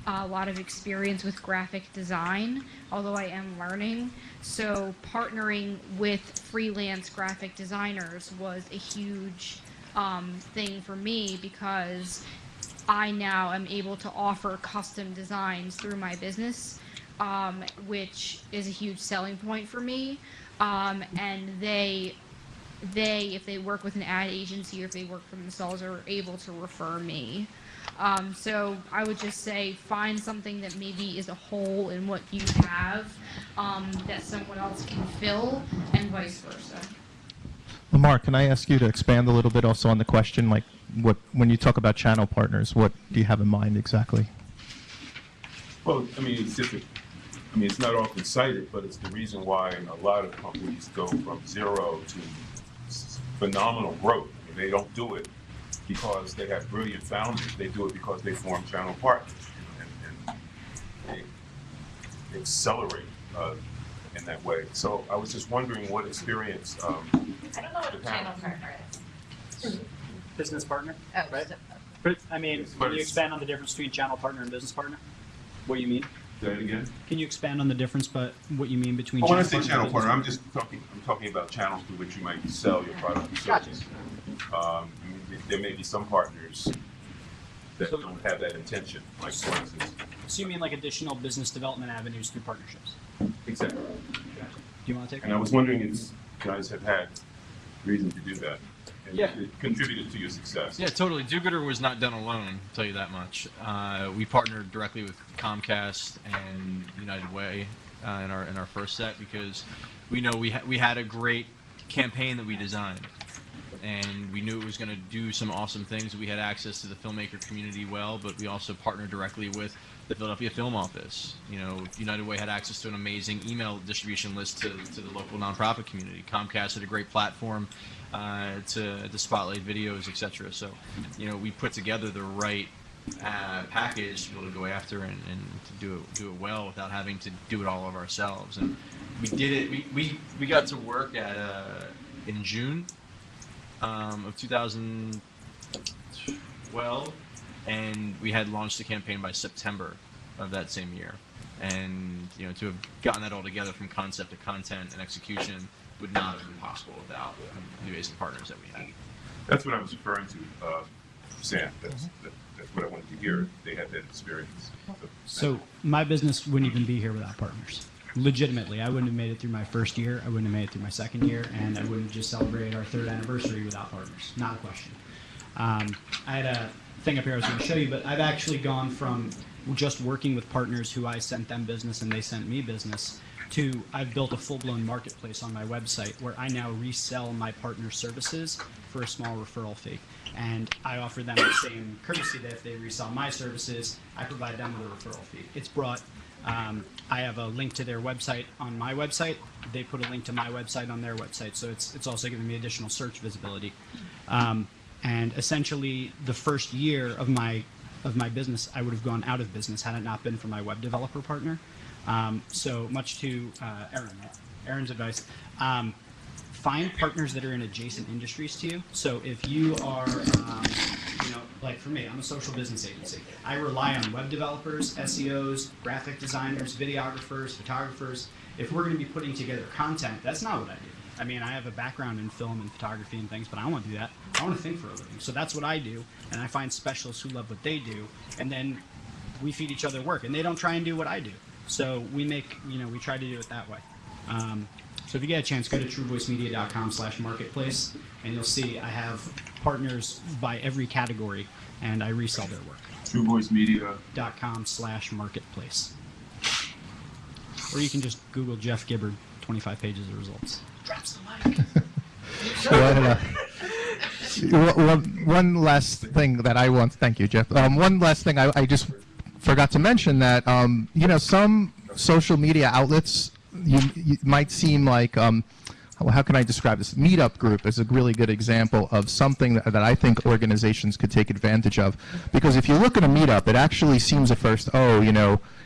a lot of experience with graphic design, although I am learning. So partnering with freelance graphic designers was a huge thing for me, because I now am able to offer custom designs through my business, which is a huge selling point for me. And they, if they work with an ad agency or if they work for themselves, are able to refer me. So I would just say find something that maybe is a hole in what you have that someone else can fill, and vice versa. Lamar, can I ask you to expand a little bit also on the question, like when you talk about channel partners, what do you have in mind exactly? Well, it's not often cited, but it's the reason why a lot of companies go from zero to phenomenal growth. They don't do it because they have brilliant founders. They do it because they form channel partners, and they accelerate in that way. So I was just wondering what experience. I don't know what a channel partner is. Business partner, Oh, right? so- But, can you expand on the difference between channel partner and business partner? What you mean? Say it again. Can you expand on the difference, but what you mean between? When I say and channel business partner, I'm talking about channels through which you might sell your product and service. There may be some partners that don't have that intention, like for instance. So you mean like additional business development avenues through partnerships? Exactly. Do you want to take? And I was wondering if you guys have had reason to do that, and Yeah. it contributed to your success. Yeah, totally. Do-Gooder was not done alone, I'll tell you that much. We partnered directly with Comcast and United Way in our first set, because we know we had a great campaign that we designed, and we knew it was going to do some awesome things. We had access to the filmmaker community well, but we also partnered directly with the Philadelphia Film Office. United Way had access to an amazing email distribution list to the local nonprofit community. Comcast had a great platform to spotlight videos, etc. So, we put together the right package to be able to go after and to do it well without having to do it all of ourselves. And we did it. We got to work at in June of 2012, and we had launched the campaign by September of that same year. And to have gotten that all together from concept to content and execution would not have been possible without the amazing partners that we had. That's what I was referring to, Sam. That's what I wanted to hear. They had that experience. So my business wouldn't even be here without partners. Legitimately, I wouldn't have made it through my first year. I wouldn't have made it through my second year, and I wouldn't have just celebrated our 3rd anniversary without partners. Not a question. I had a thing up here I was going to show you, but I've actually gone from just working with partners who I sent them business and they sent me business to I've built a full-blown marketplace on my website where I now resell my partner services for a small referral fee. And I offer them the same courtesy that if they resell my services, I provide them with a referral fee. It's brought, I have a link to their website on my website. They put a link to my website on their website. So it's also giving me additional search visibility. And essentially the first year of my business, I would have gone out of business had it not been for my web developer partner. So much to Erin's advice, find partners that are in adjacent industries to you. So if you are, like for me, I'm a social business agency. I rely on web developers, SEOs, graphic designers, videographers, photographers. If we're going to be putting together content, that's not what I do. I mean, I have a background in film and photography and things, but I don't want to do that. I want to think for a living. So that's what I do, and I find specialists who love what they do, and then we feed each other work, and they don't try and do what I do. So we make, we try to do it that way. So if you get a chance, go to truevoicemedia.com/marketplace, and you'll see I have partners by every category, and I resell their work. truevoicemedia.com/marketplace. Or you can just Google Jeff Gibbard, 25 pages of results. Drops the mic. One last thing that I want, thank you, Jeff. One last thing I just forgot to mention that, some social media outlets, you might seem like, how can I describe this? Meetup group is a really good example of something that I think organizations could take advantage of. Because if you look at a meetup, it actually seems at first,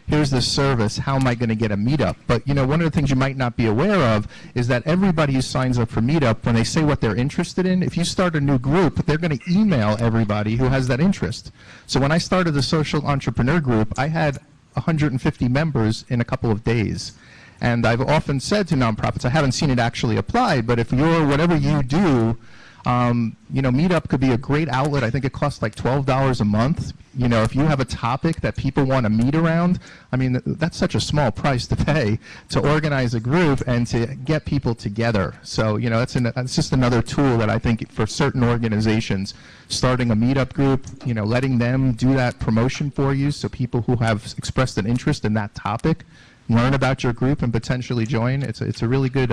here's this service, how am I going to get a meetup? But one of the things you might not be aware of is that everybody who signs up for meetup, when they say what they're interested in, if you start a new group, they're going to email everybody who has that interest. So when I started the social entrepreneur group, I had 150 members in a couple of days. And I've often said to nonprofits, I haven't seen it actually applied, but if whatever you do, Meetup could be a great outlet. I think it costs like $12 a month. If you have a topic that people want to meet around, I mean, that's such a small price to pay to organize a group and to get people together. So, it's just another tool that I think for certain organizations, starting a Meetup group, letting them do that promotion for you so people who have expressed an interest in that topic learn about your group and potentially join. It's a really good,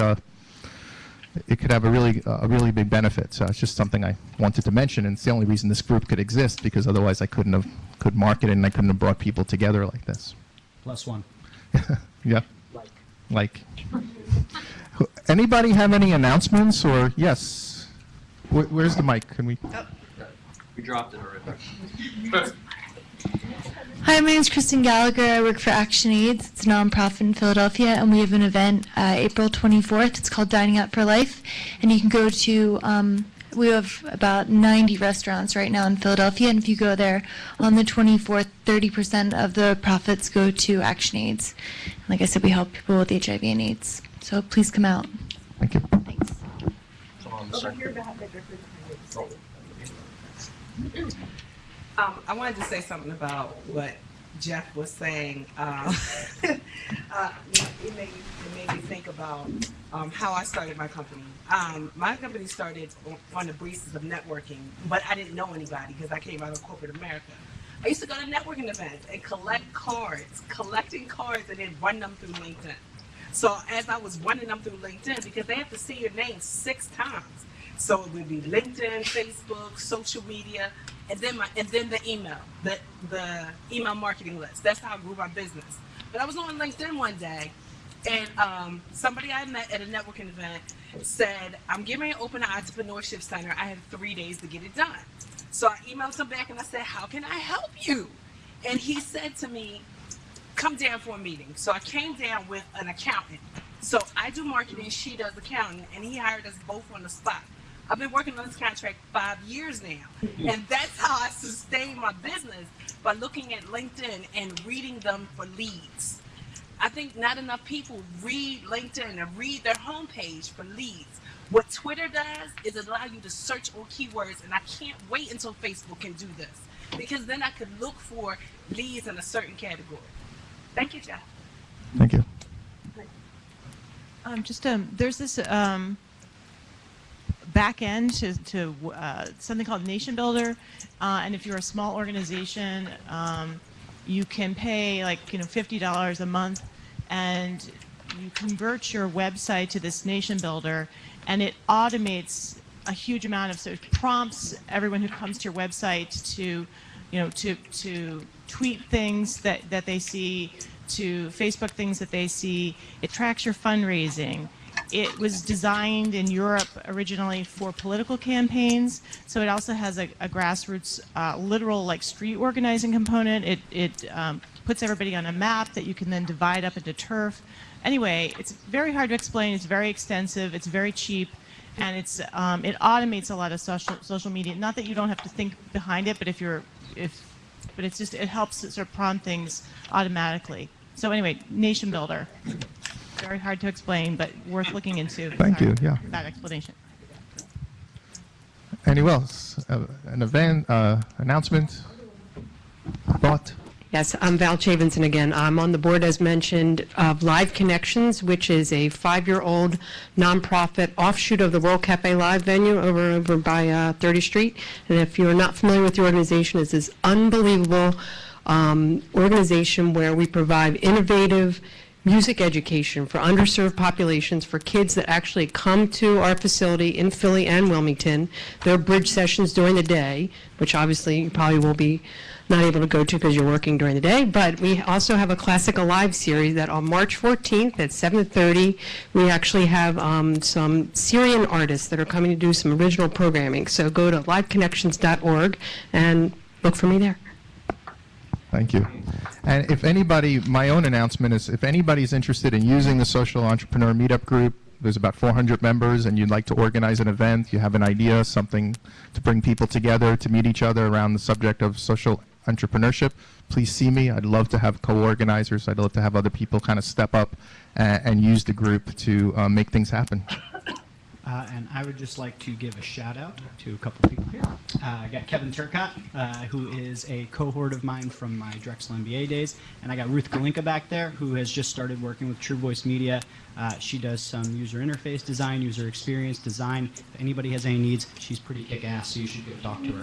it could have a really big benefit. So it's just something I wanted to mention, and it's the only reason this group could exist, because otherwise I could market it and I couldn't have brought people together like this. +1. Yeah. Like. Anybody have any announcements or yes? Where's the mic? Can we? Oh. We dropped it already. Hi, my name is Kristen Gallagher. I work for ActionAIDs. It's a nonprofit in Philadelphia, and we have an event April 24th. It's called Dining Out for Life, and you can go to, we have about 90 restaurants right now in Philadelphia, and if you go there on the 24th, 30% of the profits go to ActionAIDs. Like I said, we help people with HIV and AIDS, so please come out. Thank you. Thanks. I wanted to say something about what Jeff was saying. It made me think about how I started my company. My company started on the basis of networking, but I didn't know anybody because I came out of corporate America. I used to go to networking events and collecting cards and then run them through LinkedIn. So as I was running them through LinkedIn, because they have to see your name 6 times. So it would be LinkedIn, Facebook, social media, and then the email, the email marketing list. That's how I grew my business. But I was on LinkedIn one day, and somebody I met at a networking event said, I'm getting ready to open an entrepreneurship center. I have 3 days to get it done. So I emailed him back and I said, how can I help you? And he said to me, come down for a meeting. So I came down with an accountant. So I do marketing, she does accounting, and he hired us both on the spot. I've been working on this contract 5 years now, and that's how I sustain my business, by looking at LinkedIn and reading them for leads. I think not enough people read LinkedIn and read their homepage for leads. What Twitter does is allow you to search on keywords, and I can't wait until Facebook can do this, because then I could look for leads in a certain category. Thank you, Jeff. Thank you. There's this back end to something called Nation Builder, and if you're a small organization, you can pay like $50 a month, and you convert your website to this Nation Builder, and it automates a huge amount of prompts everyone who comes to your website to tweet things that they see, to Facebook things that they see. It tracks your fundraising. It was designed in Europe originally for political campaigns, so it also has a grassroots, literal like street organizing component. It puts everybody on a map that you can then divide up into turf. Anyway, it's very hard to explain. It's very extensive. It's very cheap, and it automates a lot of social media. Not that you don't have to think behind it, but it helps sort of prompt things automatically. So anyway, Nation Builder. Very hard to explain, but worth looking into. Thank you, yeah. That explanation. Anyone else? An event, announcement, thought? Yes, I'm Val Chavinson again. I'm on the board, as mentioned, of Live Connections, which is a 5-year-old nonprofit offshoot of the World Cafe Live venue over by 30th Street. And if you're not familiar with the organization, it's this unbelievable organization where we provide innovative music education for underserved populations, for kids that actually come to our facility in Philly and Wilmington. There are bridge sessions during the day, which obviously you probably will be not able to go to because you're working during the day, but we also have a Classic Alive series that on March 14th at 7:30, we actually have some Syrian artists that are coming to do some original programming. So go to liveconnections.org and look for me there. Thank you. And if anybody, my own announcement is, if anybody's interested in using the Social Entrepreneur Meetup Group, there's about 400 members, and you'd like to organize an event, you have an idea, something to bring people together, to meet each other around the subject of social entrepreneurship, please see me. I'd love to have co-organizers. I'd love to have other people kind of step up and use the group to make things happen. And I would just like to give a shout out to a couple people here. I got Kevin Turcott, who is a cohort of mine from my Drexel MBA days. And I got Ruth Galinka back there, who has just started working with True Voice Media. She does some user interface design, user experience design. If anybody has any needs, she's pretty kick-ass, so you should go talk to her.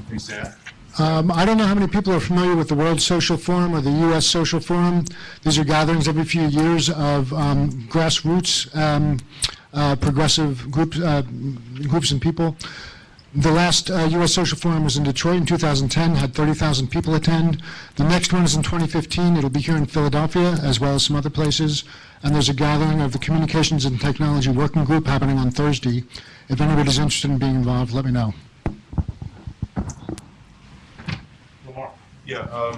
Thanks, Sam. I don't know how many people are familiar with the World Social Forum or the U.S. Social Forum. These are gatherings every few years of grassroots progressive groups and people. The last U.S. Social Forum was in Detroit in 2010, had 30,000 people attend. The next one is in 2015. It'll be here in Philadelphia, as well as some other places. And there's a gathering of the Communications and Technology Working Group happening on Thursday. If anybody's interested in being involved, let me know. Yeah,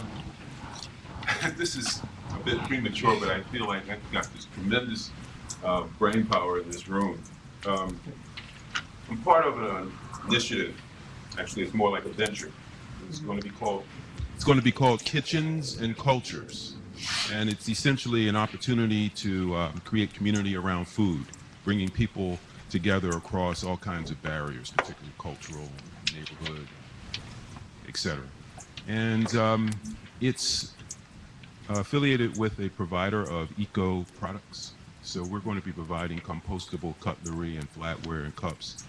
this is a bit premature, but I feel like I've got this tremendous brain power in this room. I'm part of an initiative. Actually, it's more like a venture. It's going to be called Kitchens and Cultures, and it's essentially an opportunity to create community around food, bringing people together across all kinds of barriers, particularly cultural, neighborhood, etc. And it's affiliated with a provider of eco products. So we're going to be providing compostable cutlery and flatware and cups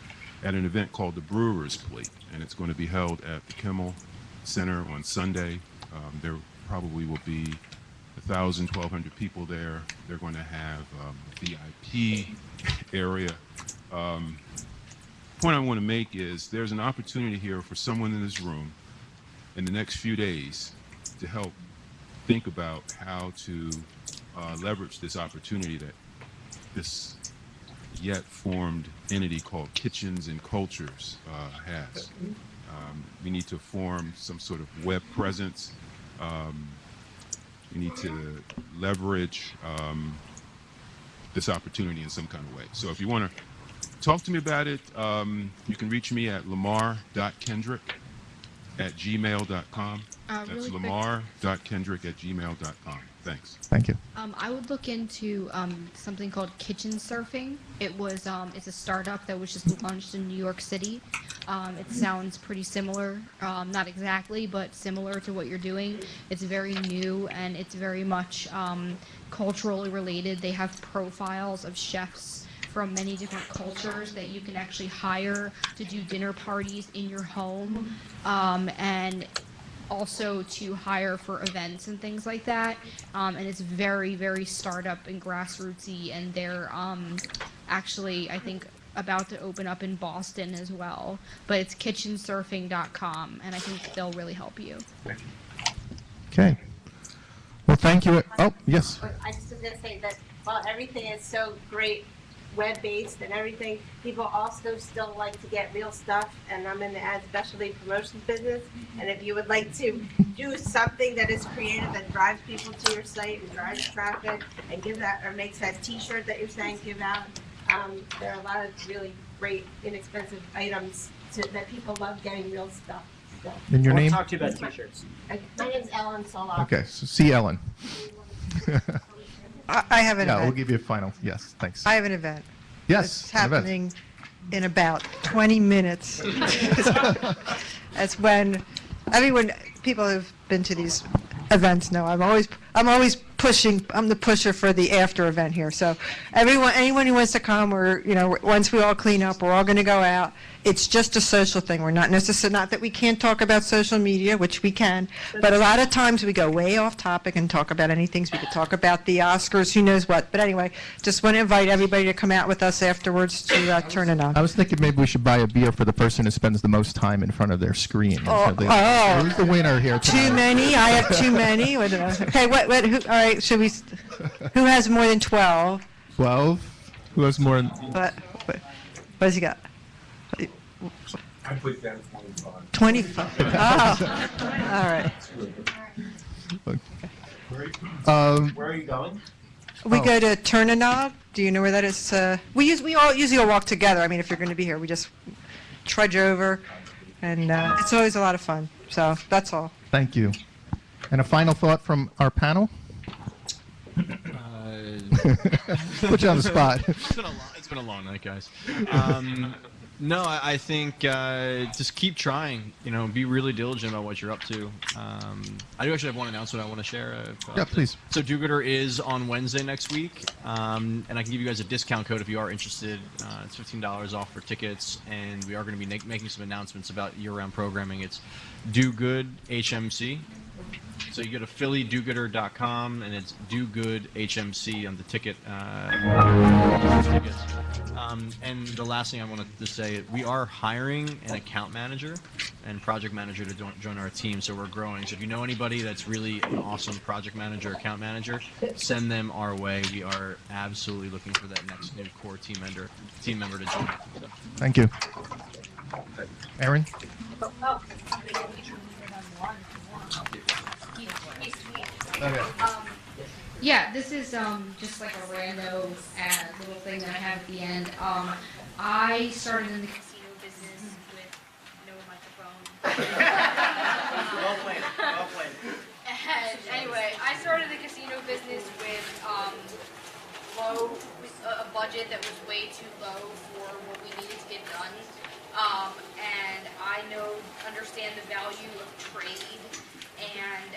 at an event called the Brewer's Plate. And it's going to be held at the Kimmel Center on Sunday. There probably will be 1,000, 1,200 people there. They're going to have a VIP area. The point I want to make is there's an opportunity here for someone in this room in the next few days to help think about how to leverage this opportunity that this yet formed entity called Kitchens and Cultures has. We need to form some sort of web presence. We need to leverage this opportunity in some kind of way. So if you want to talk to me about it. You can reach me at lamar.kendrick@gmail.com. That's Really quick. lamar.kendrick@gmail.com. Thanks. Thank you. I would look into something called kitchen surfing. It's a startup that was just launched in New York City. It sounds pretty similar, not exactly, but similar to what you're doing. It's very new and it's very much culturally related. They have profiles of chefs from many different cultures that you can actually hire to do dinner parties in your home, and also to hire for events and things like that. And it's very, very startup and grassrootsy, and they're actually, I think, about to open up in Boston as well. But it's kitchensurfing.com, and I think they'll really help you. Okay. Well, thank you. Oh, yes. I just was going to say that while everything is so great, web-based and everything, people also still like to get real stuff, and I'm in the ad specialty promotions business, and if you would like to do something that is creative and drives people to your site and drives traffic and give that, or makes that t-shirt that you're saying give out, there are a lot of really great, inexpensive items that people love getting real stuff. So. And your name? We'll talk to you about t-shirts. My name's Ellen Solar. Okay, so see Ellen. I have an Yeah, event. we'll give you a final. Yes, thanks. I have an event. Yes, It's an event. happening in about 20 minutes. That's when people who've been to these events know I'm always pushing. I'm the pusher for the after event here. So anyone who wants to come, or once we all clean up, we're all going to go out. It's just a social thing. We're not that we can't talk about social media, which we can, but a lot of times we go way off topic and talk about anything. So we could talk about the Oscars, who knows what. But anyway, just want to invite everybody to come out with us afterwards to turn it on. I was thinking maybe we should buy a beer for the person who spends the most time in front of their screen. Who's the winner here tonight? Too many. I have too many. Okay, who, all right, should we? Who has more than 12? 12? Who has more than... What has he got? I put down 25. 25. Oh, all right. Where are you going? We go to Turnanog. Do you know where that is? We all usually all walk together. I mean, if you're going to be here, we just trudge over, and it's always a lot of fun. So that's all. Thank you. And a final thought from our panel? Put you on the spot. It's been a long night, guys. No, I think just keep trying. Be really diligent about what you're up to. I do actually have one announcement I want to share. Yeah, please. So Do-Gooder is on Wednesday next week, and I can give you guys a discount code if you are interested. It's $15 off for tickets, and we are going to be making some announcements about year-round programming. It's Do Good HMC. So you go to phillydogooder.com, and it's Do Good HMC on the ticket. Tickets. And the last thing I wanted to say, we are hiring an account manager and project manager to join our team, so we're growing. So if you know anybody that's really an awesome project manager, account manager, send them our way. We are absolutely looking for that next new core team member to join. So. Thank you. Erin? Yeah, this is just like a rando little thing that I have at the end. I started in the casino business with no microphone. Well played. Well played. And anyway, I started the casino business with a budget that was way too low for what we needed to get done. And I understand the value of trade. And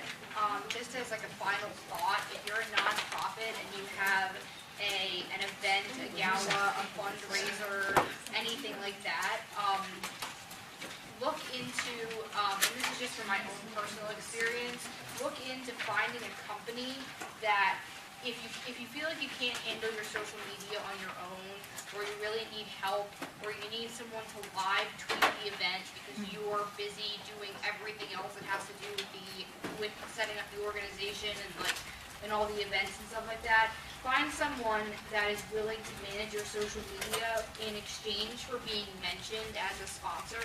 just as like a final thought, if you're a nonprofit and you have an event, a gala, a fundraiser, anything like that, look into, and this is just from my own personal experience, look into finding a company that if you feel like you can't handle your social media on your own, or you really need help, or you need someone to live tweet the event because you're busy doing everything else that has to do with setting up the organization and all the events and stuff like that, find someone that is willing to manage your social media in exchange for being mentioned as a sponsor.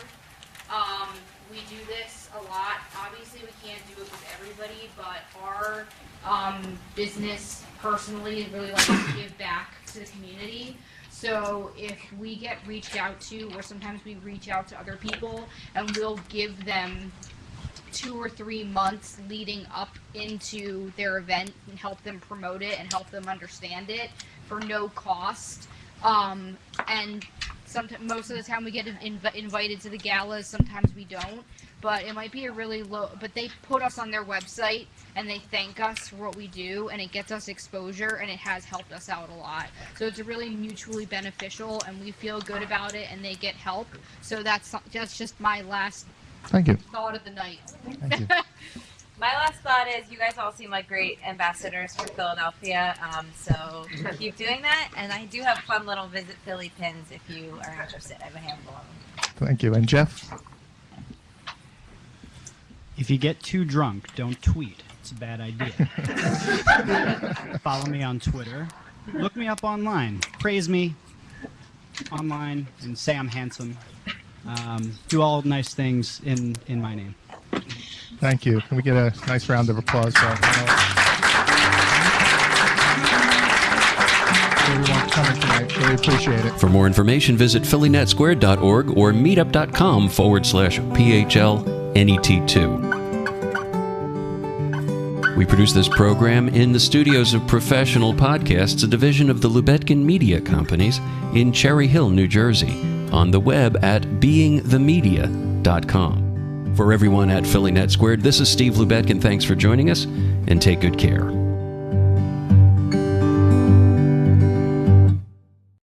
We do this a lot. Obviously, we can't do it with everybody, but our business personally really likes to give back to the community. So if we get reached out to, or sometimes we reach out to other people, and we'll give them 2 or 3 months leading up into their event and help them promote it and help them understand it for no cost. And most of the time we get invited to the galas, sometimes we don't. But it might be a really low, but they put us on their website and they thank us for what we do, and it gets us exposure, and it has helped us out a lot. So it's really mutually beneficial, and we feel good about it, and they get help. So that's just my last Thank you. thought of the night. Thank you. My last thought is you guys all seem like great ambassadors for Philadelphia, so keep doing that. And I do have fun little Visit Philly pins if you are interested. I have a handful of them. Thank you. And Jeff? If you get too drunk, don't tweet. It's a bad idea. Follow me on Twitter. Look me up online. Praise me online and say I'm handsome. Do all nice things in my name. Thank you. Can we get a nice round of applause for everyone coming tonight? Really appreciate it. For more information, visit phillynatsquared.org or meetup.com/PHLNET2. We produce this program in the studios of Professional Podcasts, a division of the Lubetkin Media Companies in Cherry Hill, New Jersey, on the web at beingthemedia.com. For everyone at Philly Net Squared, this is Steve Lubetkin. Thanks for joining us, and take good care.